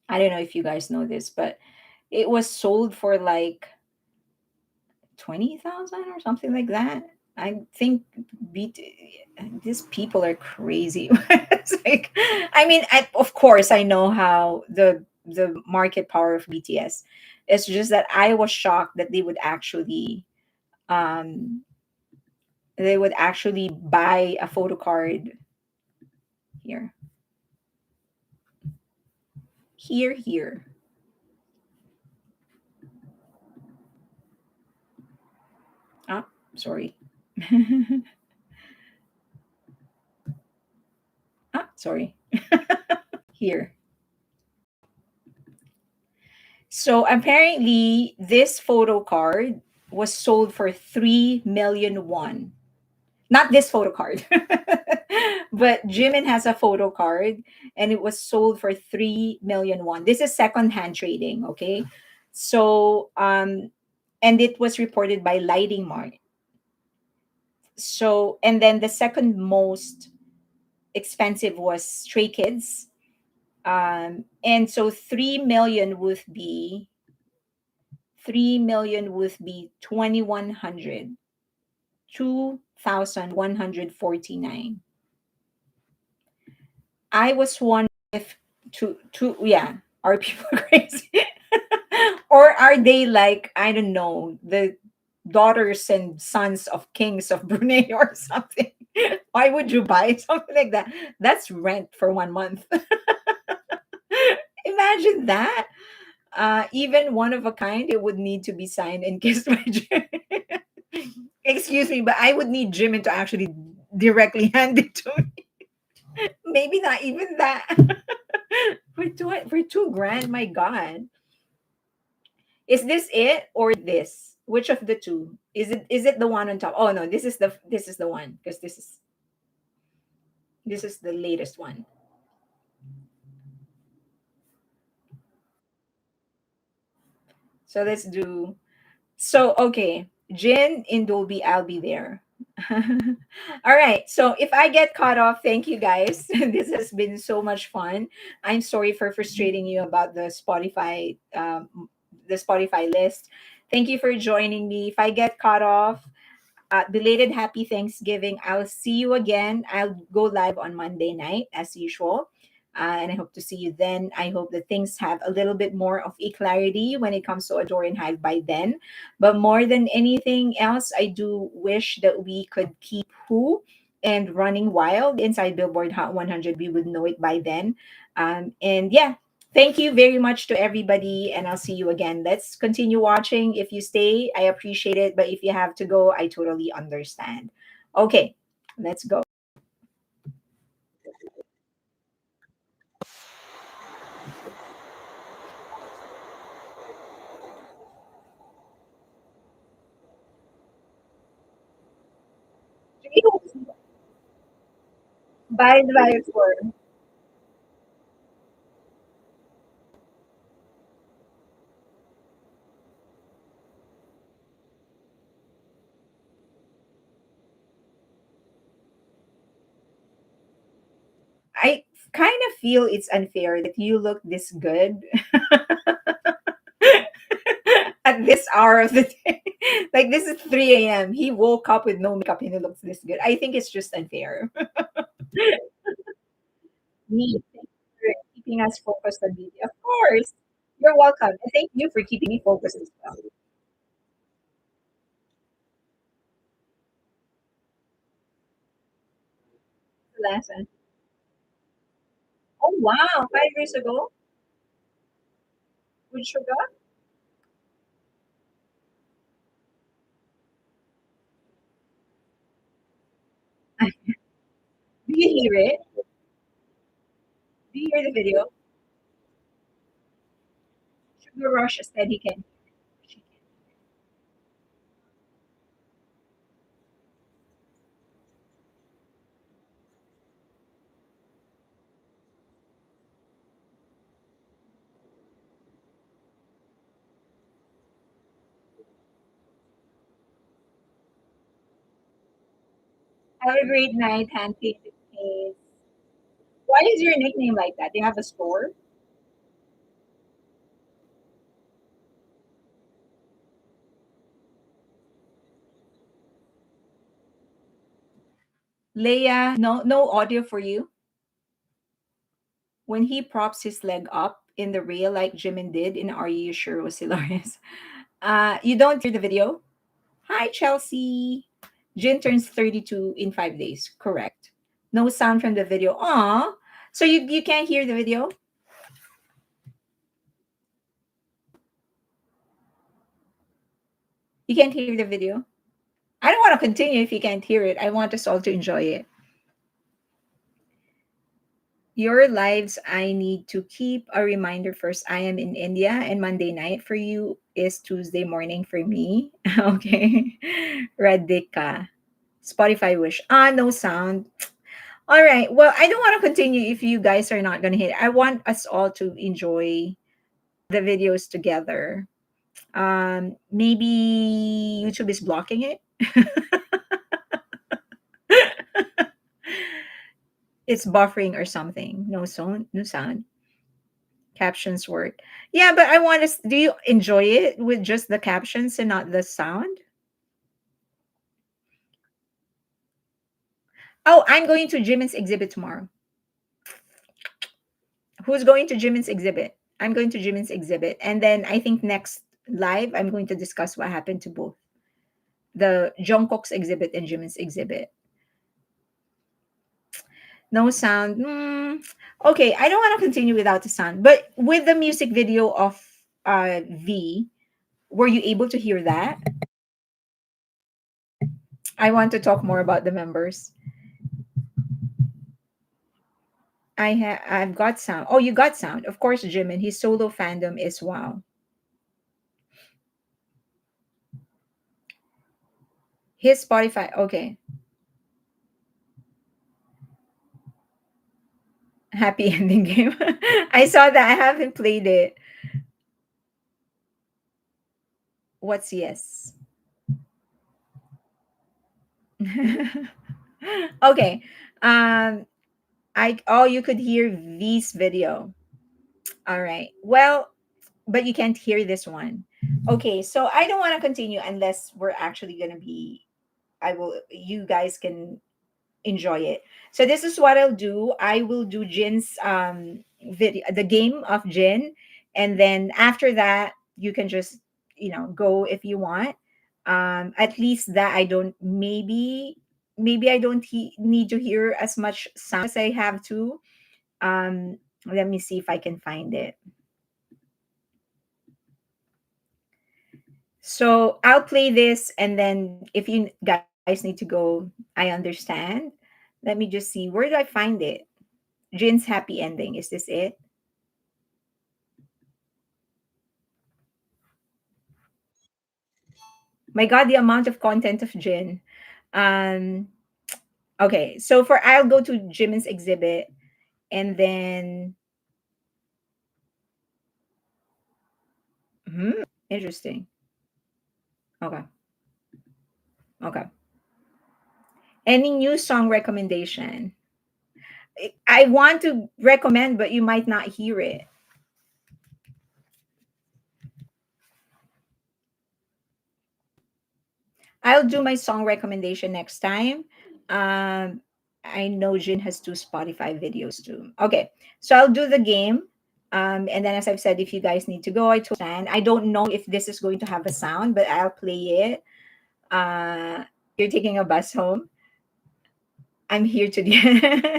I don't know if you guys know this, but it was sold for like 20,000 or something like that. I think these people are crazy. It's like, I mean, of course, I know how the market power of BTS. It's just that I was shocked that um, they would actually buy a photo card here, here. Ah, sorry. Sorry. Here. So apparently, this photo card was sold for 3 million won. Not this photo card, but Jimin has a photo card, and it was sold for 3 million won. This is secondhand trading, okay? So, and it was reported by Lighting Mart. So, and then the second most expensive was Stray Kids, and so 3 million would be 3 million would be 2100, 2149. I was wondering if yeah, are people crazy? Or are they like, I don't know, the daughters and sons of kings of Brunei or something? Why would you buy something like that? That's rent for 1 month. Imagine that. Even one of a kind, it would need to be signed and kissed by Jim. Excuse me, but I would need Jimin to actually directly hand it to me. Maybe not even that. For 2 grand, my God. Is this it or this? Which of the two? Is it the one on top? Oh no, this is the one, because this is the latest one. So let's do. So okay, Jin in Dolby, I'll be there. All right. So if I get caught off, thank you guys. This has been so much fun. I'm sorry for frustrating you about the Spotify list. Thank you for joining me. If I get caught off, belated happy Thanksgiving. I'll see you again. I'll go live on Monday night as usual. And I hope to see you then. I hope that things have a little bit more of a clarity when it comes to ADOR and HYBE by then. But more than anything else, I do wish that we could keep Who and Running Wild inside Billboard Hot 100. We would know it by then. And yeah, thank you very much to everybody, and I'll see you again. Let's continue watching. If you stay, I appreciate it. But if you have to go, I totally understand. Okay, let's go. Bye, bye, for. I kind of feel it's unfair that you look this good at this hour of the day. Like, this is 3 a.m. He woke up with no makeup and he looks this good. I think it's just unfair. Me, thank you for keeping us focused on media. Of course. You're welcome. And thank you for keeping me focused as well. Lesson. Oh wow, 5 years ago with Sugar. Do you hear it? Do you hear the video? Sugar Rush said he can. Have a great night, handpainted face. Why is your nickname like that? Do you have a store? Leia, no audio for you. When he props his leg up in the rail like Jimin did in Are You Sure was hilarious. You don't hear the video? Hi, Chelsea. Jin turns 32 in 5 days. Correct. No sound from the video. Aw. So you can't hear the video? You can't hear the video? I don't want to continue if you can't hear it. I want us all to enjoy it. Your lives, I need to keep a reminder first. I am in India, and Monday night for you is Tuesday morning for me. Okay. Radhika. Spotify wish. No sound. All right. Well, I don't want to continue if you guys are not going to hit. I want us all to enjoy the videos together. Maybe YouTube is blocking it. It's buffering or something. No sound. No sound. Captions work. Yeah, but I want to. Do you enjoy it with just the captions and not the sound? Oh, I'm going to Jimin's exhibit tomorrow. Who's going to Jimin's exhibit? I'm going to Jimin's exhibit, and then I think next live I'm going to discuss what happened to both the Jungkook's exhibit and Jimin's exhibit. No sound. Okay, I don't want to continue without the sound. But with the music video of V, were you able to hear that? I want to talk more about the members. I've got sound. Oh, you got sound. Of course, Jimin. His solo fandom is wow. His Spotify. Okay. Happy ending game. I saw that. I haven't played it. What's yes? Okay. Um you could hear V's video. All right. Well, but you can't hear this one. Okay, so I don't want to continue unless we're actually gonna be I will you guys can enjoy it. So this is what I'll do. I will do Jin's video, the game of Jin, and then after that you can just go if you want. At least that I don't maybe I don't need to hear as much sound as I have to. Let me see if I can find it. So I'll play this, and then if you guys need to go, I understand. Let me just see. Where do I find it? Jin's happy ending. Is this it? My God, the amount of content of Jin. Um, okay, so I'll go to Jimin's exhibit, and then interesting. Okay, okay. Any new song recommendation? I want to recommend, but you might not hear it. I'll do my song recommendation next time. Um, I know Jin has two Spotify videos too. Okay, so I'll do the game. And then, as I've said, if you guys need to go, I totally understand. I don't know if this is going to have a sound, but I'll play it. You're taking a bus home. I'm here today.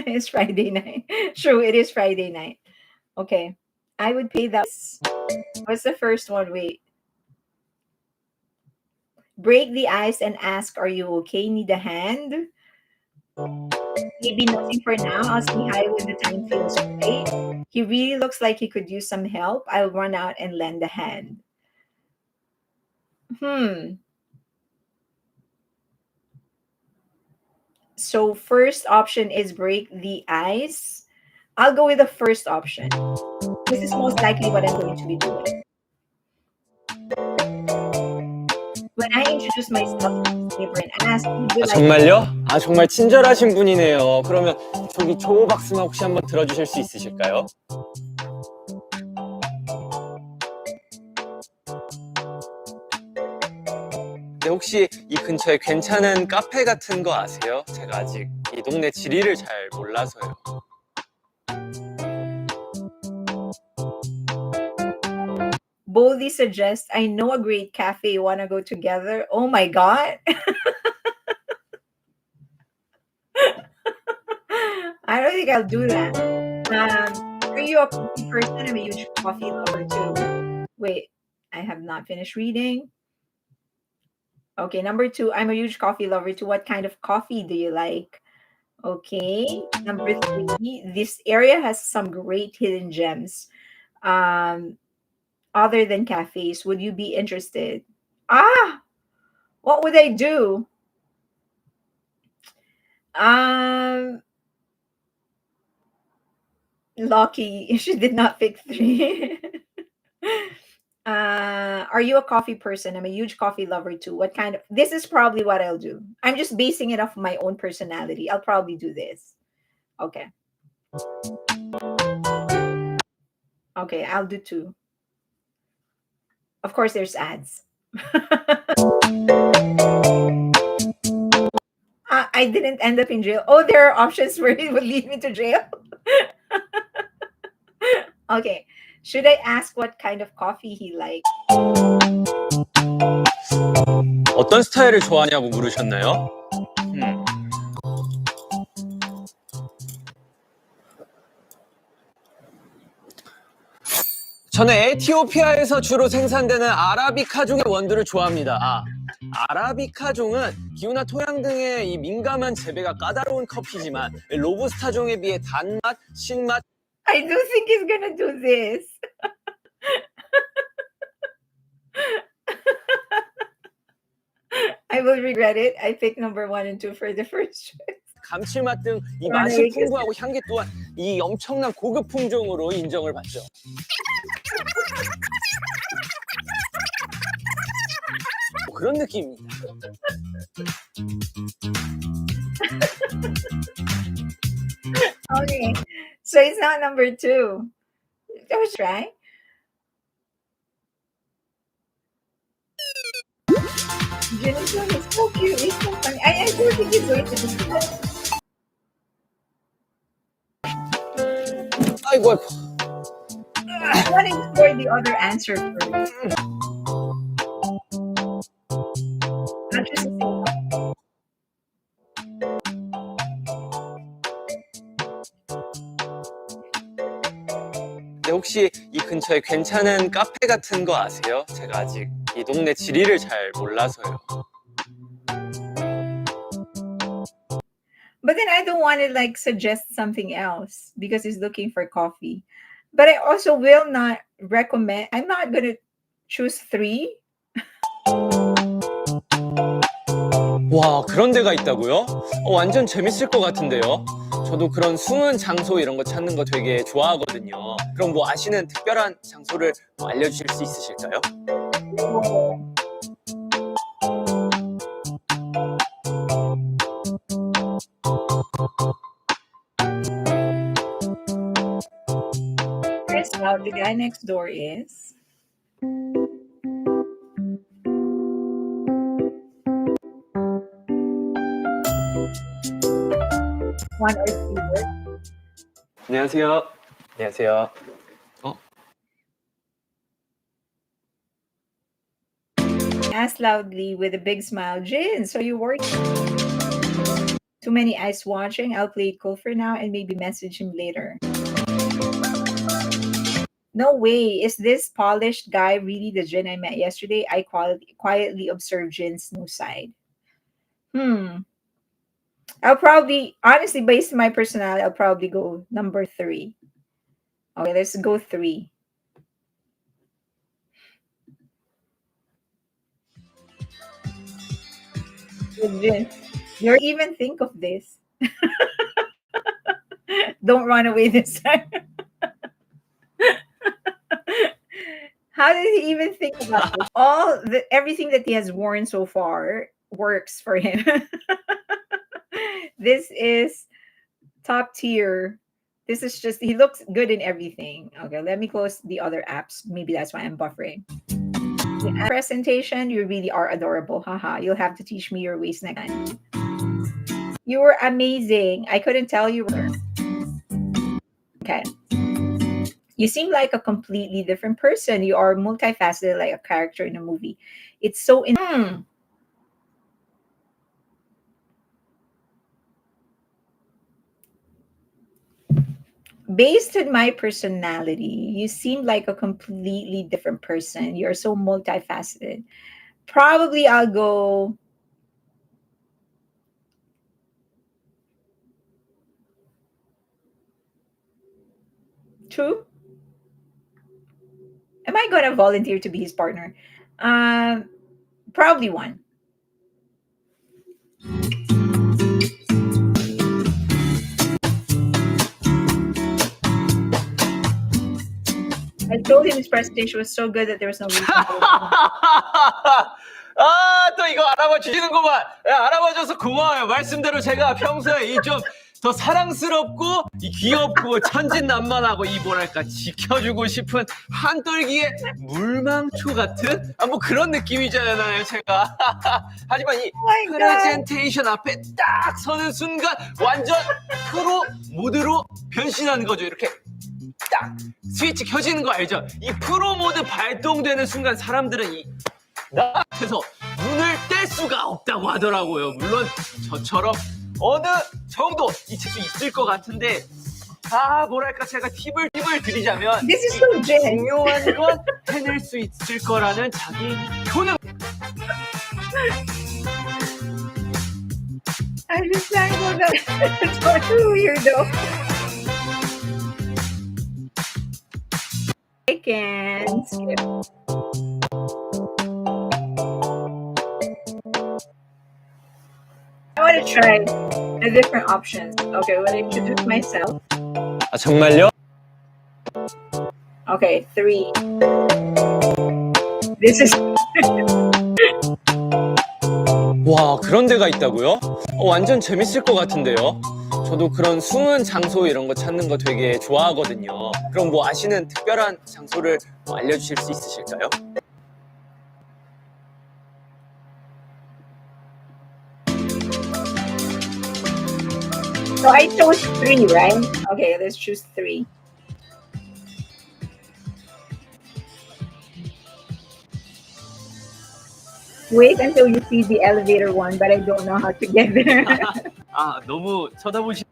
It's Friday night. True, it is Friday night. Okay, I would pay that. What's the first one? Wait. Break the ice and ask, "Are you okay? Need a hand?" Maybe nothing for now. I'll say hi when the time feels right. He really looks like he could use some help. I'll run out and lend a hand. Hmm. So first option is break the ice. I'll go with the first option. This is most likely what I'm going to be doing. When I introduce myself to his neighbor and ask, would you 아, like 정말요? 아, 정말 친절하신 분이네요. 그러면 저기 조 박스만 혹시 한번 들어주실 수 있으실까요? 네, 혹시 이 근처에 괜찮은 카페 같은 거 아세요? 제가 아직 이 동네 지리를 잘 몰라서요. boldly suggest, I know a great cafe. Wanna go together? Oh my god. I don't think I'll do that. Are you a coffee person? I'm a huge coffee lover too. Wait, I have not finished reading. Okay, number two, I'm a huge coffee lover too. What kind of coffee do you like? Okay, number three, this area has some great hidden gems. Um, other than cafes, would you be interested? Ah, what would I do? Um, Lucky, she did not pick three. Are you a coffee person? I'm a huge coffee lover too. What kind of this is probably what I'll do. I'm just basing it off my own personality. I'll probably do this. Okay. Okay, I'll do 2. Of course, there's ads. I didn't end up in jail. Oh, there are options where it would lead me to jail. Okay. Should I ask what kind of coffee he likes? 어떤 스타일을 좋아하냐고 물으셨나요? 저는 에티오피아에서 주로 생산되는 아라비카종의 원두를 좋아합니다. 아라비카종은 기후나 토양 등의 이 민감한 재배가 까다로운 커피지만 로부스타종에 비해 단맛, 신맛. I do think he's gonna do this. I will regret it. I picked number 1 and 2 for the first choice. 감칠맛 등 이 맛이 풍부하고 향기 또한 이 엄청난 고급 품종으로 인정을 받죠. 그런 느낌입니다. Okay, so it's not number 2. Let's try. JIN'S is so cute. He's so funny. I don't think he's going to do that. 아이고. I want to explore the other answer first. Not just a single. 네, 혹시 이 근처에 괜찮은 카페 같은 거 아세요? 제가 아직 이 동네 지리를 잘 몰라서요. But then I don't want to like suggest something else because he's looking for coffee. But I also will not recommend. I'm not going to choose 3. 와, 그런 데가 있다고요? 완전 재밌을 것 같은데요. 저도 그런 숨은 장소 이런 거 찾는 거 되게 좋아하거든요. 그럼 뭐 아시는 특별한 장소를 알려주실 수 있으실까요? Turns out the guy next door is one or two words. 안녕하세요. 안녕하세요. Asked loudly with a big smile, JIN'S, are you working? Too many eyes watching. I'll play it cool for now and maybe message him later. No way. Is this polished guy really the Jin I met yesterday? I quietly observed Jin's new side. I'll probably, honestly, based on my personality, I'll probably go number 3. Okay, let's go 3. Jin, you even think of this. Don't run away this time. How did he even think about this? Everything that he has worn so far works for him. This is top tier. This is just, he looks good in everything. Okay, let me close the other apps. Maybe that's why I'm buffering. The app presentation, you really are adorable. Haha, you'll have to teach me your ways next time. You were amazing. I couldn't tell you were. Okay. You seem like a completely different person. You are multifaceted like a character in a movie. It's so Based on my personality, you seem like a completely different person. You're so multifaceted. Probably I'll go two. Am I gonna volunteer to be his partner? Probably 1. I told him his presentation was so good that there was no reason for 또 이거 알아봐 주시는구만. 알아봐 줘서 고마워요. 말씀대로 제가 평소에 이 좀 더 사랑스럽고 이 귀엽고 천진난만하고 이 뭐랄까 지켜주고 싶은 한떨기의 물망초 같은 뭐 그런 느낌이잖아요 제가. 하지만 이 Oh my god. 프레젠테이션 앞에 딱 서는 순간 완전 프로 모드로 변신하는 거죠. 이렇게 딱 스위치 켜지는 거 알죠? 이 프로 모드 발동되는 순간 사람들은 나 앞에서 눈을 뗄 수가 없다고 하더라고요. 물론 저처럼 어느 정도 있을 수 있을 것 같은데 뭐랄까 제가 팁을 드리자면 This is so Jin. 중요한 건 해낼 수 있을 거라는 자기 효능. I just like that. It's so weirdo. I can skip. I want to try the different options. Okay, will I introduce myself? 정말요? Okay, 3. This is 와 그런 데가 있다고요? 완전 재밌을 것 같은데요. 저도 그런 숨은 장소 이런 거 찾는 거 되게 좋아하거든요. 그럼 뭐 아시는 특별한 장소를 알려주실 수 있으실까요? so I chose 3, right? Okay, let's choose 3. Wait until you see the elevator one, but I don't know how to get there. 너무 쳐다보시.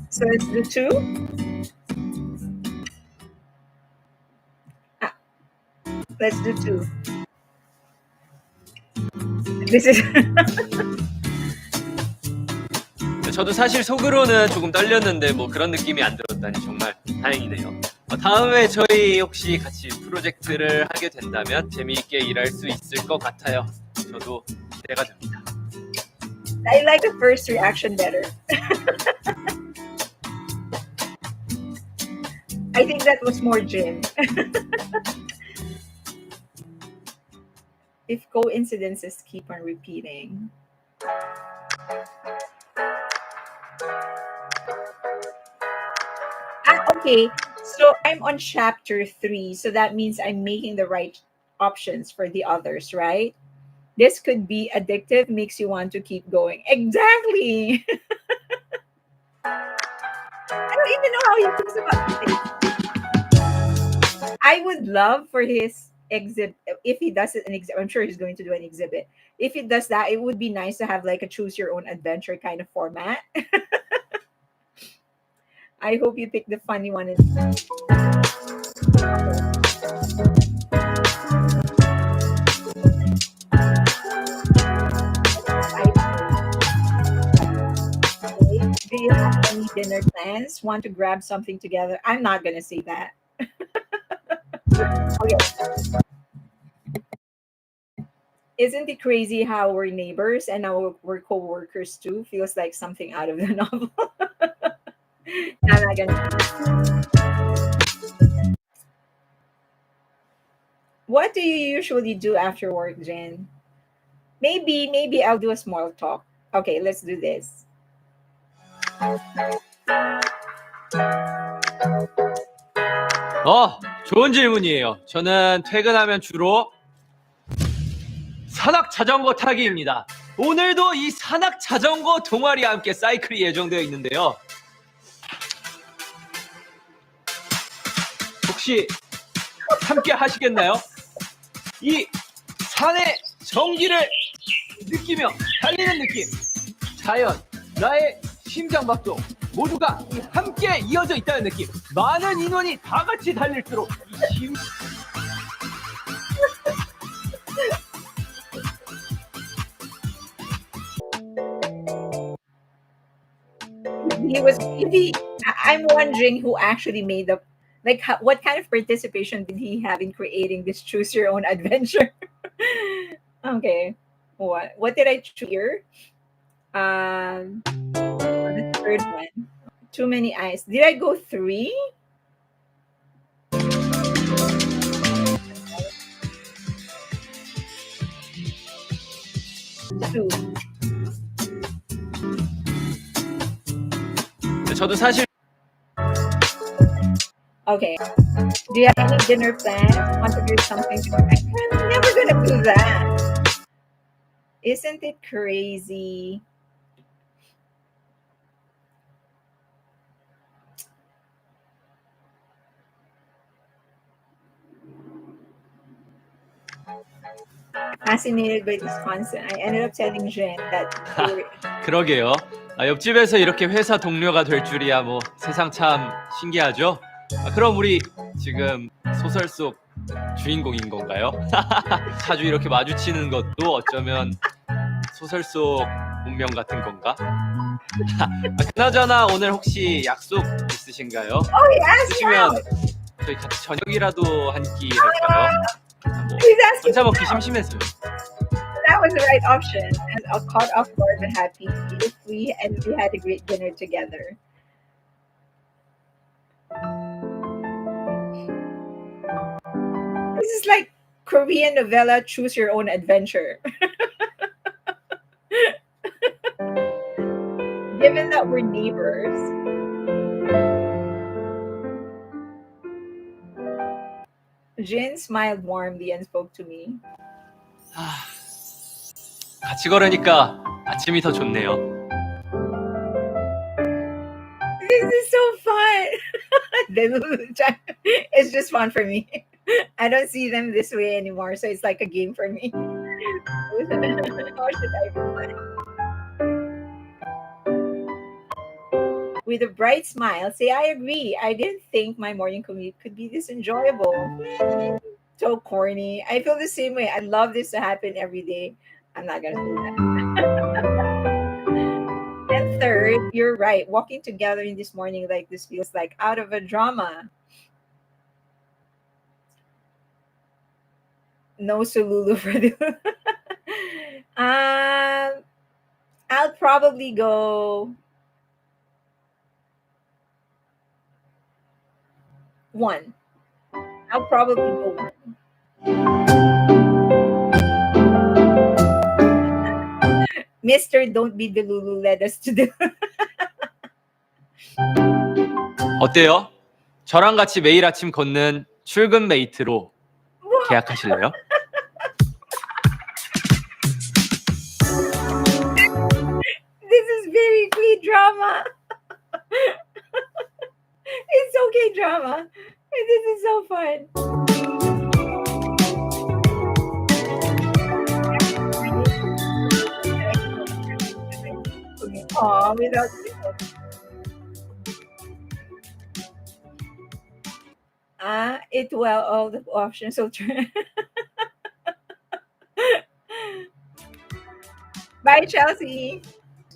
So let's do 2. Let's do 2. This is 저도 사실 속으로는 조금 떨렸는데 뭐 그런 느낌이 안 들었다니 정말 다행이네요. 다음에 저희 혹시 같이 프로젝트를 하게 된다면 재미있게 일할 수 있을 것 같아요. 저도 기대가 됩니다. I like the first reaction better. I think that was more Jin. If coincidences keep on repeating. Okay. So I'm on chapter 3. So that means I'm making the right options for the others, right? This could be addictive, makes you want to keep going. Exactly. I don't even know how he thinks about this. I would love for his exhibit, if he does it an exhibit. I'm sure he's going to do an exhibit. If he does that, it would be nice to have like a choose your own adventure kind of format. I hope you pick the funny one. Do you have any dinner plans? Want to grab something together? I'm not gonna say that. Okay. Isn't it crazy how we're neighbors and now we're co-workers too? Feels like something out of the novel. I'm not gonna. What do you usually do after work, Jen? Maybe I'll do a small talk. Okay, let's do this. 좋은 질문이에요. 저는 퇴근하면 주로 산악 자전거 타기입니다. 오늘도 이 산악 자전거 동아리와 함께 사이클이 예정되어 있는데요. 혹시 함께 하시겠나요? 이 산의 정기를 느끼며 달리는 느낌, 자연, 나의 심장박동 모두가 함께 이어져 있다는 느낌. 많은 인원이 다 같이 달릴수록 이 I'm wondering who actually made the, like, what kind of participation did he have in creating this choose your own adventure? Okay, what did I choose here? The third one. Too many eyes. Did I go 3? Soup. 저도 사실 Okay. Do you have any dinner plans? Want to do something? I'm never gonna do that. Isn't it crazy? Fascinated by this concept. I ended up telling Jen that they were 그러게요. 옆집에서 이렇게 회사 동료가 될 줄이야 뭐 세상 참 신기하죠? 그럼 우리 지금 소설 속 주인공인 건가요? 자주 이렇게 마주치는 것도 어쩌면 소설 속 운명 같은 건가? 그나저나 오늘 혹시 약속 있으신가요? Oh, yes, 있으시면 yeah. 저희 같이 저녁이라도 한 끼 할까요? 뭐 He's asking 혼자 먹기 심심해서요. that was the right option. And I caught off guard but happy if we had a great dinner together. This is like Korean novella Choose Your Own Adventure. Given that we're neighbors. Jin smiled warmly and spoke to me. 같이 걸으니까 아침이 더 좋네요. This is so fun. It's just fun for me. I don't see them this way anymore, so it's like a game for me. How should I reply? With a bright smile, say, I agree. I didn't think my morning commute could be this enjoyable. So corny. I feel the same way. I love this to happen every day. I'm not going to do that. And third, you're right. Walking together in this morning like this feels like out of a drama. No Sululu for the. I'll probably go 1. I'll probably go 1. Mr. Don't be the Lulu led us to do. 어때요? 저랑 같이 매일 아침 걷는 출근 메이트로 계약하실래요? This is very clean drama. It's okay drama. This is so fun. Aw, without it well all the options will turn. Bye, Chelsea.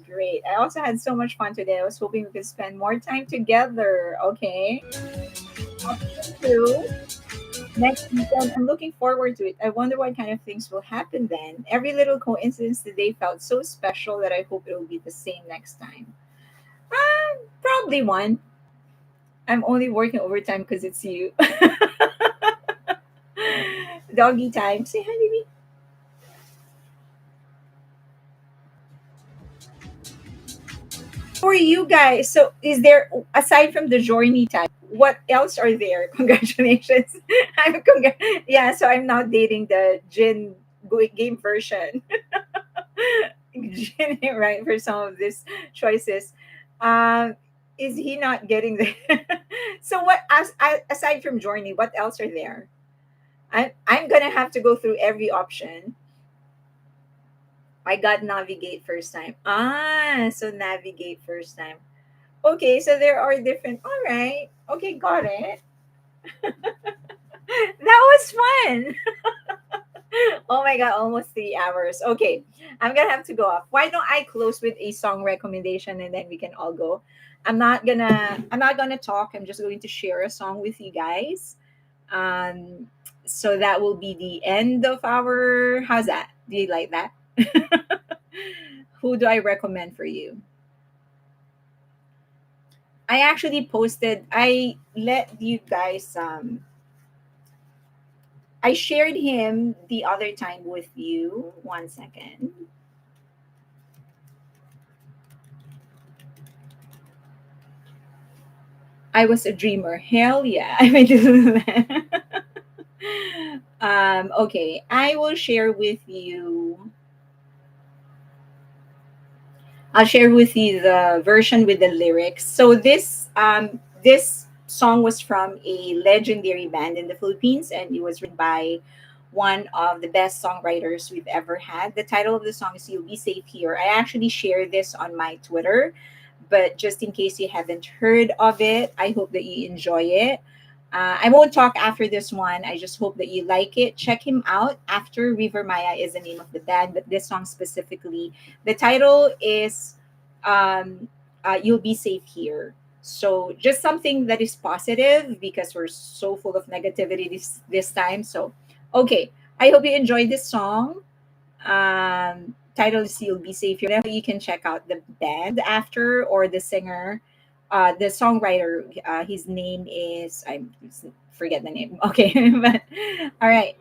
Great. I also had so much fun today. I was hoping we could spend more time together. Okay. Option 2. Next weekend. I'm looking forward to it. I wonder what kind of things will happen then. Every little coincidence today felt so special that I hope it will be the same next time. Probably 1. I'm only working overtime because it's you. Doggy time. Say hi, baby. For you guys, so is there, aside from the journey time, what else are there? Congratulations. Yeah, so I'm now dating the Jin game version. Jin, right, for some of these choices. Is he not getting the so what aside from journey, what else are there? I'm gonna have to go through every option. I got navigate first time. So navigate first time. Okay, so there are different. All right. Okay, got it. That was fun. Oh my god, almost 3 hours. Okay, I'm gonna have to go off. Why don't I close with a song recommendation and then we can all go? I'm not gonna talk. I'm just going to share a song with you guys. So that will be the end of our. How's that? Do you like that? Who do I recommend for you? I actually posted. I let you guys. I shared him the other time with you. 1 second. I was a dreamer. Hell yeah, I may do that. Okay, I will share with you. I'll share with you the version with the lyrics. So this song was from a legendary band in the Philippines, and it was written by one of the best songwriters we've ever had. The title of the song is "You'll Be Safe Here." I actually shared this on my Twitter, but just in case you haven't heard of it, I hope that you enjoy it. I won't talk after this one. I just hope that you like it. Check him out. After River Maya is the name of the band, but this song specifically, the title is "You'll Be Safe Here." So just something that is positive because we're so full of negativity this time. So, okay, I hope you enjoyed this song. Title is "You'll Be Safe Here." You can check out the band after, or the singer, the songwriter. His name is, I forget the name. Okay, but all right.